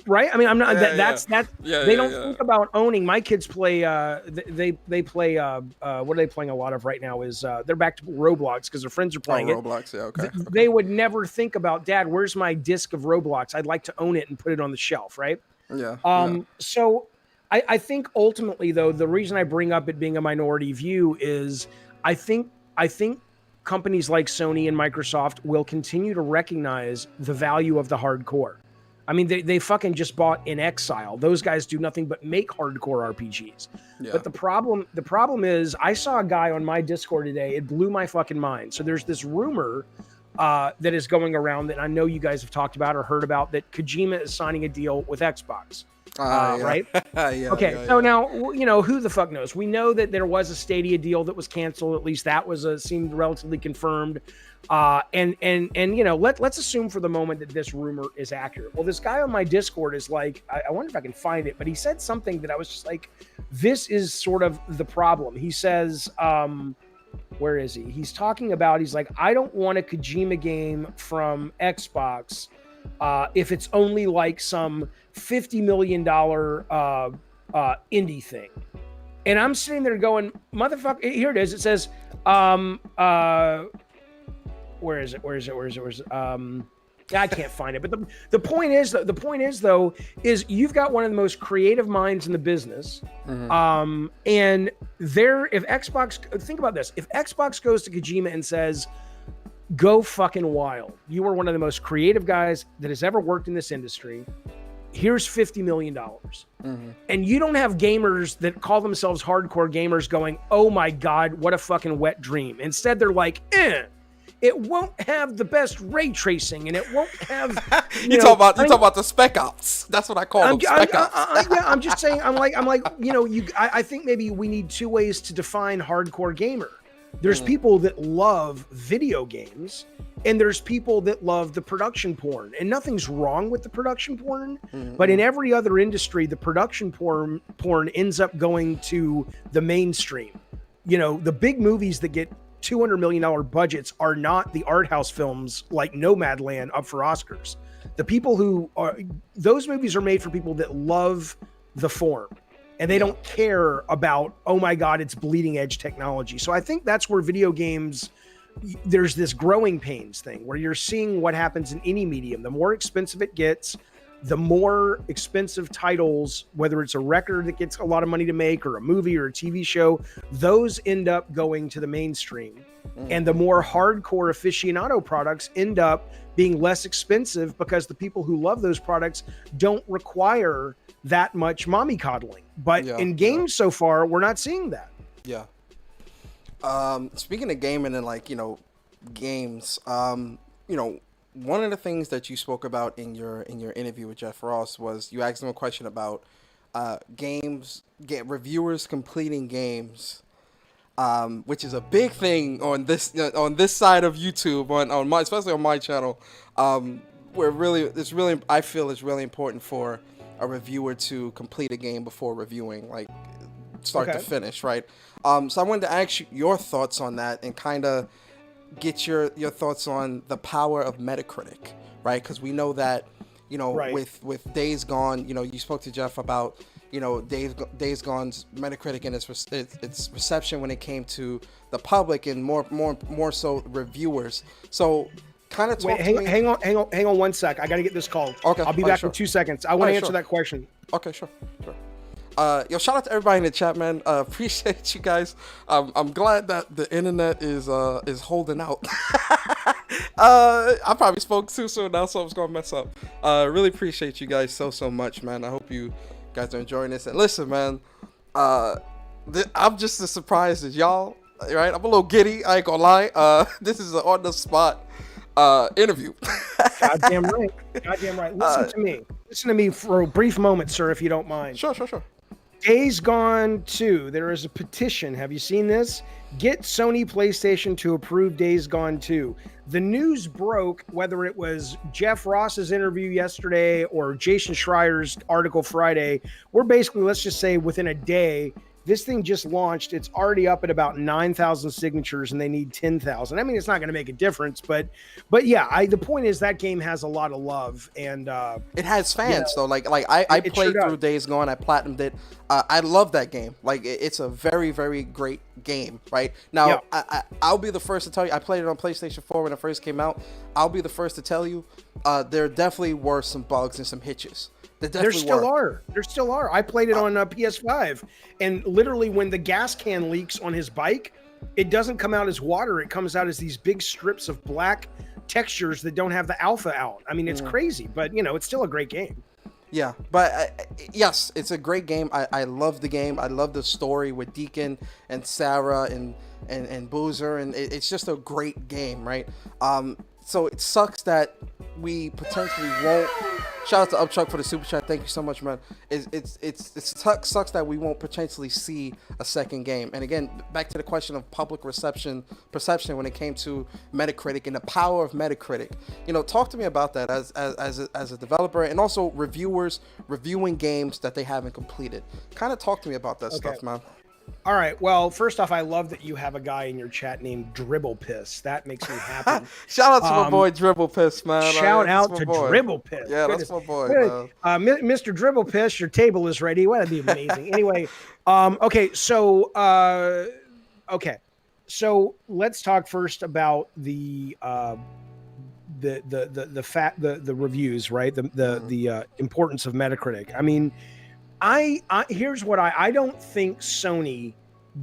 Right? I mean, I'm not. They don't think about owning. My kids play. They play. What are they playing a lot of right now? Is they're back to Roblox because their friends are playing it. Roblox, yeah, okay. They would never think about, Dad, where's my disc of Roblox? I'd like to own it and put it on the shelf, right? Yeah. So I think ultimately, though, the reason I bring up it being a minority view is I think companies like Sony and Microsoft will continue to recognize the value of the hardcore. I mean, they fucking just bought In Exile. Those guys do nothing but make hardcore RPGs. Yeah. But the problem is, I saw a guy on my Discord today. It blew my fucking mind. So there's this rumor that is going around that I know you guys have talked about or heard about, that Kojima is signing a deal with Xbox. Yeah. Right? Yeah, Okay, yeah, so yeah. now, who the fuck knows? We know that there was a Stadia deal that was canceled. At least that was seemed relatively confirmed. And let's assume for the moment that this rumor is accurate. Well, this guy on my Discord is like, I wonder if I can find it, but he said something that I was just like, this is sort of the problem. He says, where is he? He's talking about, he's like, I don't want a Kojima game from Xbox if it's only like some $50 million indie thing. And I'm sitting there going, motherfucker, here it is. It says, where is it? I can't find it. But the point is though, is you've got one of the most creative minds in the business. And if Xbox, think about this, if Xbox goes to Kojima and says, go fucking wild, you are one of the most creative guys that has ever worked in this industry, here's $50 million. And you don't have gamers that call themselves hardcore gamers going, oh my God, what a fucking wet dream. Instead, they're like, it won't have the best ray tracing, and it won't have. You talk about the spec ops. That's what I call them. Spec ops. Yeah, I'm just saying. I'm like, I think maybe we need two ways to define hardcore gamer. There's people that love video games, and there's people that love the production porn. And nothing's wrong with the production porn, but in every other industry, the production porn ends up going to the mainstream. The big movies that get $200 million budgets are not the art house films like Nomadland up for Oscars. The people who are, those movies are made for people that love the form, and they don't care about, oh my God, it's bleeding edge technology. So I think that's where video games, there's this growing pains thing where you're seeing what happens in any medium. The more expensive it gets, the more expensive titles, whether it's a record that gets a lot of money to make or a movie or a TV show, those end up going to the mainstream. And the more hardcore aficionado products end up being less expensive because the people who love those products don't require that much mommy coddling. But in games so far, we're not seeing that. Yeah. Speaking of gaming and games, one of the things that you spoke about in your interview with Jeff Ross was you asked him a question about reviewers completing games, which is a big thing on this side of YouTube, on my, especially on my channel, where I feel it's really important for a reviewer to complete a game before reviewing, like start to finish, right? So I wanted to ask you your thoughts on that and kind of get your thoughts on the power of Metacritic, right? Because we know that, with Days Gone, you spoke to Jeff about, Days Gone's Metacritic and its reception when it came to the public and more so reviewers. So kind of talk to me. Hang on 1 sec. I got to get this call. Okay. I'll be back in 2 seconds. I want to answer that question. Okay, sure. Shout out to everybody in the chat, man. Appreciate you guys. I'm glad that the internet is holding out. I probably spoke too soon now, so I was gonna mess up. Really appreciate you guys so much, man. I hope you guys are enjoying this. And listen, man, I'm just as surprised as y'all. Right? I'm a little giddy. I ain't gonna lie. This is an on the spot interview. Goddamn right. Listen to me for a brief moment, sir, if you don't mind. Sure. Days Gone 2. There is a petition. Have you seen this? Get Sony PlayStation to approve Days Gone 2. The news broke, whether it was Jeff Ross's interview yesterday or Jason Schreier's article Friday. We're basically, let's just say within a day, this thing just launched. It's already up at about 9,000 signatures and they need 10,000. I mean, it's not going to make a difference, but yeah, the point is that game has a lot of love and it has fans though. Like I played through Days Gone. I platinumed it. I love that game. Like it's a very, very great game. Right now, I'll be the first to tell you. I played it on PlayStation 4 when it first came out. I'll be the first to tell you, there definitely were some bugs and some hitches. There There definitely still were. are. There still are. I played it on PS5, and literally, when the gas can leaks on his bike, it doesn't come out as water. It comes out as these big strips of black textures that don't have the alpha out. I mean, it's crazy, but it's still a great game. Yeah, but yes, it's a great game. I love the game. I love the story with Deacon and Sarah and Boozer, and it's just a great game, right? So it sucks that we potentially won't. Shout out to Upchuck for the super chat. Thank you so much, man. It sucks that we won't potentially see a second game. And again, back to the question of public perception when it came to Metacritic and the power of Metacritic. Talk to me about that as a developer and also reviewers reviewing games that they haven't completed. Kind of talk to me about that stuff, man. All right. Well, first off, I love that you have a guy in your chat named Dribble Piss. That makes me happy. Shout out to my boy Dribble Piss, man. Shout out to Dribble Piss. Yeah, Goodness. that's my boy, man. Mr. Dribble Piss, your table is ready. That'd be amazing. Anyway, okay, so let's talk first about the reviews, right? The importance of Metacritic. I mean, I here's what I don't think Sony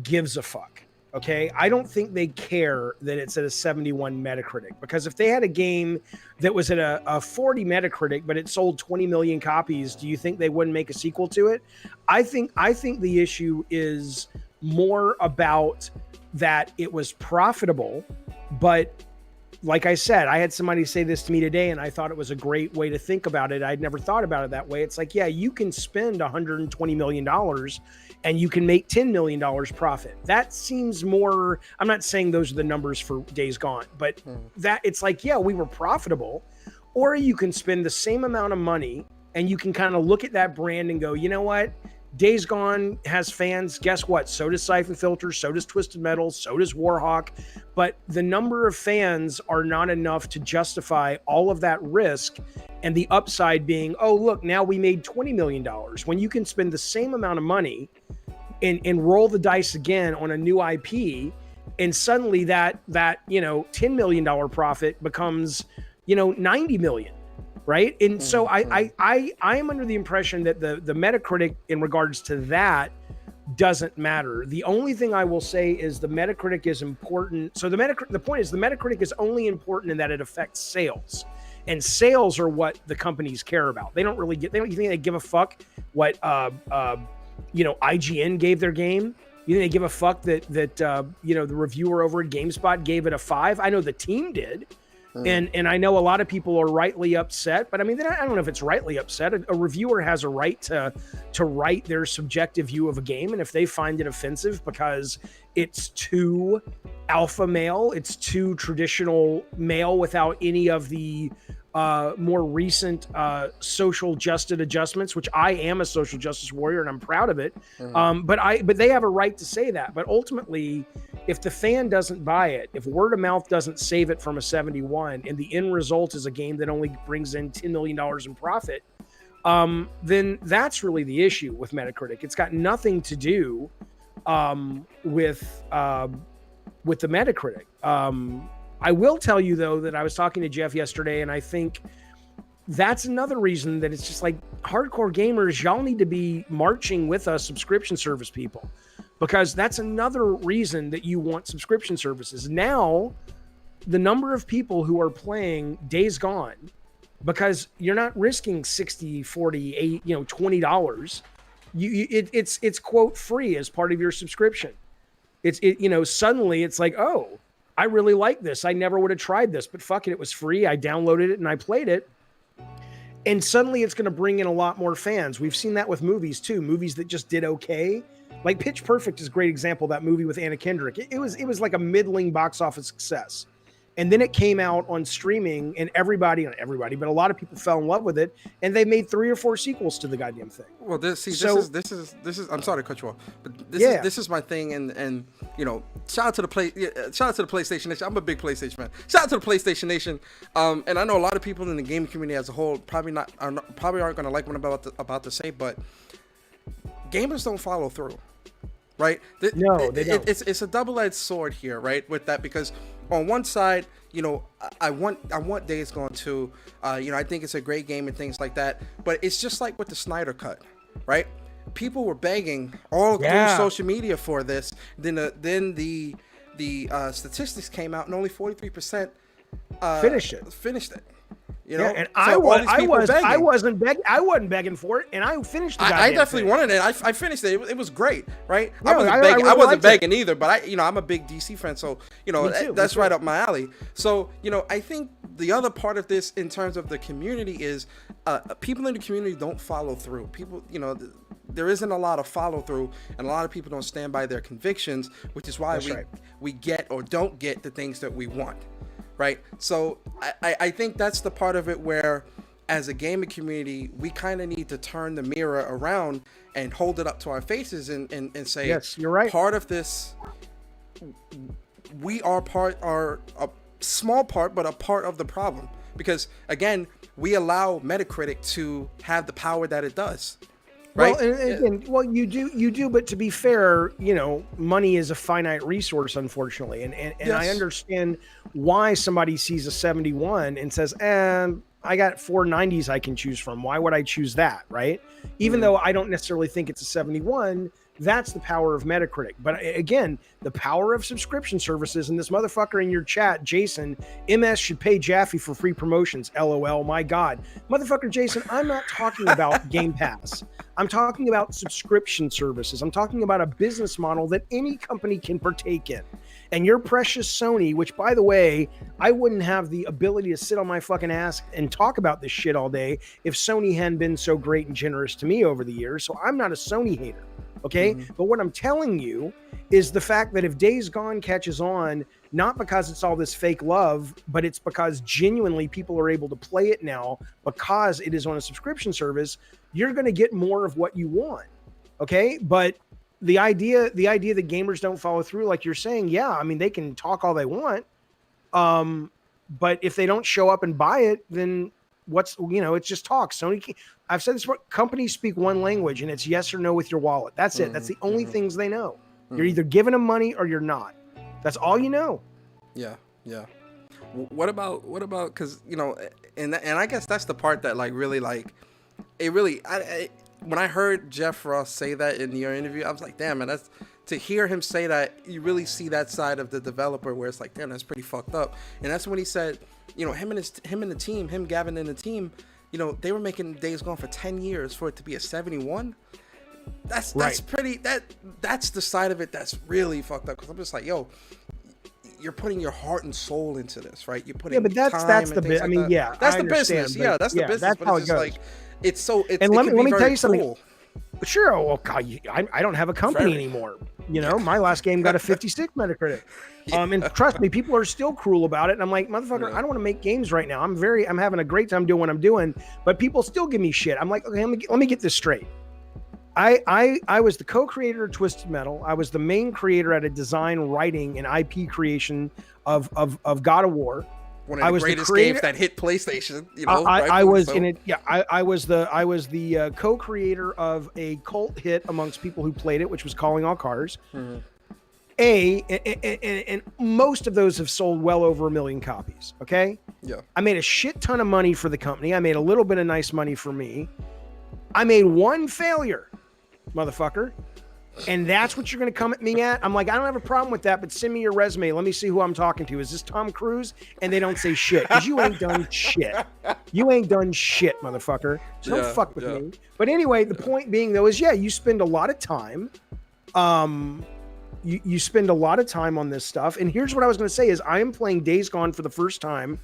gives a fuck. Okay, I don't think they care that it's at a 71 Metacritic, because if they had a game that was at a 40 Metacritic but it sold 20 million copies, do you think they wouldn't make a sequel to it? I think the issue is more about that it was profitable, but like I said, I had somebody say this to me today, and I thought it was a great way to think about it. I'd never thought about it that way. It's like, yeah, you can spend $120 million and you can make $10 million profit. That seems more, I'm not saying those are the numbers for Days Gone, but that it's like, yeah, we were profitable. Or you can spend the same amount of money and you can kind of look at that brand and go, you know what? Days Gone has fans. Guess what? So does Siphon Filter. So does Twisted Metal. So does Warhawk. But the number of fans are not enough to justify all of that risk. And the upside being, oh, look, now we made $20 million. When you can spend the same amount of money and roll the dice again on a new IP, and suddenly that $10 million profit becomes, $90 million. Right. And so I am under the impression that the Metacritic in regards to that doesn't matter. The only thing I will say is the Metacritic is important. So the point is the Metacritic is only important in that it affects sales, and sales are what the companies care about. They don't think they give a fuck what IGN gave their game. You think they give a fuck that the reviewer over at GameSpot gave it a 5? I know the team did. And I know a lot of people are rightly upset, but I mean, I don't know if it's rightly upset. A reviewer has a right to write their subjective view of a game, and if they find it offensive because it's too alpha male, it's too traditional male without any of the more recent social justice adjustments, which I am a social justice warrior and I'm proud of it. But they have a right to say that. But ultimately, if the fan doesn't buy it, if word of mouth doesn't save it from a 71, and the end result is a game that only brings in $10 million in profit, then that's really the issue with Metacritic. It's got nothing to do with the Metacritic. I will tell you, though, that I was talking to Jeff yesterday, and I think that's another reason that it's just like hardcore gamers, y'all need to be marching with us subscription service people, because that's another reason that you want subscription services. Now, the number of people who are playing Days Gone, because you're not risking 60, 40, 8, $20. It's quote free as part of your subscription. Suddenly it's like, oh, I really like this. I never would have tried this, but fuck it, it was free. I downloaded it and I played it. And suddenly it's going to bring in a lot more fans. We've seen that with movies too. Movies that just did okay. Like Pitch Perfect is a great example of that movie with Anna Kendrick. It was like a middling box office success. And then it came out on streaming, and not everybody, but a lot of people fell in love with it, and they made 3 or 4 sequels to the goddamn thing. Well, this is. I'm sorry to cut you off, but this is my thing, and shout out to the PlayStation Nation. I'm a big PlayStation fan. Shout out to the PlayStation Nation. And I know a lot of people in the gaming community as a whole probably aren't going to like what I'm about to say, but gamers don't follow through. Right? No, they don't. It's a double-edged sword here, right? With that, because on one side, you know, I want Days Gone 2. You know, I think it's a great game and things like that. But it's just like with the Snyder Cut, right? People were begging all through social media for this. Then the statistics came out, and only 43% finished it. You know, and so I wasn't begging for it, and I finished the I definitely thing. wanted it. I finished it. It was great, right? Yeah, I wasn't I begging. really I wasn't liked begging either, but I'm a big DC fan, so you know Me too, that's me right too. up my alley. So you know, I think the other part of this, in terms of the community, is people in the community don't follow through. People, you know. There isn't a lot of follow through, and a lot of people don't stand by their convictions, which is why we get or don't get the things that we want, right? So I think that's the part of it where, as a gaming community, we kind of need to turn the mirror around and hold it up to our faces and say, yes, you're right. Part of this, we are a small part, but a part of the problem, because again, we allow Metacritic to have the power that it does. Right? Well, and again, you do, but to be fair, you know, money is a finite resource, unfortunately, and Yes. I understand why somebody sees a 71 and says, I got 490s I can choose from. Why would I choose that, right? Even though I don't necessarily think it's a 71, that's the power of Metacritic. But again, the power of subscription services, and this motherfucker in your chat, Jason, MS should pay Jaffe for free promotions. LOL, my God. Motherfucker, Jason, I'm not talking about Game Pass. I'm talking about subscription services. I'm talking about a business model that any company can partake in. And your precious Sony, which, by the way, I wouldn't have the ability to sit on my fucking ass and talk about this shit all day if Sony hadn't been so great and generous to me over the years. So I'm not a Sony hater. Okay. But what I'm telling you is the fact that if Days Gone catches on, not because it's all this fake love, but it's because genuinely people are able to play it now because it is on a subscription service, you're going to get more of what you want. Okay. But the idea that gamers don't follow through, like you're saying, yeah, I mean, they can talk all they want. But if they don't show up and buy it, then it's just talk. Sony, I've said this before, companies speak one language, and it's yes or no with your wallet. That's it. That's the only things they know. You're either giving them money or you're not. That's all you know. Yeah. What about because you know, and I guess that's the part that like really like it really when I heard Jeff Ross say that in your interview, I was like, damn, man, that's to hear him say that, you really see that side of the developer where it's like, damn, that's pretty fucked up. And that's when he said, you know, him and the team, him, Gavin, and the team, you know, they were making Days Gone for 10 years for it to be a 71. That's pretty, that's the side of it that's really fucked up. Because I'm just like, yo, you're putting your heart and soul into this, right? You're putting but that's the bit. I mean, yeah, that's I the business. Yeah, that's the business. That's but how it's it just goes. like, it's so. It's, And let me tell you something. Cruel. Sure. Well, God, I don't have a company anymore. You know, my last game got a 56 Metacritic. And trust me, people are still cruel about it. And I'm like, motherfucker, I don't want to make games right now. I'm having a great time doing what I'm doing, but people still give me shit. I'm like, okay, let me get this straight. I was the co-creator of Twisted Metal. I was the main creator at a design, writing, and IP creation of God of War. One of the greatest games that hit PlayStation. You know, I was in it. Yeah, I was the co-creator of a cult hit amongst people who played it, which was Calling All Cars. Mm-hmm. And most of those have sold well over 1 million copies. Okay. Yeah. I made a shit ton of money for the company. I made a little bit of nice money for me. I made one failure, motherfucker. And that's what you're going to come at me at? I'm like, I don't have a problem with that, but send me your resume. Let me see who I'm talking to. Is this Tom Cruise? And they don't say shit because you ain't done shit. You ain't done shit, motherfucker. So don't fuck with me. But anyway, the point being, though, is, you spend a lot of time. You spend a lot of time on this stuff. And here's what I was going to say is I am playing Days Gone for the first time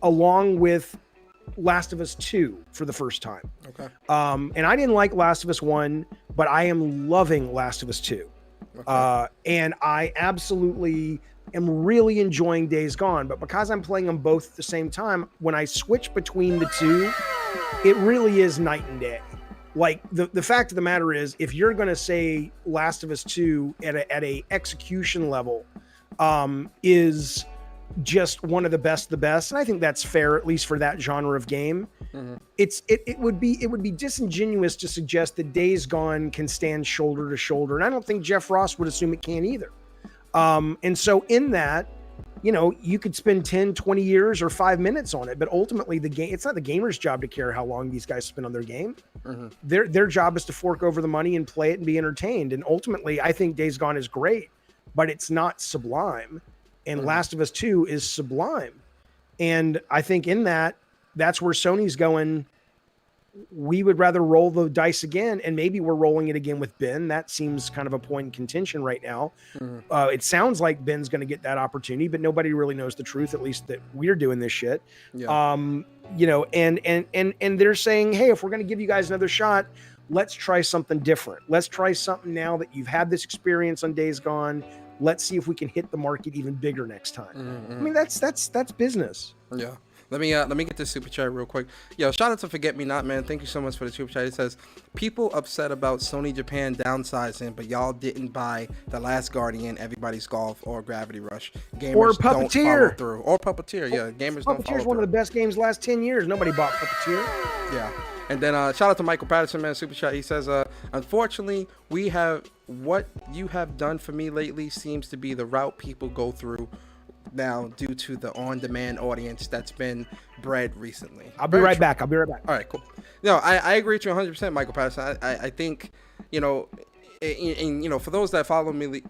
along with Last of Us 2 for the first time. Okay. And I didn't like Last of Us 1, but I am loving Last of Us 2. Okay. And I absolutely am really enjoying Days Gone, but because I'm playing them both at the same time, when I switch between the two, it really is night and day. Like the fact of the matter is, if you're going to say Last of Us 2 at a execution level is just one of the best, and I think that's fair, at least for that genre of game. Mm-hmm. It would be disingenuous to suggest that Days Gone can stand shoulder to shoulder, and I don't think Jeff Ross would assume it can either. And so in that, you could spend 10, 20 years or 5 minutes on it, but ultimately it's not the gamer's job to care how long these guys spend on their game. Their job is to fork over the money and play it and be entertained. And ultimately, I think Days Gone is great, but it's not sublime. And Last of Us 2 is sublime. And I think that's where Sony's going. We would rather roll the dice again, and maybe we're rolling it again with Ben. That seems kind of a point in contention right now. It sounds like Ben's going to get that opportunity, but nobody really knows the truth, at least that we're doing this shit. Yeah. And they're saying, hey, if we're going to give you guys another shot, let's try something different. Let's try something now that you've had this experience on Days Gone. Let's see if we can hit the market even bigger next time. I mean, that's business. Yeah. Let me get this super chat real quick. Yo, shout out to Forget Me Not, man. Thank you so much for the super chat. It says, people upset about Sony Japan downsizing, but y'all didn't buy The Last Guardian, Everybody's Golf, or Gravity Rush. Gamers Or don't Puppeteer. follow through. Or Puppeteer, yeah. Gamers don't follow Puppeteer's one of through. the best games the last 10 years. Nobody bought Puppeteer. Yeah. And then shout out to Michael Patterson, man, super chat. He says, unfortunately, what you have done for me lately seems to be the route people go through now due to the on-demand audience that's been bred recently. I'll be right back. All right, cool. No, I agree with you 100%, Michael Patterson. I think, and for those that follow me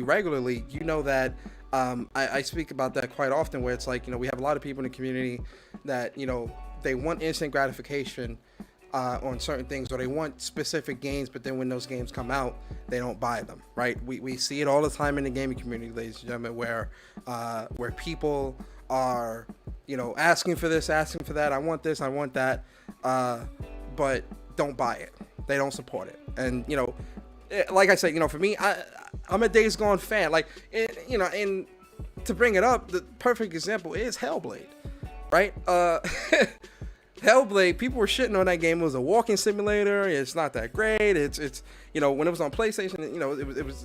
regularly, you know that I speak about that quite often, where it's like, we have a lot of people in the community that, they want instant gratification on certain things, or they want specific games, but then when those games come out, they don't buy them, right? We see it all the time in the gaming community, ladies and gentlemen, where people are, asking for this, asking for that. I want this, I want that, but don't buy it. They don't support it. And, like I said, for me, I'm a Days Gone fan. Like, and to bring it up, the perfect example is Hellblade, right? Hellblade, people were shitting on that game. It was a walking simulator. It's not that great. It's when it was on PlayStation,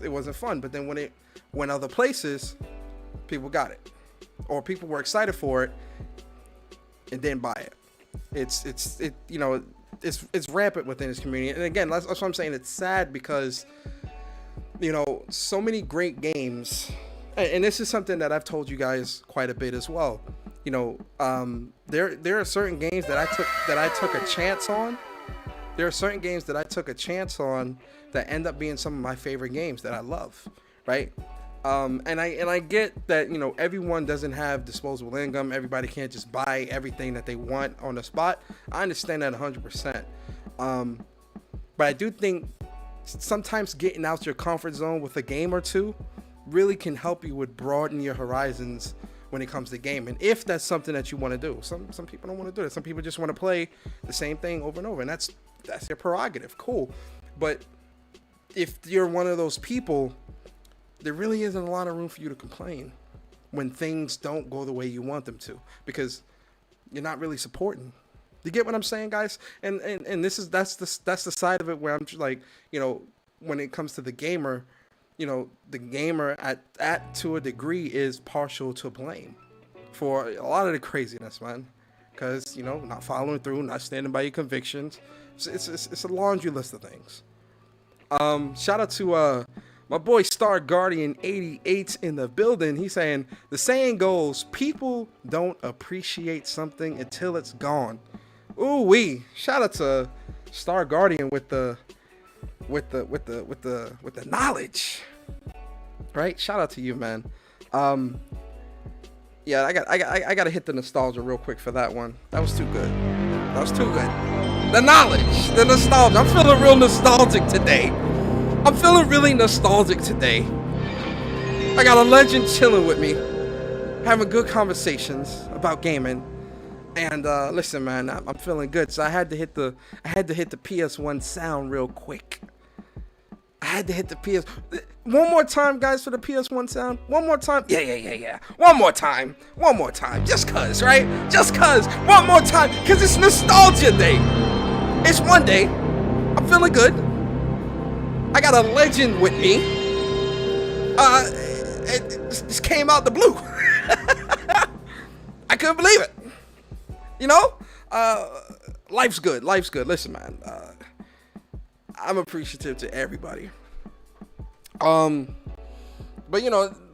it wasn't fun. But then when it went other places, people got it, or people were excited for it and didn't buy it. It's rampant within this community. And again, that's what I'm saying. It's sad because so many great games, and this is something that I've told you guys quite a bit as well. There are certain games that I took a chance on. There are certain games that I took a chance on that end up being some of my favorite games that I love, right? And I get that everyone doesn't have disposable income. Everybody can't just buy everything that they want on the spot. I understand that 100%. But I do think sometimes getting out your comfort zone with a game or two really can help you with broaden your horizons when it comes to gaming, if that's something that you want to do. Some people don't want to do it. Some people just want to play the same thing over and over, and that's their prerogative. Cool. But if you're one of those people, there really isn't a lot of room for you to complain when things don't go the way you want them to, because you're not really supporting. You get what I'm saying, guys? And that's the side of it where I'm just like, when it comes to the gamer, the gamer at to a degree is partial to blame for a lot of the craziness, man. Because, not following through, not standing by your convictions. It's a laundry list of things. Shout out to my boy Star Guardian 88 in the building. He's saying, the saying goes, people don't appreciate something until it's gone. Ooh wee. Shout out to Star Guardian with the knowledge, right? Shout out to you, man. Yeah, I got to hit the nostalgia real quick for that one. That was too good. The knowledge, the nostalgia. I'm feeling real nostalgic today. I'm feeling really nostalgic today. I got a legend chilling with me, having good conversations about gaming. And listen, man, I'm feeling good. So I had to hit the PS1 sound real quick. I had to hit the PS. One more time, guys, for the PS1 sound. One more time. Yeah. One more time. Just cause, right? Just cause. One more time. Cause it's nostalgia day. It's one day. I'm feeling good. I got a legend with me. It just came out the blue. I couldn't believe it. Life's good. Listen, man. I'm appreciative to everybody. But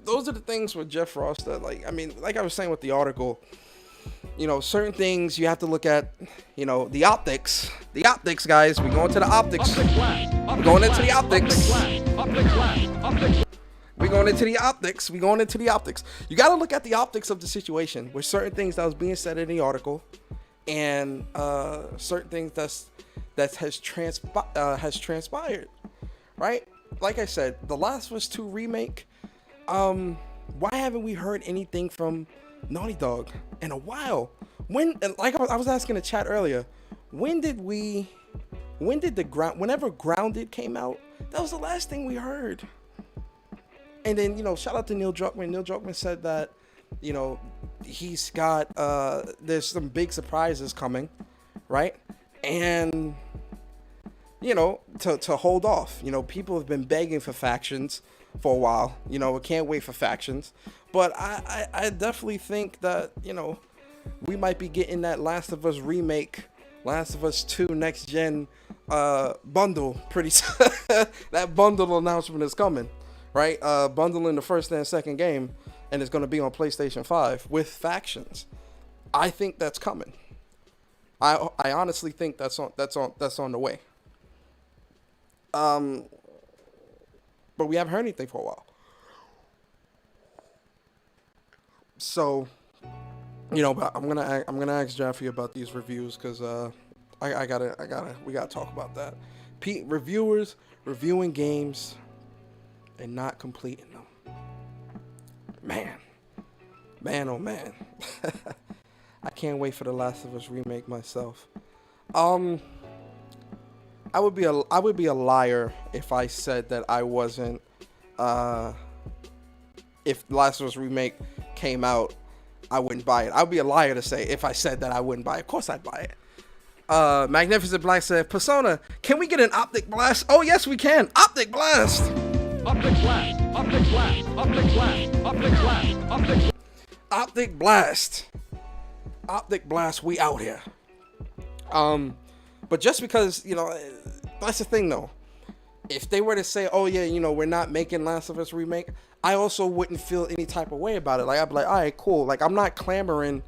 those are the things with Jeff Ross that, like, I mean, like I was saying with the article, you know, certain things you have to look at, you know, the optics. The optics, guys. We're going to the optics. We're going into the optics. We're going into the optics. We're going into the optics. You got to look at the optics of the situation with certain things that was being said in the article, and certain things that has transpired, right? Like I said, The Last of Us 2 remake. Why haven't we heard anything from Naughty Dog in a while? I was asking the chat earlier, whenever Grounded came out, that was the last thing we heard. And then, you know, shout out to Neil Druckmann. Neil Druckmann said that, you know, he's got there's some big surprises coming, right? And, you know, to hold off. You know, people have been begging for factions for a while. You know, we can't wait for factions. But I definitely think that, you know, we might be getting that Last of Us remake, Last of Us 2 next gen bundle pretty soon. That bundle announcement is coming, right? Bundling the first and second game, and it's going to be on PlayStation 5 with factions. I think that's coming. I honestly think that's on the way. But we haven't heard anything for a while. So, you know, but I'm gonna ask Jaffe about these reviews, because we gotta talk about that. Reviewers reviewing games and not completing them. Man, oh man. I can't wait for The Last of Us remake myself. I would be a liar if I said that I wasn't. If The Last of Us remake came out, I wouldn't buy it. I'd be a liar to say if I said that I wouldn't buy it. Of course I'd buy it. Magnificent Black said, Persona, can we get an optic blast? Oh yes, we can. Optic blast. Optic blast. Optic blast. Optic blast. Optic blast. Optic. Optic blast. Optic blast. We out here. But just because, you know, that's the thing though. If they were to say, oh yeah, you know, we're not making Last of Us remake, I also wouldn't feel any type of way about it. Like, I'd be like, all right, cool. Like, I'm not clamoring.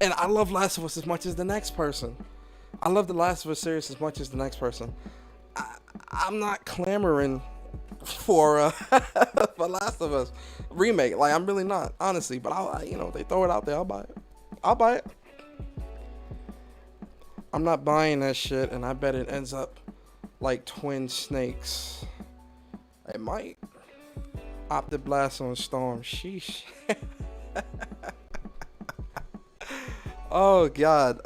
And I love Last of Us as much as the next person. I love the Last of Us series as much as the next person. I'm not clamoring for for Last of Us remake. Like, I'm really not, honestly. But you know, they throw it out there, I'll buy it. I'll buy it. I'm not buying that shit, and I bet it ends up like Twin Snakes. It might. Optic blast on Storm. Sheesh. Oh God.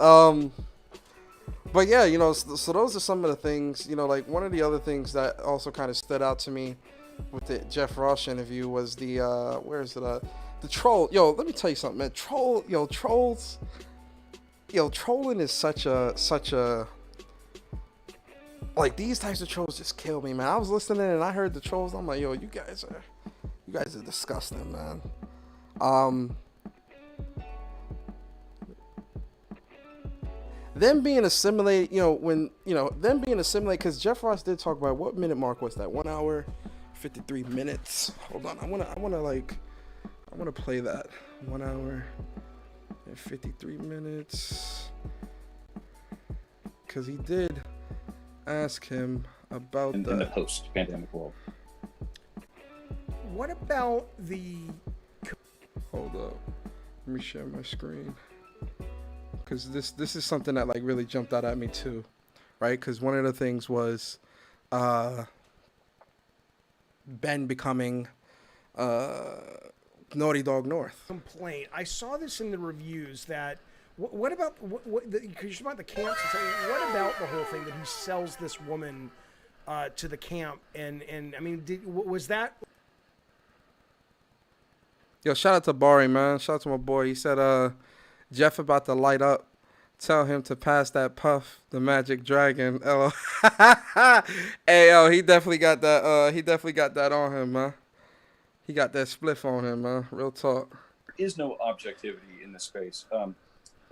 But yeah, you know, so those are some of the things. You know, like one of the other things that also kind of stood out to me with the Jeff Ross interview was the the troll. Yo, let me tell you something, man. Trolls. Trolling is such a like, these types of trolls just kill me, man. I was listening and I heard the trolls. I'm like, yo, you guys are disgusting, man. Them being assimilated, because Jeff Ross did talk about, what minute mark was that? 1 hour, 53 minutes. Hold on, I wanna play that. 1 hour and 53 minutes. Because he did ask him about in the post-pandemic world. What about the... Hold up. Let me share my screen. Because this is something that, like, really jumped out at me, too. Right? Because one of the things was Ben becoming Naughty Dog North. Complaint. I saw this in the reviews that... What about because you're about the camps? What about the whole thing that he sells this woman to the camp? And I mean, was that? Yo, shout out to Bari, man. Shout out to my boy. He said, Jeff about to light up. Tell him to pass that puff, the magic dragon. Oh, hey, yo, he definitely got that. He definitely got that on him, man. He got that spliff on him, man. Real talk. There is no objectivity in this space.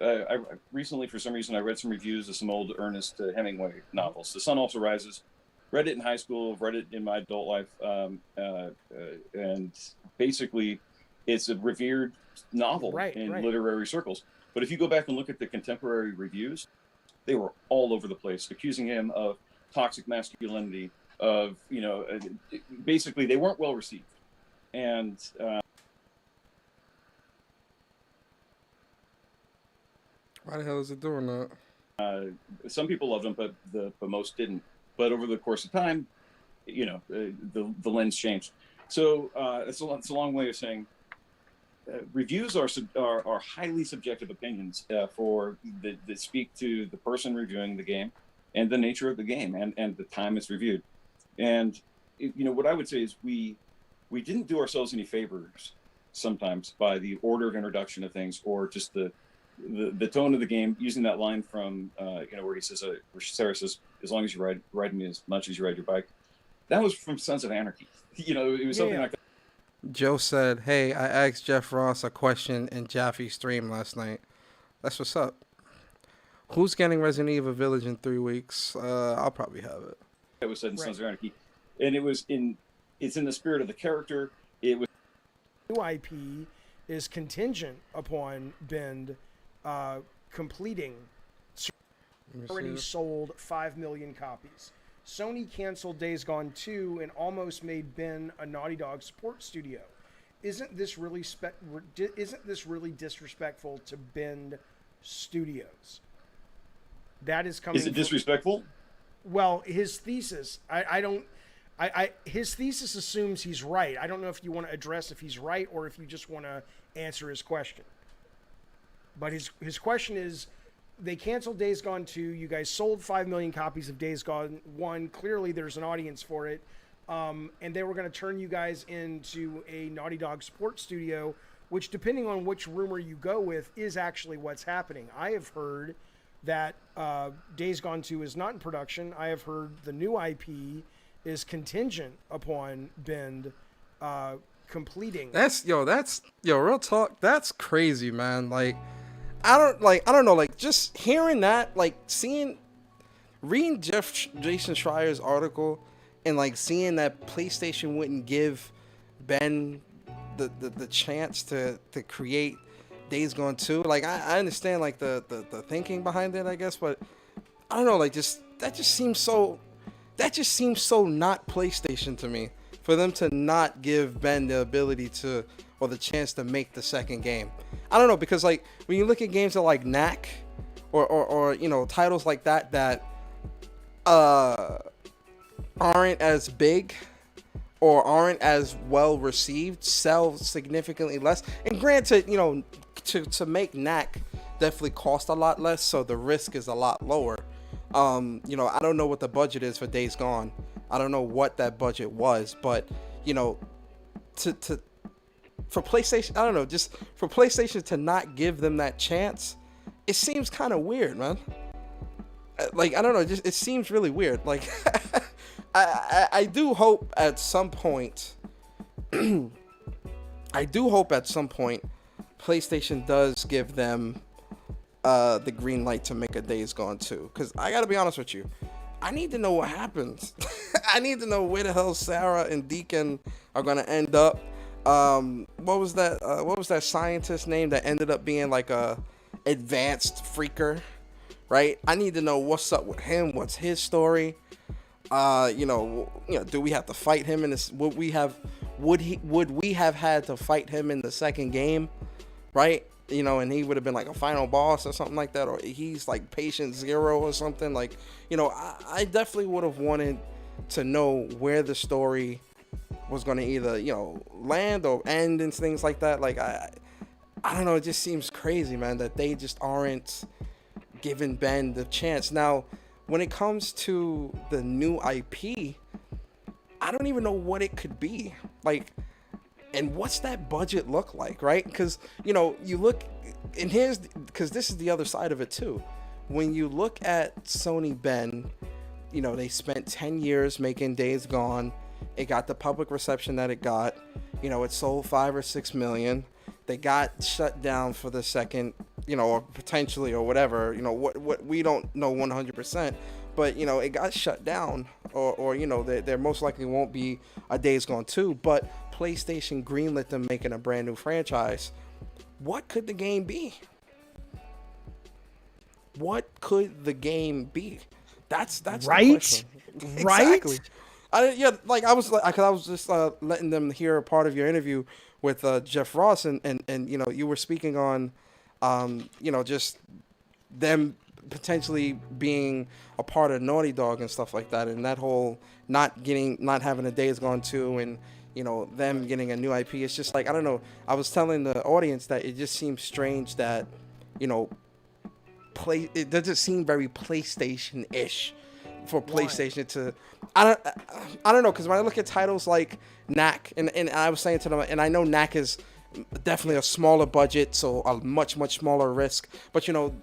I recently, for some reason, I read some reviews of some old Ernest Hemingway novels. The Sun Also Rises. read it in high school, read it in my adult life, and basically, it's a revered novel in literary circles. But if you go back and look at the contemporary reviews, they were all over the place, accusing him of toxic masculinity, of, basically they weren't well received. And why the hell is it doing that? some people loved him, but most didn't. But over the course of time, the lens changed. So it's a long way of saying reviews are highly subjective opinions that speak to the person reviewing the game and the nature of the game and the time it's reviewed. And what I would say is we didn't do ourselves any favors sometimes by the order of introduction of things, or just the tone of the game, using that line from where he says, where Sarah says, "As long as you ride me as much as you ride your bike." That was from Sons of Anarchy. It was something like that. Joe said, "Hey, I asked Jeff Ross a question in Jaffe's stream last night. That's what's up. Who's getting Resident Evil Village in 3 weeks? I'll probably have it." It was said in Sons of Anarchy, and it's in the spirit of the character. It was new IP is contingent upon Bend completing. Already sold 5 million copies. Sony canceled Days Gone 2 and almost made Ben a Naughty Dog support studio. Isn't this really disrespectful to Bend Studios? That is coming. Is it disrespectful? Well, his thesis, his thesis assumes he's right. I don't know if you want to address if he's right or if you just want to answer his question. But his question is, they canceled Days Gone 2. You guys sold 5 million copies of Days Gone 1. Clearly, there's an audience for it. And they were going to turn you guys into a Naughty Dog support studio, which, depending on which rumor you go with, is actually what's happening. I have heard that Days Gone 2 is not in production. I have heard the new IP is contingent upon Bend completing. That's real talk. That's crazy, man. Like, I don't know, like, just hearing that, like, reading Jason Schreier's article and, like, seeing that PlayStation wouldn't give Ben the chance to create Days Gone 2. Like, I understand, like, the thinking behind it, I guess, but I don't know, like, that just seems so not PlayStation to me, for them to not give Ben the ability to, or the chance to make the second game. I don't know, because, like, when you look at games like Knack or titles like that aren't as big or aren't as well received, sell significantly less. And granted, to make Knack definitely cost a lot less, so the risk is a lot lower. I don't know what the budget is for Days Gone. I don't know what that budget was, but for PlayStation, I don't know, just for PlayStation to not give them that chance, it seems kind of weird, man. Like, I don't know, it seems really weird. Like, I do hope at some point, PlayStation does give them the green light to make a Days Gone 2. Because I gotta be honest with you, I need to know what happens. I need to know where the hell Sarah and Deacon are gonna end up. What was that scientist name that ended up being like a advanced freaker, right? I need to know what's up with him. What's his story? Do we have to fight him in this? Would we have had to fight him in the second game, right? And he would have been like a final boss or something like that, or he's like patient zero or something. Like, I definitely would have wanted to know where the story was going to either, land or end and things like that. Like, I don't know. It just seems crazy, man, that they just aren't giving Ben the chance. Now, when it comes to the new IP, I don't even know what it could be. Like, and what's that budget look like, right? Because, you look, and because this is the other side of it too. When you look at Sony Ben, they spent 10 years making Days Gone. It got the public reception that it got. It sold 5 or 6 million. They got shut down for the second, or potentially, or whatever. What we don't know 100%. but you know it got shut down, or you know there most likely won't be a Days Gone 2. But PlayStation greenlit them making a brand new franchise. What could the game be? What could the game be? That's right, the question. right. Exactly. I was just letting them hear a part of your interview with Jeff Ross, and you know you were speaking on, you know, just them potentially being a part of Naughty Dog and stuff like that, and that whole not having a Days Gone 2, and you know them getting a new IP. It's just like, I don't know. I was telling the audience that it just seems strange that, you know, it doesn't seem very PlayStation-ish for PlayStation to. I don't know, because when I look at titles like Knack, and I was saying to them, and I know Knack is definitely a smaller budget, so a much smaller risk, but you know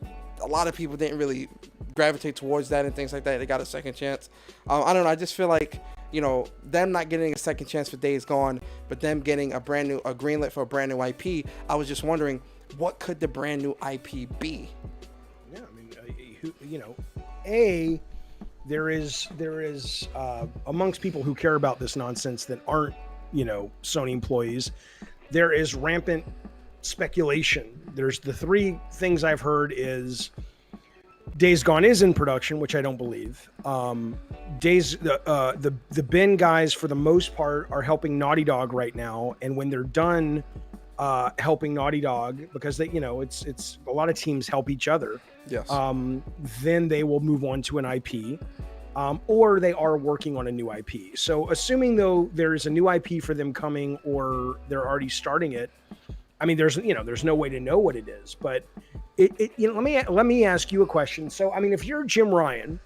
a lot of people didn't really gravitate towards that and things like that. They got a second chance. I don't know, I just feel like, you know, them not getting a second chance for Days Gone, but them getting a greenlit for a brand new IP. I was just wondering, what could the brand new IP be? Yeah, I mean, you know, there is amongst people who care about this nonsense that aren't, you know, Sony employees, there is rampant speculation. There's the three things I've heard is Days Gone is in production, which I don't believe. The Ben guys for the most part are helping Naughty Dog right now, and when they're done helping Naughty Dog, because they, you know, it's a lot of teams help each other. Yes. Then they will move on to an IP, or they are working on a new IP. So assuming though there's a new IP for them coming, or they're already starting it, I mean, there's no way to know what it is, but you know, let me ask you a question. So, I mean, if you're Jim Ryan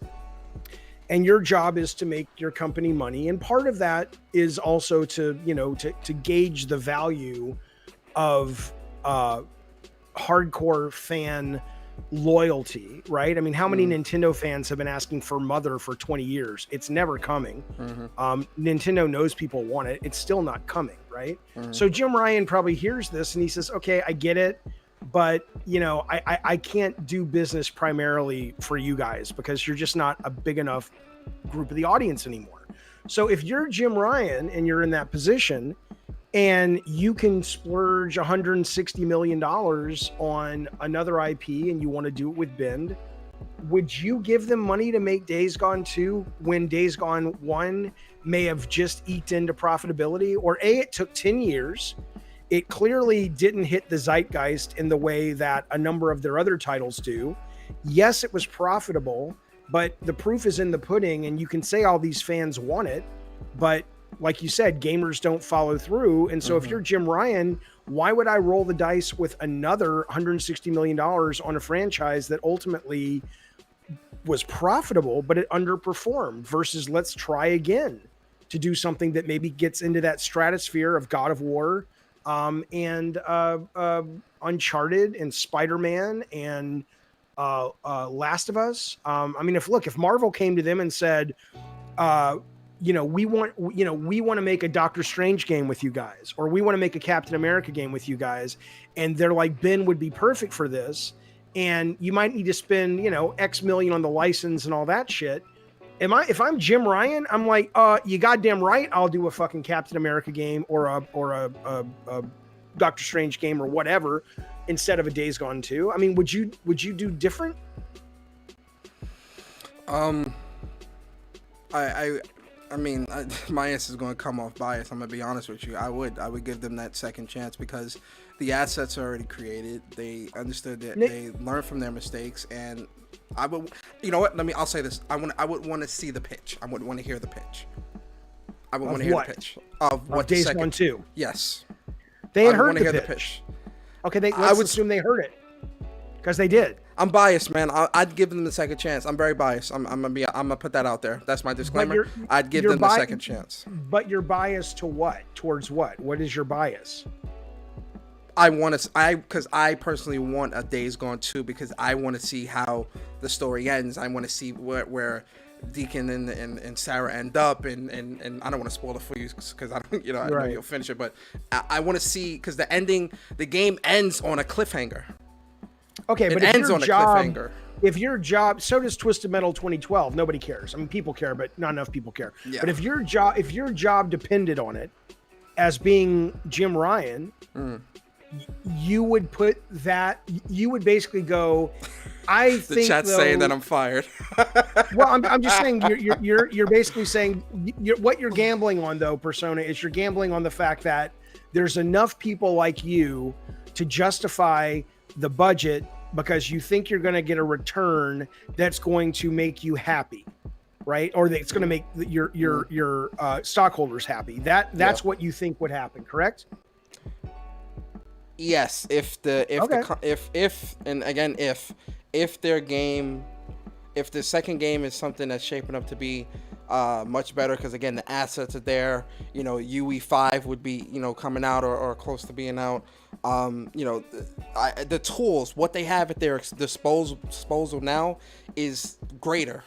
and your job is to make your company money, and part of that is also to, you know, to gauge the value of hardcore fan loyalty, right? I mean, how many Nintendo fans have been asking for Mother for 20 years? It's never coming. Nintendo knows people want it. It's still not coming, right? So Jim Ryan probably hears this and he says, okay, I get it, but you know, I can't do business primarily for you guys because you're just not a big enough group of the audience anymore. So if you're Jim Ryan and you're in that position, and you can splurge $160 million on another IP and you want to do it with Bend, would you give them money to make Days Gone 2 when Days Gone 1 may have just eked into profitability? Or A, it took 10 years. It clearly didn't hit the zeitgeist in the way that a number of their other titles do. Yes, it was profitable, but the proof is in the pudding, and you can say all these fans want it, but like you said, gamers don't follow through. And so if you're Jim Ryan, why would I roll the dice with another $160 million on a franchise that ultimately was profitable, but it underperformed, versus let's try again to do something that maybe gets into that stratosphere of God of War, and Uncharted and Spider-Man and Last of Us. I mean, if Marvel came to them and said, we want to make a Doctor Strange game with you guys, or we want to make a Captain America game with you guys, and they're like, Ben would be perfect for this, and you might need to spend, X million on the license and all that shit. If I'm Jim Ryan, I'm like, you goddamn right, I'll do a fucking Captain America game or a Doctor Strange game or whatever instead of a Days Gone 2. I mean, would you do different? I mean, my answer is going to come off biased. I'm going to be honest with you. I would give them that second chance because the assets are already created. They understood that they learned from their mistakes, and I would, you know what? I'll say this. I would want to see the pitch. I would want to hear the pitch. I would want to hear the pitch of what Days Gone 2. Yes. They had heard the pitch. Okay, let's assume they heard it because they did. I'm biased, man. I'd give them the second chance. I'm very biased. I'm gonna put that out there. That's my disclaimer. I'd give them the second chance. But you're biased to what? Towards what? What is your bias? Because I personally want a Days Gone 2 because I want to see how the story ends. I want to see where Deacon and Sarah end up, and I don't want to spoil it for you because I don't, I know you'll finish it, but I want to see, because the game ends on a cliffhanger. Okay, but it ends on a cliffhanger. if your job, so does Twisted Metal 2012. Nobody cares. I mean, people care, but not enough people care. Yeah. But if your job depended on it, as being Jim Ryan, you would put that. You would basically go. I The think chat's saying that I'm fired. Well, I'm just saying you're basically saying what you're gambling on, though, Persona, is you're gambling on the fact that there's enough people like you to justify the budget because you think you're going to get a return that's going to make you happy, right? Or that it's going to make your stockholders happy. That's what you think would happen, correct? Yes, if their game, if the second game is something that's shaping up to be much better, because again the assets are there, you know, UE5 would be, you know, coming out or close to being out, you know, the tools, what they have at their disposal now is greater,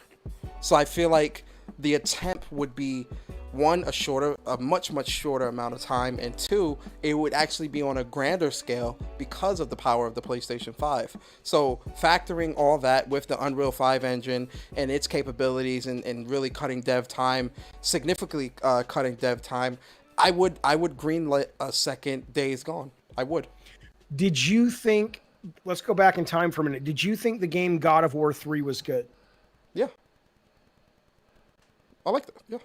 so I feel like the attempt would be, one, a much shorter amount of time, and two, it would actually be on a grander scale because of the power of the PlayStation 5. So factoring all that with the Unreal 5 engine and its capabilities and really cutting dev time, significantly cutting dev time, I would greenlit a second Days Gone. I would. Did you think, let's go back in time for a minute, did you think the game God of War 3 was good? Yeah. I like that. Yeah.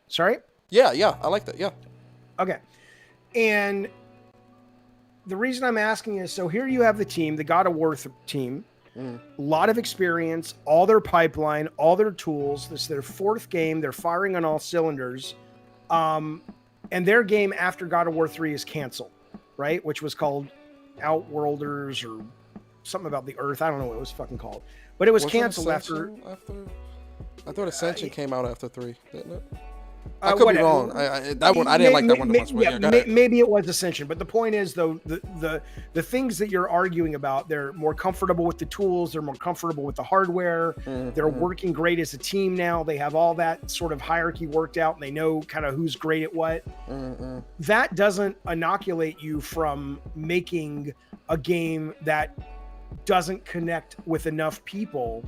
Sorry? Yeah, I like that. Yeah. Okay. And the reason I'm asking is, so here you have the team, the God of War team, a lot of experience, all their pipeline, all their tools. This is their fourth game. They're firing on all cylinders. And their game after God of War 3 is canceled, right? Which was called Outworlders or something about the Earth. I don't know what it was fucking called. But it was canceled after... I thought Ascension came out after 3, didn't it? I could be wrong. I didn't like that one as much. Maybe it was Ascension, but the point is, though, the things that you're arguing about, they're more comfortable with the tools, they're more comfortable with the hardware, they're working great as a team now. They have all that sort of hierarchy worked out, and they know kind of who's great at what. That doesn't inoculate you from making a game that doesn't connect with enough people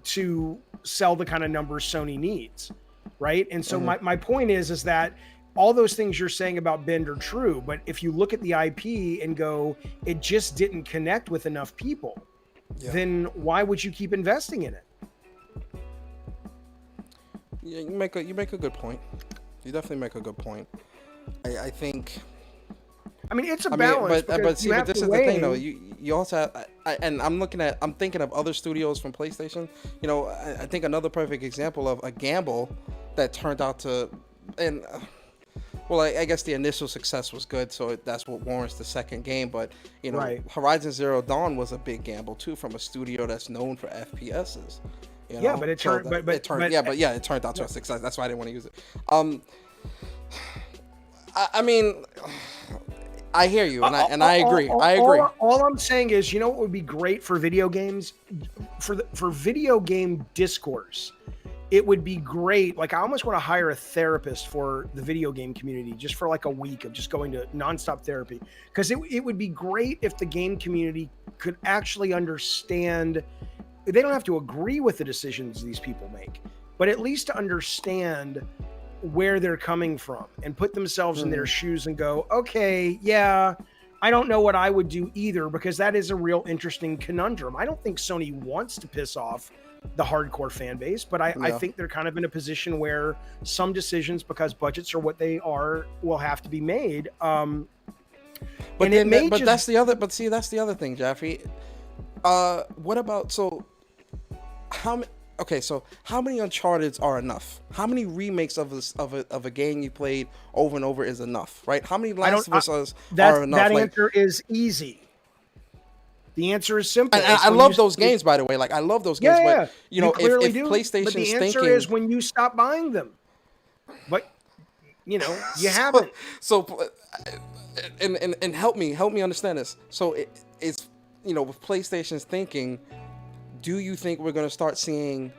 to sell the kind of numbers Sony needs. Right. And so my point is that all those things you're saying about Bend are true. But if you look at the IP and go, it just didn't connect with enough people, then why would you keep investing in it? Yeah, you make a good point. You definitely make a good point. I think. I mean, it's a balance. But this is the thing, though. You also have, and I'm thinking of other studios from PlayStation. You know, I think another perfect example of a gamble that turned out to, and well, I guess the initial success was good, so that's what warrants the second game. But you know, Horizon Zero Dawn was a big gamble too, from a studio that's known for FPSs. You know? Yeah, but it turned, it turned out to a success. That's why I didn't want to use it. I mean, I hear you, and I agree. All I'm saying is, you know what would be great for video games, for video game discourse, it would be great. Like, I almost want to hire a therapist for the video game community, just for like a week of just going to nonstop therapy, because it would be great if the game community could actually understand. They don't have to agree with the decisions these people make, but at least to understand where they're coming from and put themselves in their shoes and go, okay, yeah, I don't know what I would do either, because that is a real interesting conundrum. I don't think Sony wants to piss off the hardcore fan base, but I think they're kind of in a position where some decisions, because budgets are what they are, will have to be made. But that's the other thing, Jaffe. What about, so how many Uncharted's are enough? How many remakes of a game you played over and over is enough, right? How many Last of Us are enough? That answer is easy. The answer is simple. And I love those games, by the way. Like, I love those games. Yeah, but you know, if PlayStation's but the answer thinking, is when you stop buying them. But you know, you haven't. So, and help me understand this. So it's, you know, with PlayStation's thinking, do you think we're going to start seeing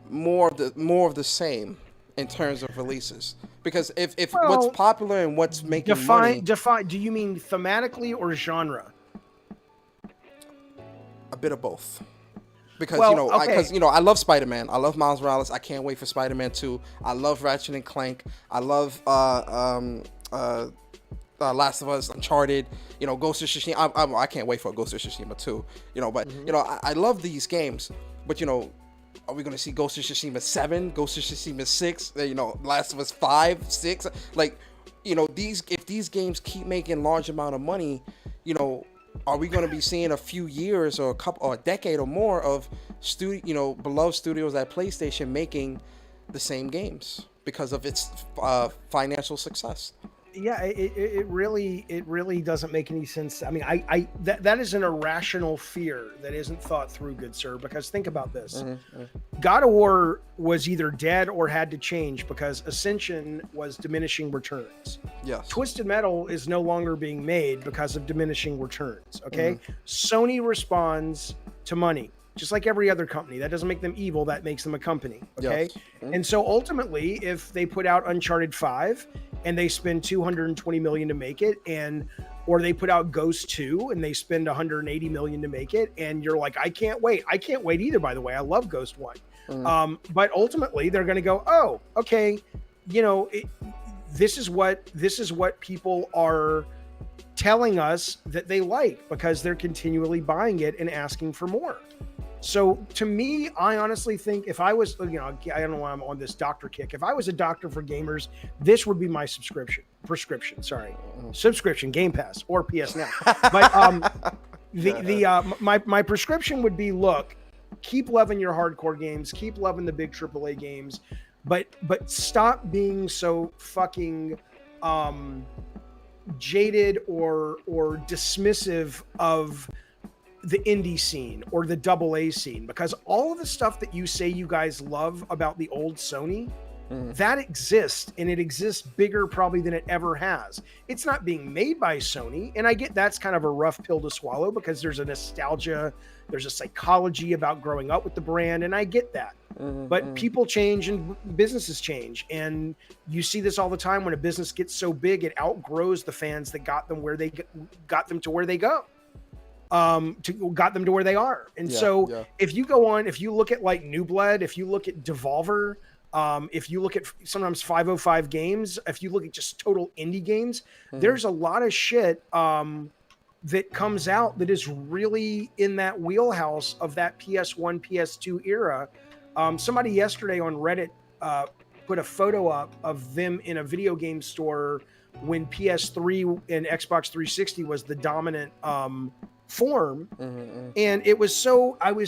more of the same in terms of releases? Because if what's popular and what's making money, define. Do you mean thematically or genre? A bit of both. Because Well, you know, okay. I love Spider-Man. I love Miles Morales. I can't wait for Spider-Man 2. I love Ratchet and Clank. I love Last of Us, Uncharted. You know, Ghost of Tsushima. I can't wait for Ghost of Tsushima 2. You know, but you know, I love these games. But you know, are we gonna see Ghost of Tsushima 7, Ghost of Tsushima 6? You know, Last of Us 5, 6? Like, you know, if these games keep making large amount of money, you know, are we going to be seeing a few years or a decade or more of beloved studios at PlayStation making the same games because of its financial success? Yeah, it really doesn't make any sense. I mean, that is an irrational fear that isn't thought through, good sir. Because think about this: God of War was either dead or had to change because Ascension was diminishing returns. Yes. Twisted Metal is no longer being made because of diminishing returns. Okay, Sony responds to money. Just like every other company. That doesn't make them evil, that makes them a company. Okay. Yes. And so ultimately, if they put out Uncharted 5 and they spend $220 million to make it, or they put out Ghost 2 and they spend $180 million to make it, and you're like, I can't wait. I can't wait either, by the way. I love Ghost 1. But ultimately they're gonna go, oh, okay, you know, this is what people are telling us that they like because they're continually buying it and asking for more. So to me, I honestly think if I was, you know, I don't know why I'm on this doctor kick. If I was a doctor for gamers, this would be my prescription, Game Pass or PS Now. But my prescription would be, look, keep loving your hardcore games, keep loving the big AAA games, but stop being so fucking jaded or dismissive of the indie scene or the AA scene, because all of the stuff that you say you guys love about the old Sony, that exists, and it exists bigger probably than it ever has. It's not being made by Sony, and I get that's kind of a rough pill to swallow because there's a nostalgia, there's a psychology about growing up with the brand, and I get that. But people change and businesses change, and you see this all the time when a business gets so big it outgrows the fans that got them to where they go. Got them to where they are. And if you look at like New Blood, if you look at Devolver, if you look at sometimes 505 games, if you look at just total indie games, there's a lot of shit that comes out that is really in that wheelhouse of that PS1, PS2 era. Somebody yesterday on Reddit put a photo up of them in a video game store when PS3 and Xbox 360 was the dominant form. And I was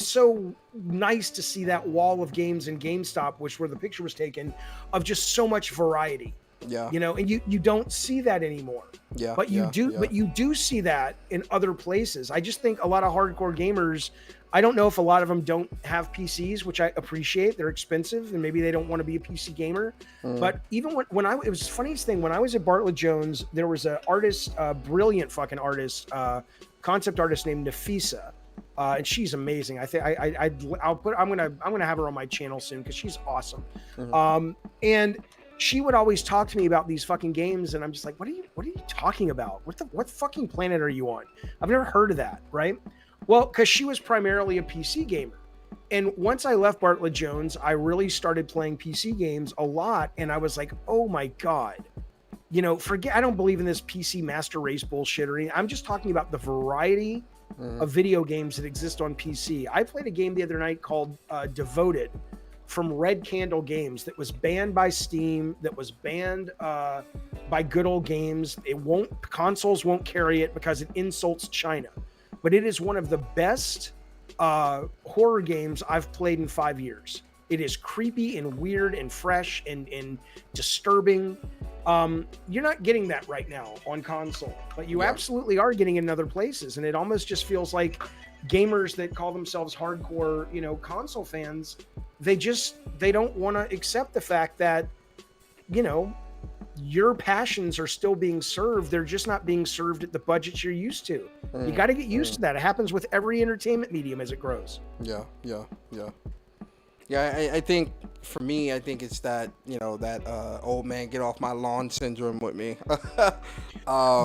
so nice to see that wall of games in GameStop, where the picture was taken, of just so much variety. You know, and you don't see that anymore. But you do see that in other places. I just think a lot of hardcore gamers, I don't know if a lot of them don't have PCs, which I appreciate. They're expensive and maybe they don't want to be a PC gamer. But even when it was the funniest thing, when I was at Bartlett Jones, there was an artist, a brilliant fucking artist, concept artist named Nafisa. And she's amazing. I think I'm gonna have her on my channel soon because she's awesome. And she would always talk to me about these fucking games, and I'm just like, what are you talking about? What fucking planet are you on? I've never heard of that, right? Well, because she was primarily a PC gamer. And once I left Bartlett Jones, I really started playing PC games a lot, and I was like, oh my God. You know, I don't believe in this PC master race bullshit or anything. I'm just talking about the variety of video games that exist on PC. I played a game the other night called Devoted from Red Candle Games that was banned by Steam, that was banned by Good Old Games. Consoles won't carry it because it insults China. But it is one of the best horror games I've played in 5 years. It is creepy and weird and fresh and disturbing. You're not getting that right now on console, but you absolutely are getting it in other places. And it almost just feels like gamers that call themselves hardcore, you know, console fans, they don't want to accept the fact that, you know, your passions are still being served. They're just not being served at the budgets you're used to. You got to get used to that. It happens with every entertainment medium as it grows. Yeah. Yeah, I think for me, I think it's that that old man get off my lawn syndrome with me.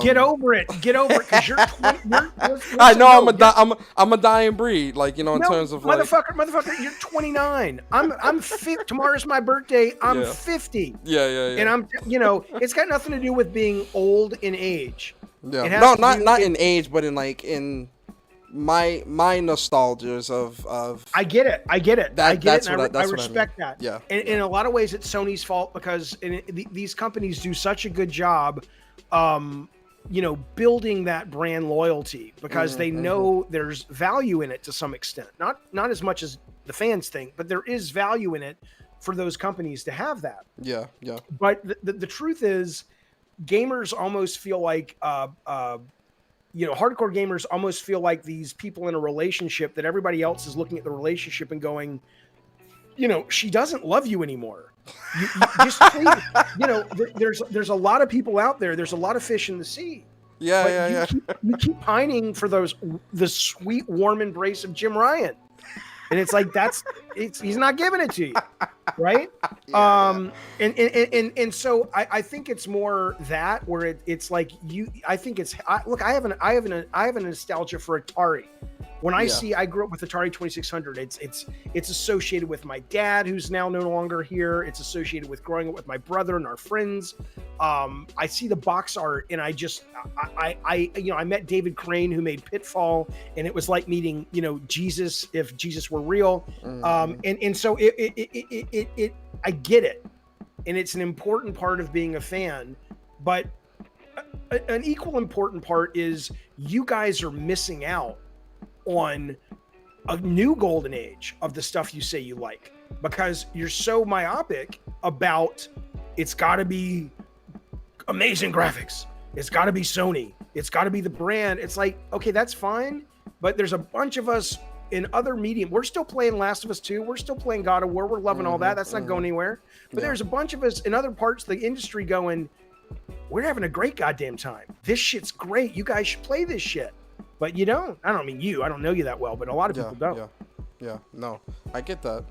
Get over it. Get over it, because you're 20. I Listen, know no, I'm a dying breed, like in no, terms of like motherfucker, you're 29. I'm 50. Tomorrow's my birthday. I'm Yeah. 50. yeah. And I'm, it's got nothing to do with being old in age. Yeah. It has No, to do not in age, but in like in my nostalgias of I get it. I get it. I get that's it. And what I that's what I respect mean. that. Yeah. And in a lot of ways, it's Sony's fault, because these companies do such a good job, building that brand loyalty, because they know there's value in it to some extent. Not as much as the fans think, but there is value in it for those companies to have that. Yeah. But the truth is, gamers almost feel like hardcore gamers almost feel like these people in a relationship that everybody else is looking at the relationship and going, she doesn't love you anymore. You just please, there's a lot of people out there. There's a lot of fish in the sea. Yeah. You keep pining for the sweet, warm embrace of Jim Ryan. And it's like, he's not giving it to you. Right. And so I think it's more that where it's like I think it's, look, I have a nostalgia for Atari. When I grew up with Atari 2600, it's associated with my dad, who's now no longer here. It's associated with growing up with my brother and our friends. I see the box art, and I met David Crane, who made Pitfall, and it was like meeting, Jesus, if Jesus were real. And so I get it, and it's an important part of being a fan, but an equal important part is you guys are missing out on a new golden age of the stuff you say you like, because you're so myopic about it's got to be amazing graphics, it's got to be Sony, it's got to be the brand. It's like, okay, that's fine, but there's a bunch of us in other medium. We're still playing Last of Us 2, we're still playing God of War, we're loving all that. That's not going anywhere. But there's a bunch of us in other parts of the industry going, we're having a great goddamn time. This shit's great. You guys should play this shit. But you don't. I don't mean you. I don't know you that well, but a lot of people don't. Yeah. No, I get that.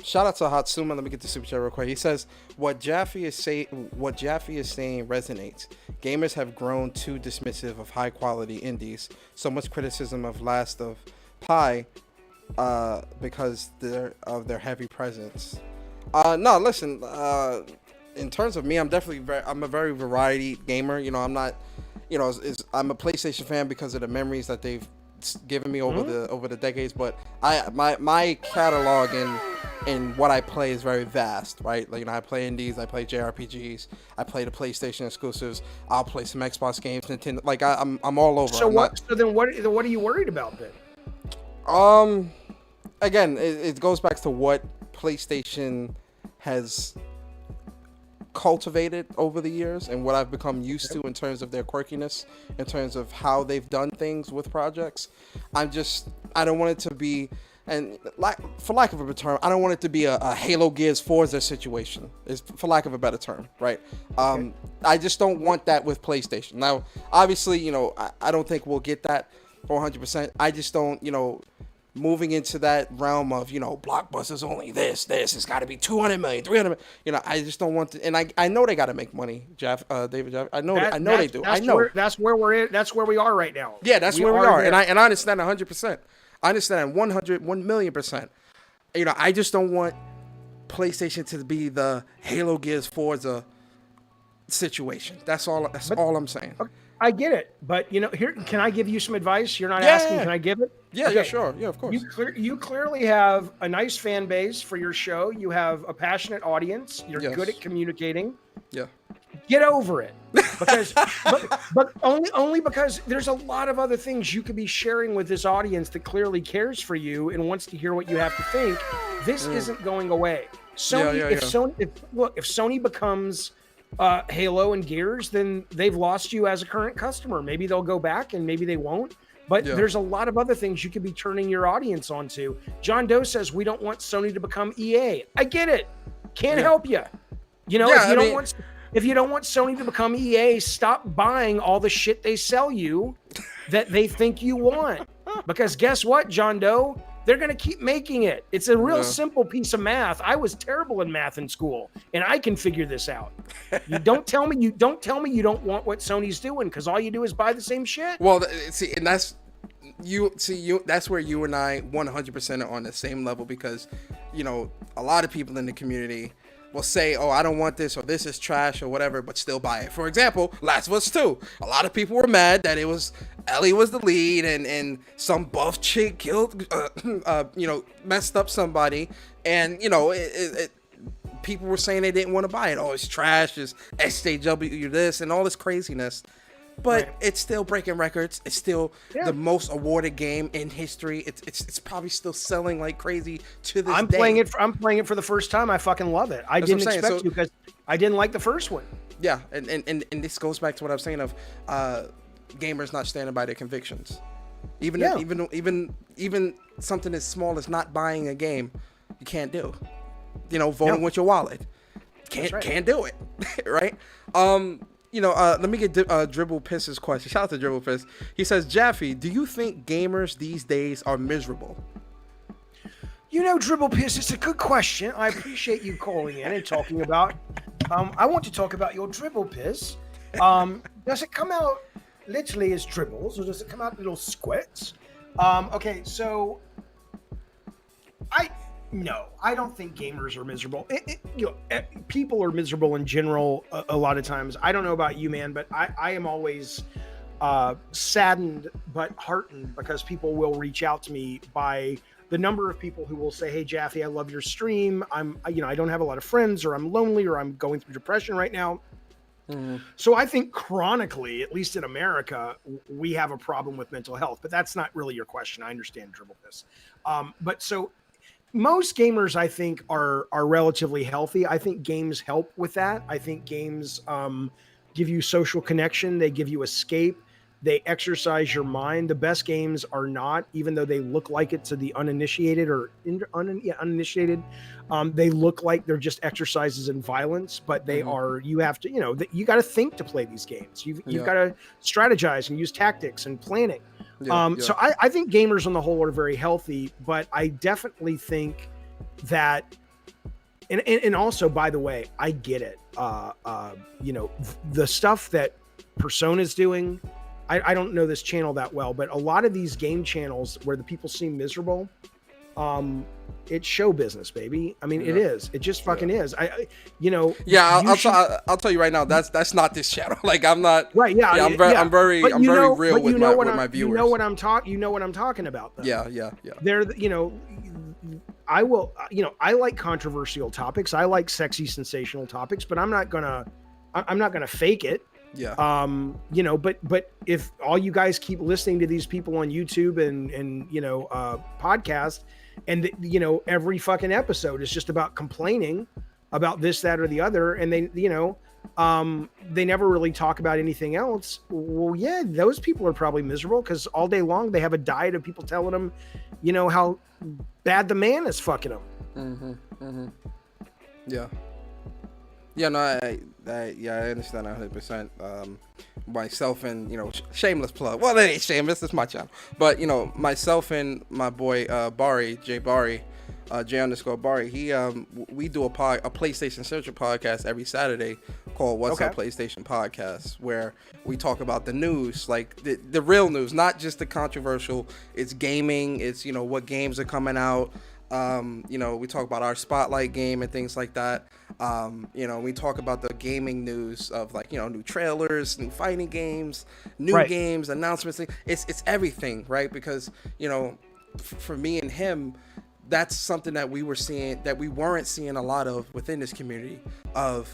Shout out to Hatsuma. Let me get the super chat real quick. He says, what Jaffe is saying resonates. Gamers have grown too dismissive of high quality indies. So much criticism of Last of Pi because of their heavy presence. No, listen. In terms of me, I'm a very variety gamer. I'm not. I'm a PlayStation fan because of the memories that they've given me over the decades. But my catalog and what I play is very vast, right? Like I play indies, I play JRPGs, I play the PlayStation exclusives. I'll play some Xbox games, Nintendo. Like I'm all over. So what are you worried about then? Again, it goes back to what PlayStation has cultivated over the years and what I've become used to in terms of their quirkiness, in terms of how they've done things with projects. I don't want it to be, and for lack of a better term, I don't want it to be a Halo Gears Forza situation, is for lack of a better term, right? I just don't want that with PlayStation. Now, obviously, I don't think we'll get that 400%. I just don't, moving into that realm of, blockbusters only this, it's got to be 200 million, 300 million. I just don't want to, and I know they got to make money, David Jaffe. I know they do. I know. That's where we're in. That's where we are right now. Yeah, that's where we are. And I understand 100%. I understand 1,000,000%. I just don't want PlayStation to be the Halo Gears Forza situation. That's all I'm saying. I get it, but here, can I give you some advice? You're not asking, can I give it? Yeah, okay. Yeah, sure. Yeah, of course. You clearly have a nice fan base for your show. You have a passionate audience. You're good at communicating. Yeah. Get over it, because but only because there's a lot of other things you could be sharing with this audience that clearly cares for you and wants to hear what you have to think. This isn't going away. Sony, if Sony becomes Halo and Gears, then they've lost you as a current customer. Maybe they'll go back and maybe they won't. But there's a lot of other things you could be turning your audience onto. John Doe says we don't want Sony to become EA. I get it. Can't help you. If you don't want Sony to become EA, stop buying all the shit they sell you that they think you want. Because guess what, John Doe? They're going to keep making it. It's a real Yeah. simple piece of math. I was terrible in math in school, and I can figure this out. You don't tell me you don't want what Sony's doing, because all you do is buy the same shit. Well, see, and that's that's where you and I 100% are on the same level, because a lot of people in the community will say, oh, I don't want this, or this is trash, or whatever, but still buy it. For example, Last of Us 2. A lot of people were mad that Ellie was the lead, and some buff chick killed, messed up somebody, and people were saying they didn't want to buy it. Oh, it's trash, it's SJW this, and all this craziness. But it's still breaking records. It's still the most awarded game in history. It's probably still selling like crazy to this day. I'm playing it for the first time. I fucking love it. I didn't expect to, because I didn't like the first one. Yeah, and this goes back to what I was saying of gamers not standing by their convictions. Even something as small as not buying a game, you can't do. Voting with your wallet. Can't do it. Right? Let me get Dribble Piss's question. Shout out to Dribble Piss. He says, Jaffe, do you think gamers these days are miserable? Dribble Piss, it's a good question. I appreciate you calling in and talking about. I want to talk about your Dribble Piss. Does it come out literally as dribbles, or does it come out little squirts? Okay, so I don't think gamers are miserable. People are miserable in general a lot of times. I don't know about you, man, but I am always saddened but heartened, because people will reach out to me by the number of people who will say, hey, Jaffe, I love your stream. I don't have a lot of friends, or I'm lonely, or I'm going through depression right now. Mm-hmm. So I think chronically, at least in America, we have a problem with mental health, but that's not really your question. I understand, Dribble this. But so most gamers, I think, are relatively healthy. I think games help with that. I think games give you social connection. They give you escape. They exercise your mind. The best games are not, even though they look like it to the uninitiated or uninitiated. They look like they're just exercises in violence, but they are. You have to, you got to think to play these games. You've got to strategize and use tactics and planning. So I think gamers on the whole are very healthy, but I definitely think that, and also, by the way, I get it. The stuff that Persona's doing, I don't know this channel that well, but a lot of these game channels where the people seem miserable, it's show business, baby. I mean, it is. It just fucking is. I'll tell you right now. That's not this channel. Like, I'm not. Right. Yeah. I'm very real with my viewers. You know what I'm talking about, though. Yeah. They're, I will. I like controversial topics. I like sexy, sensational topics, but I'm not gonna fake it. Yeah. But if all you guys keep listening to these people on YouTube and podcast, and every fucking episode is just about complaining about this, that, or the other, and they never really talk about anything else. Well, yeah, those people are probably miserable, because all day long they have a diet of people telling them, how bad the man is fucking them. Yeah. Yeah, no, I understand 100%. Myself and, shameless plug. Well, it ain't shameless, it's my channel. But, myself and my boy, Bari, J Bari, J_Bari, we do a PlayStation Central podcast every Saturday called What's Up PlayStation Podcast, where we talk about the news, like the real news, not just the controversial. It's gaming, it's, what games are coming out. We talk about our spotlight game and things like that. We talk about the gaming news of, like, new trailers, new fighting games, new games, announcements. It's everything, right? Because, for me and him, that's something that we weren't seeing a lot of within this community of,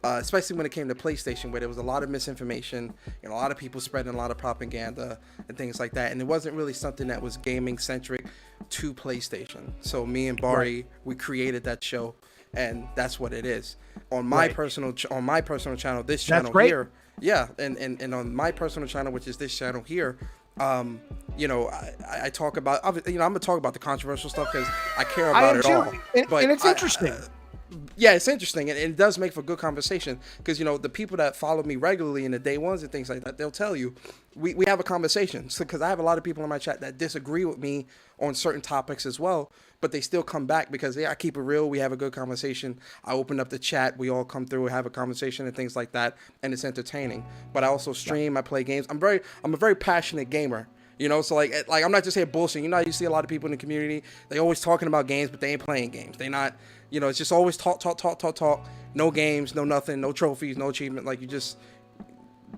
especially when it came to PlayStation, where there was a lot of misinformation and a lot of people spreading a lot of propaganda and things like that. And it wasn't really something that was gaming centric to PlayStation. So me and Bari, we created that show, and that's what it is. On my personal channel, this channel here. Yeah. And on my personal channel, which is this channel here, I talk about, I'm gonna talk about the controversial stuff because I care about it all. And it's interesting. Yeah, it's interesting, and it does make for good conversation because the people that follow me regularly in the day ones and things like that, they'll tell you we have a conversation. So because I have a lot of people in my chat that disagree with me on certain topics as well, but they still come back because I keep it real. We have a good conversation. I open up the chat. We all come through, have a conversation and things like that, and it's entertaining. But I also stream. I play games. I'm a very passionate gamer. So like I'm not just here bullshit. You see a lot of people in the community, they always talking about games, but they ain't playing games. They not, it's just always talk. No games, no nothing, no trophies, no achievement. Like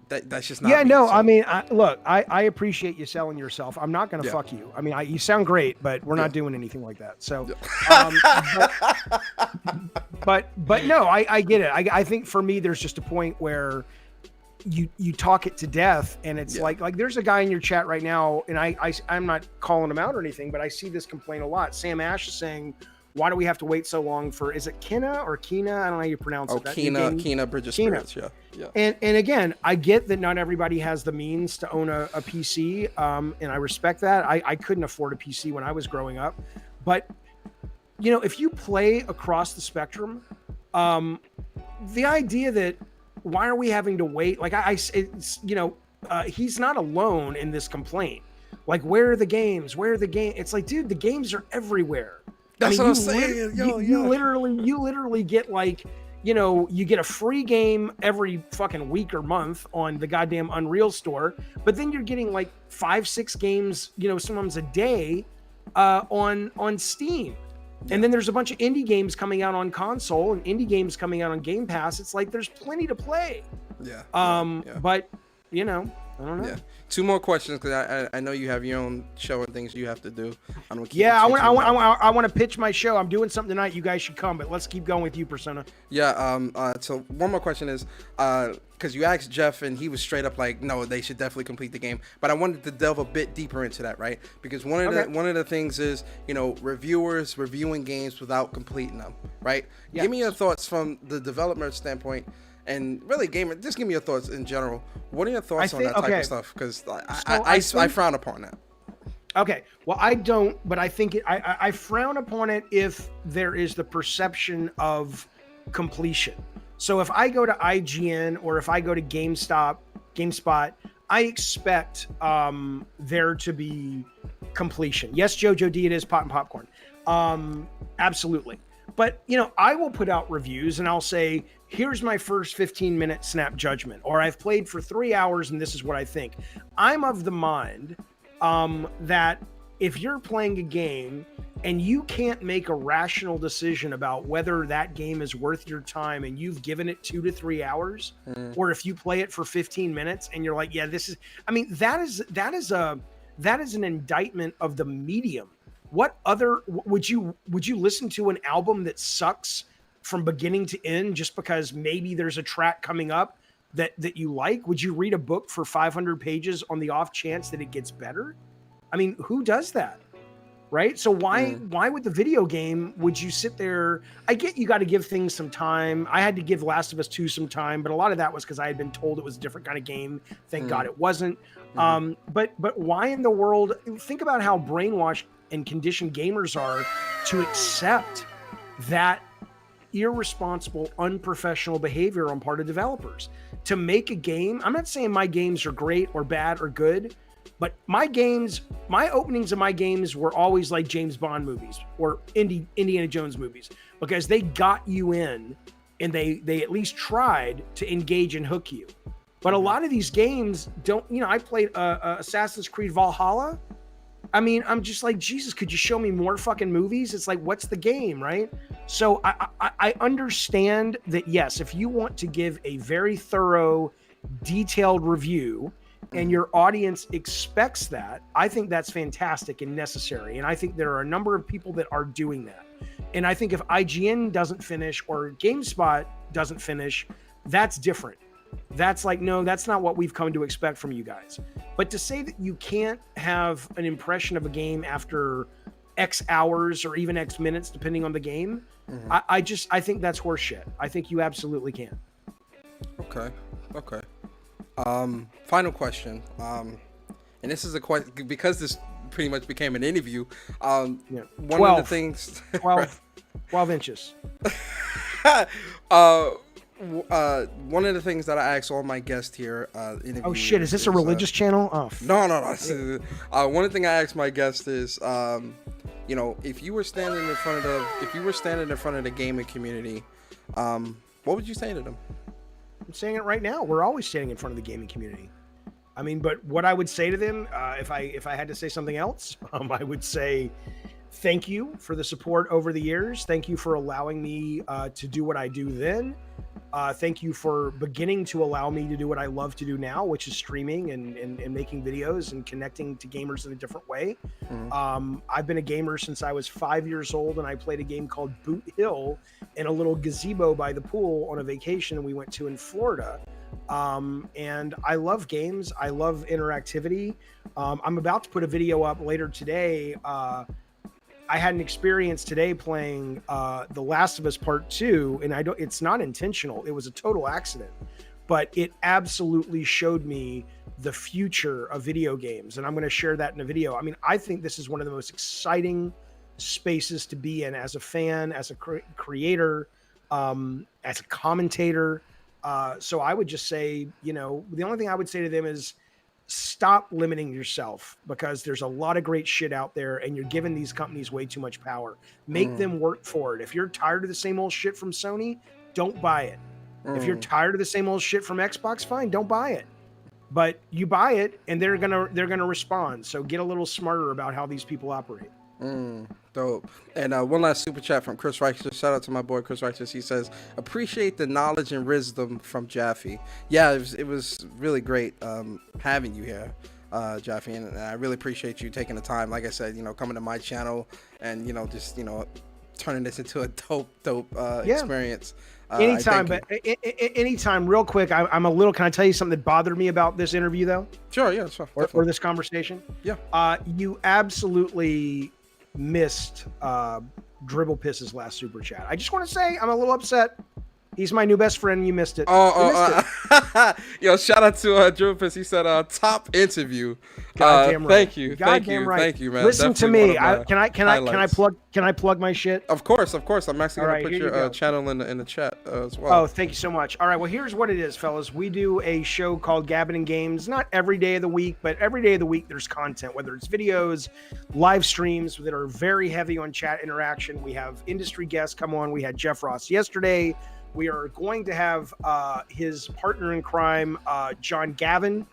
that's just not. Yeah, me, no, so. I mean, I appreciate you selling yourself. I'm not going to fuck you. I mean, you sound great, but we're not doing anything like that. So, but no, I get it. I think for me, there's just a point where you talk it to death, and it's like there's a guy in your chat right now, and I'm not calling him out or anything, but I see this complaint a lot. Sam Ash is saying, why do we have to wait so long for, is it Kina or Kina? I don't know how you pronounce it. Kina Bridge of Spirits, yeah. And again, I get that not everybody has the means to own a PC, and I respect that. I couldn't afford a PC when I was growing up. But, if you play across the spectrum, the idea that why are we having to wait? Like he's not alone in this complaint. Like, where are the games? Where are the games? It's like, dude, the games are everywhere. That's what I'm saying. You literally get like, you get a free game every fucking week or month on the goddamn Unreal store, but then you're getting like 5-6 games, sometimes a day, on Steam. And then there's a bunch of indie games coming out on console and indie games coming out on Game Pass. It's like there's plenty to play. Yeah. But I don't know. Yeah. 2 more questions because I know you have your own show and things you have to do. I want to pitch my show. I'm doing something tonight. You guys should come, but let's keep going with you, Persona. Yeah. So one more question is, because you asked Jeff and he was straight up like, no, they should definitely complete the game. But I wanted to delve a bit deeper into that, right? Because one of the things is, reviewers reviewing games without completing them, right? Yeah. Give me your thoughts from the developer standpoint. And really, gamer, just give me your thoughts in general. What are your thoughts on that type of stuff? Because I frown upon that. Okay, well, I don't, but I think I frown upon it if there is the perception of completion. So if I go to IGN or if I go to GameSpot, I expect there to be completion. Yes, Jojo D, it is pot and popcorn. Absolutely. But, I will put out reviews and I'll say, here's my first 15-minute snap judgment, or I've played for 3 hours and this is what I think. I'm of the mind that if you're playing a game and you can't make a rational decision about whether that game is worth your time and you've given it 2 to 3 hours, or if you play it for 15 minutes and you're like, yeah, this is, that is an indictment of the medium. What other, would you listen to an album that sucks from beginning to end just because maybe there's a track coming up that you like? Would you read a book for 500 pages on the off chance that it gets better? Who does that? Right? So why with the video game would you sit there? I get you got to give things some time. I had to give Last of Us 2 some time, but a lot of that was because I had been told it was a different kind of game. Thank God it wasn't. But why in the world? Think about how brainwashed and conditioned gamers are to accept that irresponsible, unprofessional behavior on part of developers to make a game. I'm not saying my games are great or bad or good, but my openings of my games were always like James Bond movies or Indiana Jones movies, because they got you in and they at least tried to engage and hook you. But a lot of these games don't, I played Assassin's Creed Valhalla. I'm just like, Jesus, could you show me more fucking movies? It's like, what's the game, right? So I understand that, yes, if you want to give a very thorough, detailed review and your audience expects that, I think that's fantastic and necessary. And I think there are a number of people that are doing that. And I think if IGN doesn't finish or GameSpot doesn't finish, that's different. That's like, no, that's not what we've come to expect from you guys. But to say that you can't have an impression of a game after X hours or even X minutes, depending on the game, I think that's horseshit. I think you absolutely can. Okay. Final question. And this is a question because this pretty much became an interview. One of the things. 12. 12 inches. One of the things that I ask all my guests here, Oh shit! Is this a religious channel? Oh no. One thing I ask my guests is, you know, if you were standing in front of the gaming community, what would you say to them? I'm saying it right now. We're always standing in front of the gaming community. I mean, but what I would say to them, if I had to say something else, I would say thank you for the support over the years. Thank you for allowing me to do what I do then. Thank you for beginning to allow me to do what I love to do now, which is streaming and making videos and connecting to gamers in a different way. I've been a gamer since I was 5 years old, and I played a game called Boot Hill in a little gazebo by the pool on a vacation we went to in Florida. And I love games. I love interactivity. I'm about to put a video up later today. I had an experience today playing The Last of Us Part 2, and it's not intentional. It was a total accident, but it absolutely showed me the future of video games. And I'm going to share that in a video. I mean, I think this is one of the most exciting spaces to be in as a fan, as a creator, as a commentator. So I would just say, you know, the only thing I would say to them is stop limiting yourself, because there's a lot of great shit out there and you're giving these companies way too much power. Make them work for it. If you're tired of the same old shit from Sony, don't buy it. If you're tired of the same old shit from Xbox, fine, don't buy it. But you buy it and they're gonna respond. So get a little smarter about how these people operate. Dope. And one last super chat from Chris Righteous. Shout out to my boy Chris Righteous. He says, appreciate the knowledge and wisdom from Jaffe. Yeah, it was really great having you here, Jaffe, and I really appreciate you taking the time, like I said, you know, coming to my channel and, you know, just, you know, turning this into a dope experience. Anytime, but anytime, real quick, I'm a little, can I tell you something that bothered me about this interview though? Sure, yeah, sure. Or this conversation? Yeah. You absolutely missed Dribble Piss's last super chat. I just want to say I'm a little upset. He's my new best friend. You missed it. Yo, shout out to Dribble Piss. He said top interview. Goddamn right. Thank you, right. Thank you, man. Listen to Definitely me. Can I plug my shit? Of course. I'm actually gonna put your channel in the chat as well. Oh, thank you so much. All right, well, here's what it is, fellas. We do a show called Gabbin' and Games. Not every day of the week, but every day of the week there's content, whether it's videos, live streams that are very heavy on chat interaction. We have industry guests come on. We had Jeff Ross yesterday. We are going to have his partner in crime, John Gavin,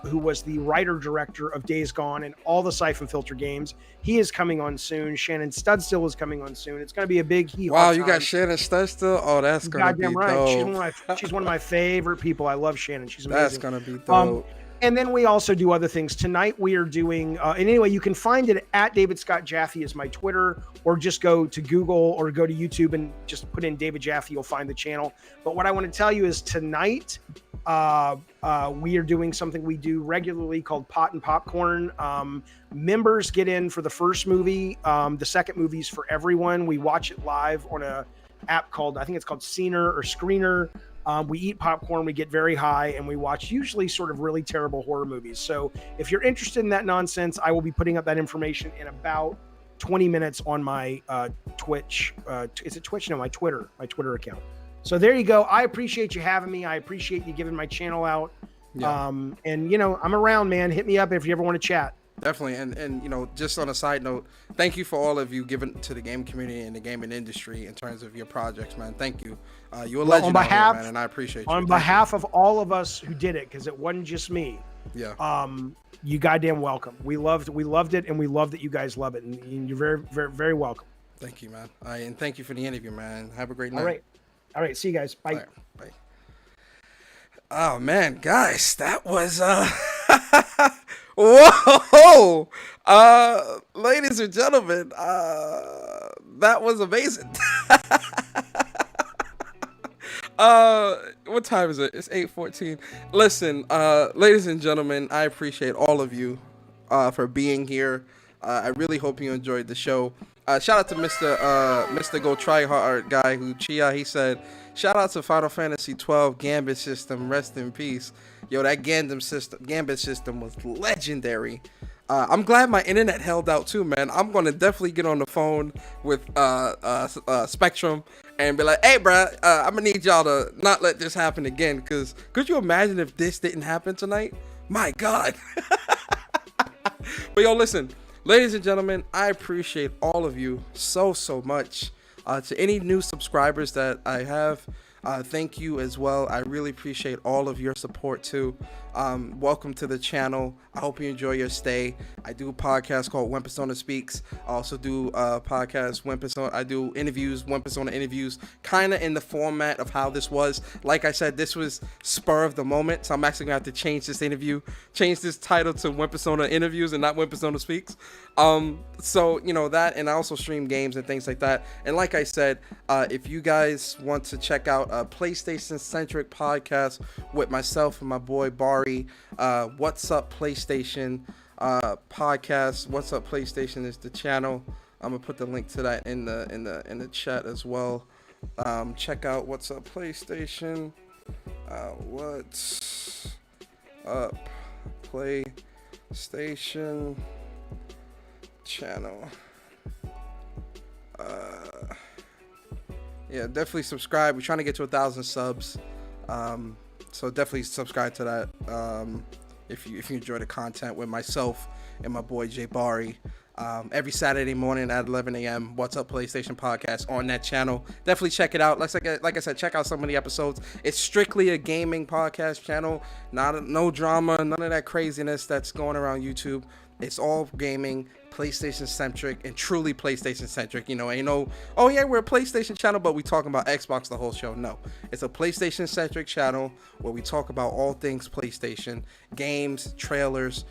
who was the writer-director of Days Gone and all the Siphon Filter games. He is coming on soon. Shannon Studstill is coming on soon. It's going to be a big heat. Wow, you got Shannon Studstill? Oh, that's going to be right. Dope. She's one of my favorite people. I love Shannon. She's amazing. That's going to be dope. And then we also do other things. Tonight we are doing, and anyway, you can find it at David Scott Jaffe is my Twitter, or just go to Google or go to YouTube and just put in David Jaffe. You'll find the channel. But what I want to tell you is tonight we are doing something we do regularly called Pot and Popcorn. Members get in for the first movie. The second movie's for everyone. We watch it live on a app called, I think it's called Scener or Screener. We eat popcorn, we get very high, and we watch usually sort of really terrible horror movies. So if you're interested in that nonsense, I will be putting up that information in about 20 minutes on my Twitch. Is it Twitch? No, my Twitter account. So there you go. I appreciate you having me. I appreciate you giving my channel out. Yeah. And, you know, I'm around, man. Hit me up if you ever want to chat. Definitely. And you know, just on a side note, thank you for all of you giving to the game community and the gaming industry in terms of your projects, man. Thank you. You're a legend out here, man, and I appreciate you. On behalf of all of us who did it, because it wasn't just me. Yeah. You goddamn welcome. We loved it, and we love that you guys love it, and you're very, very, very welcome. Thank you, man. And thank you for the interview, man. Have a great night. All right. See you guys. Bye. Right, bye. Oh man, guys, that was whoa, ladies and gentlemen, that was amazing. What time is it? It's 8:14. Listen, ladies and gentlemen, I appreciate all of you for being here. I really hope you enjoyed the show. Shout out to Mr. Go Try Hard guy who he said, shout out to Final Fantasy 12 Gambit system, rest in peace. Yo, that Gambit system was legendary. I'm glad my internet held out too, man. I'm gonna definitely get on the phone with Spectrum and be like, "Hey, bruh, I'm gonna need y'all to not let this happen again." Cause could you imagine if this didn't happen tonight? My God. But yo, listen, ladies and gentlemen, I appreciate all of you so much. To any new subscribers that I have, thank you as well. I really appreciate all of your support too. Welcome to the channel. I hope you enjoy your stay. I do a podcast called When Persona Speaks. I also do a podcast I do interviews, When Persona interviews, kind of in the format of how this was. Like I said, this was spur of the moment, so I'm actually gonna have to change this title to When Persona Interviews and not When Persona Speaks. So you know that, and I also stream games and things like that. And like I said, if you guys want to check out a PlayStation centric podcast with myself and my boy Bari, What's Up PlayStation podcast. What's Up PlayStation is the channel. I'm gonna put the link to that in the chat as well. Check out What's Up PlayStation. What's Up PlayStation channel. Yeah, definitely subscribe. We're trying to get to 1,000 subs, so definitely subscribe to that if you enjoy the content with myself and my boy Jay Bari. Every Saturday morning at 11 a.m. What's Up PlayStation podcast on that channel. Definitely check it out. Like I said, check out some of the episodes. It's strictly a gaming podcast channel. No drama, none of that craziness that's going around YouTube. It's all gaming, PlayStation centric, and truly PlayStation centric. You know, ain't no, oh yeah, we're a PlayStation channel, but we talking about Xbox the whole show. No, it's a PlayStation centric channel where we talk about all things PlayStation, games, trailers,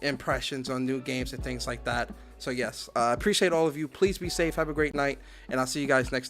impressions on new games and things like that. So yes, appreciate all of you. Please be safe. Have a great night, and I'll see you guys next time.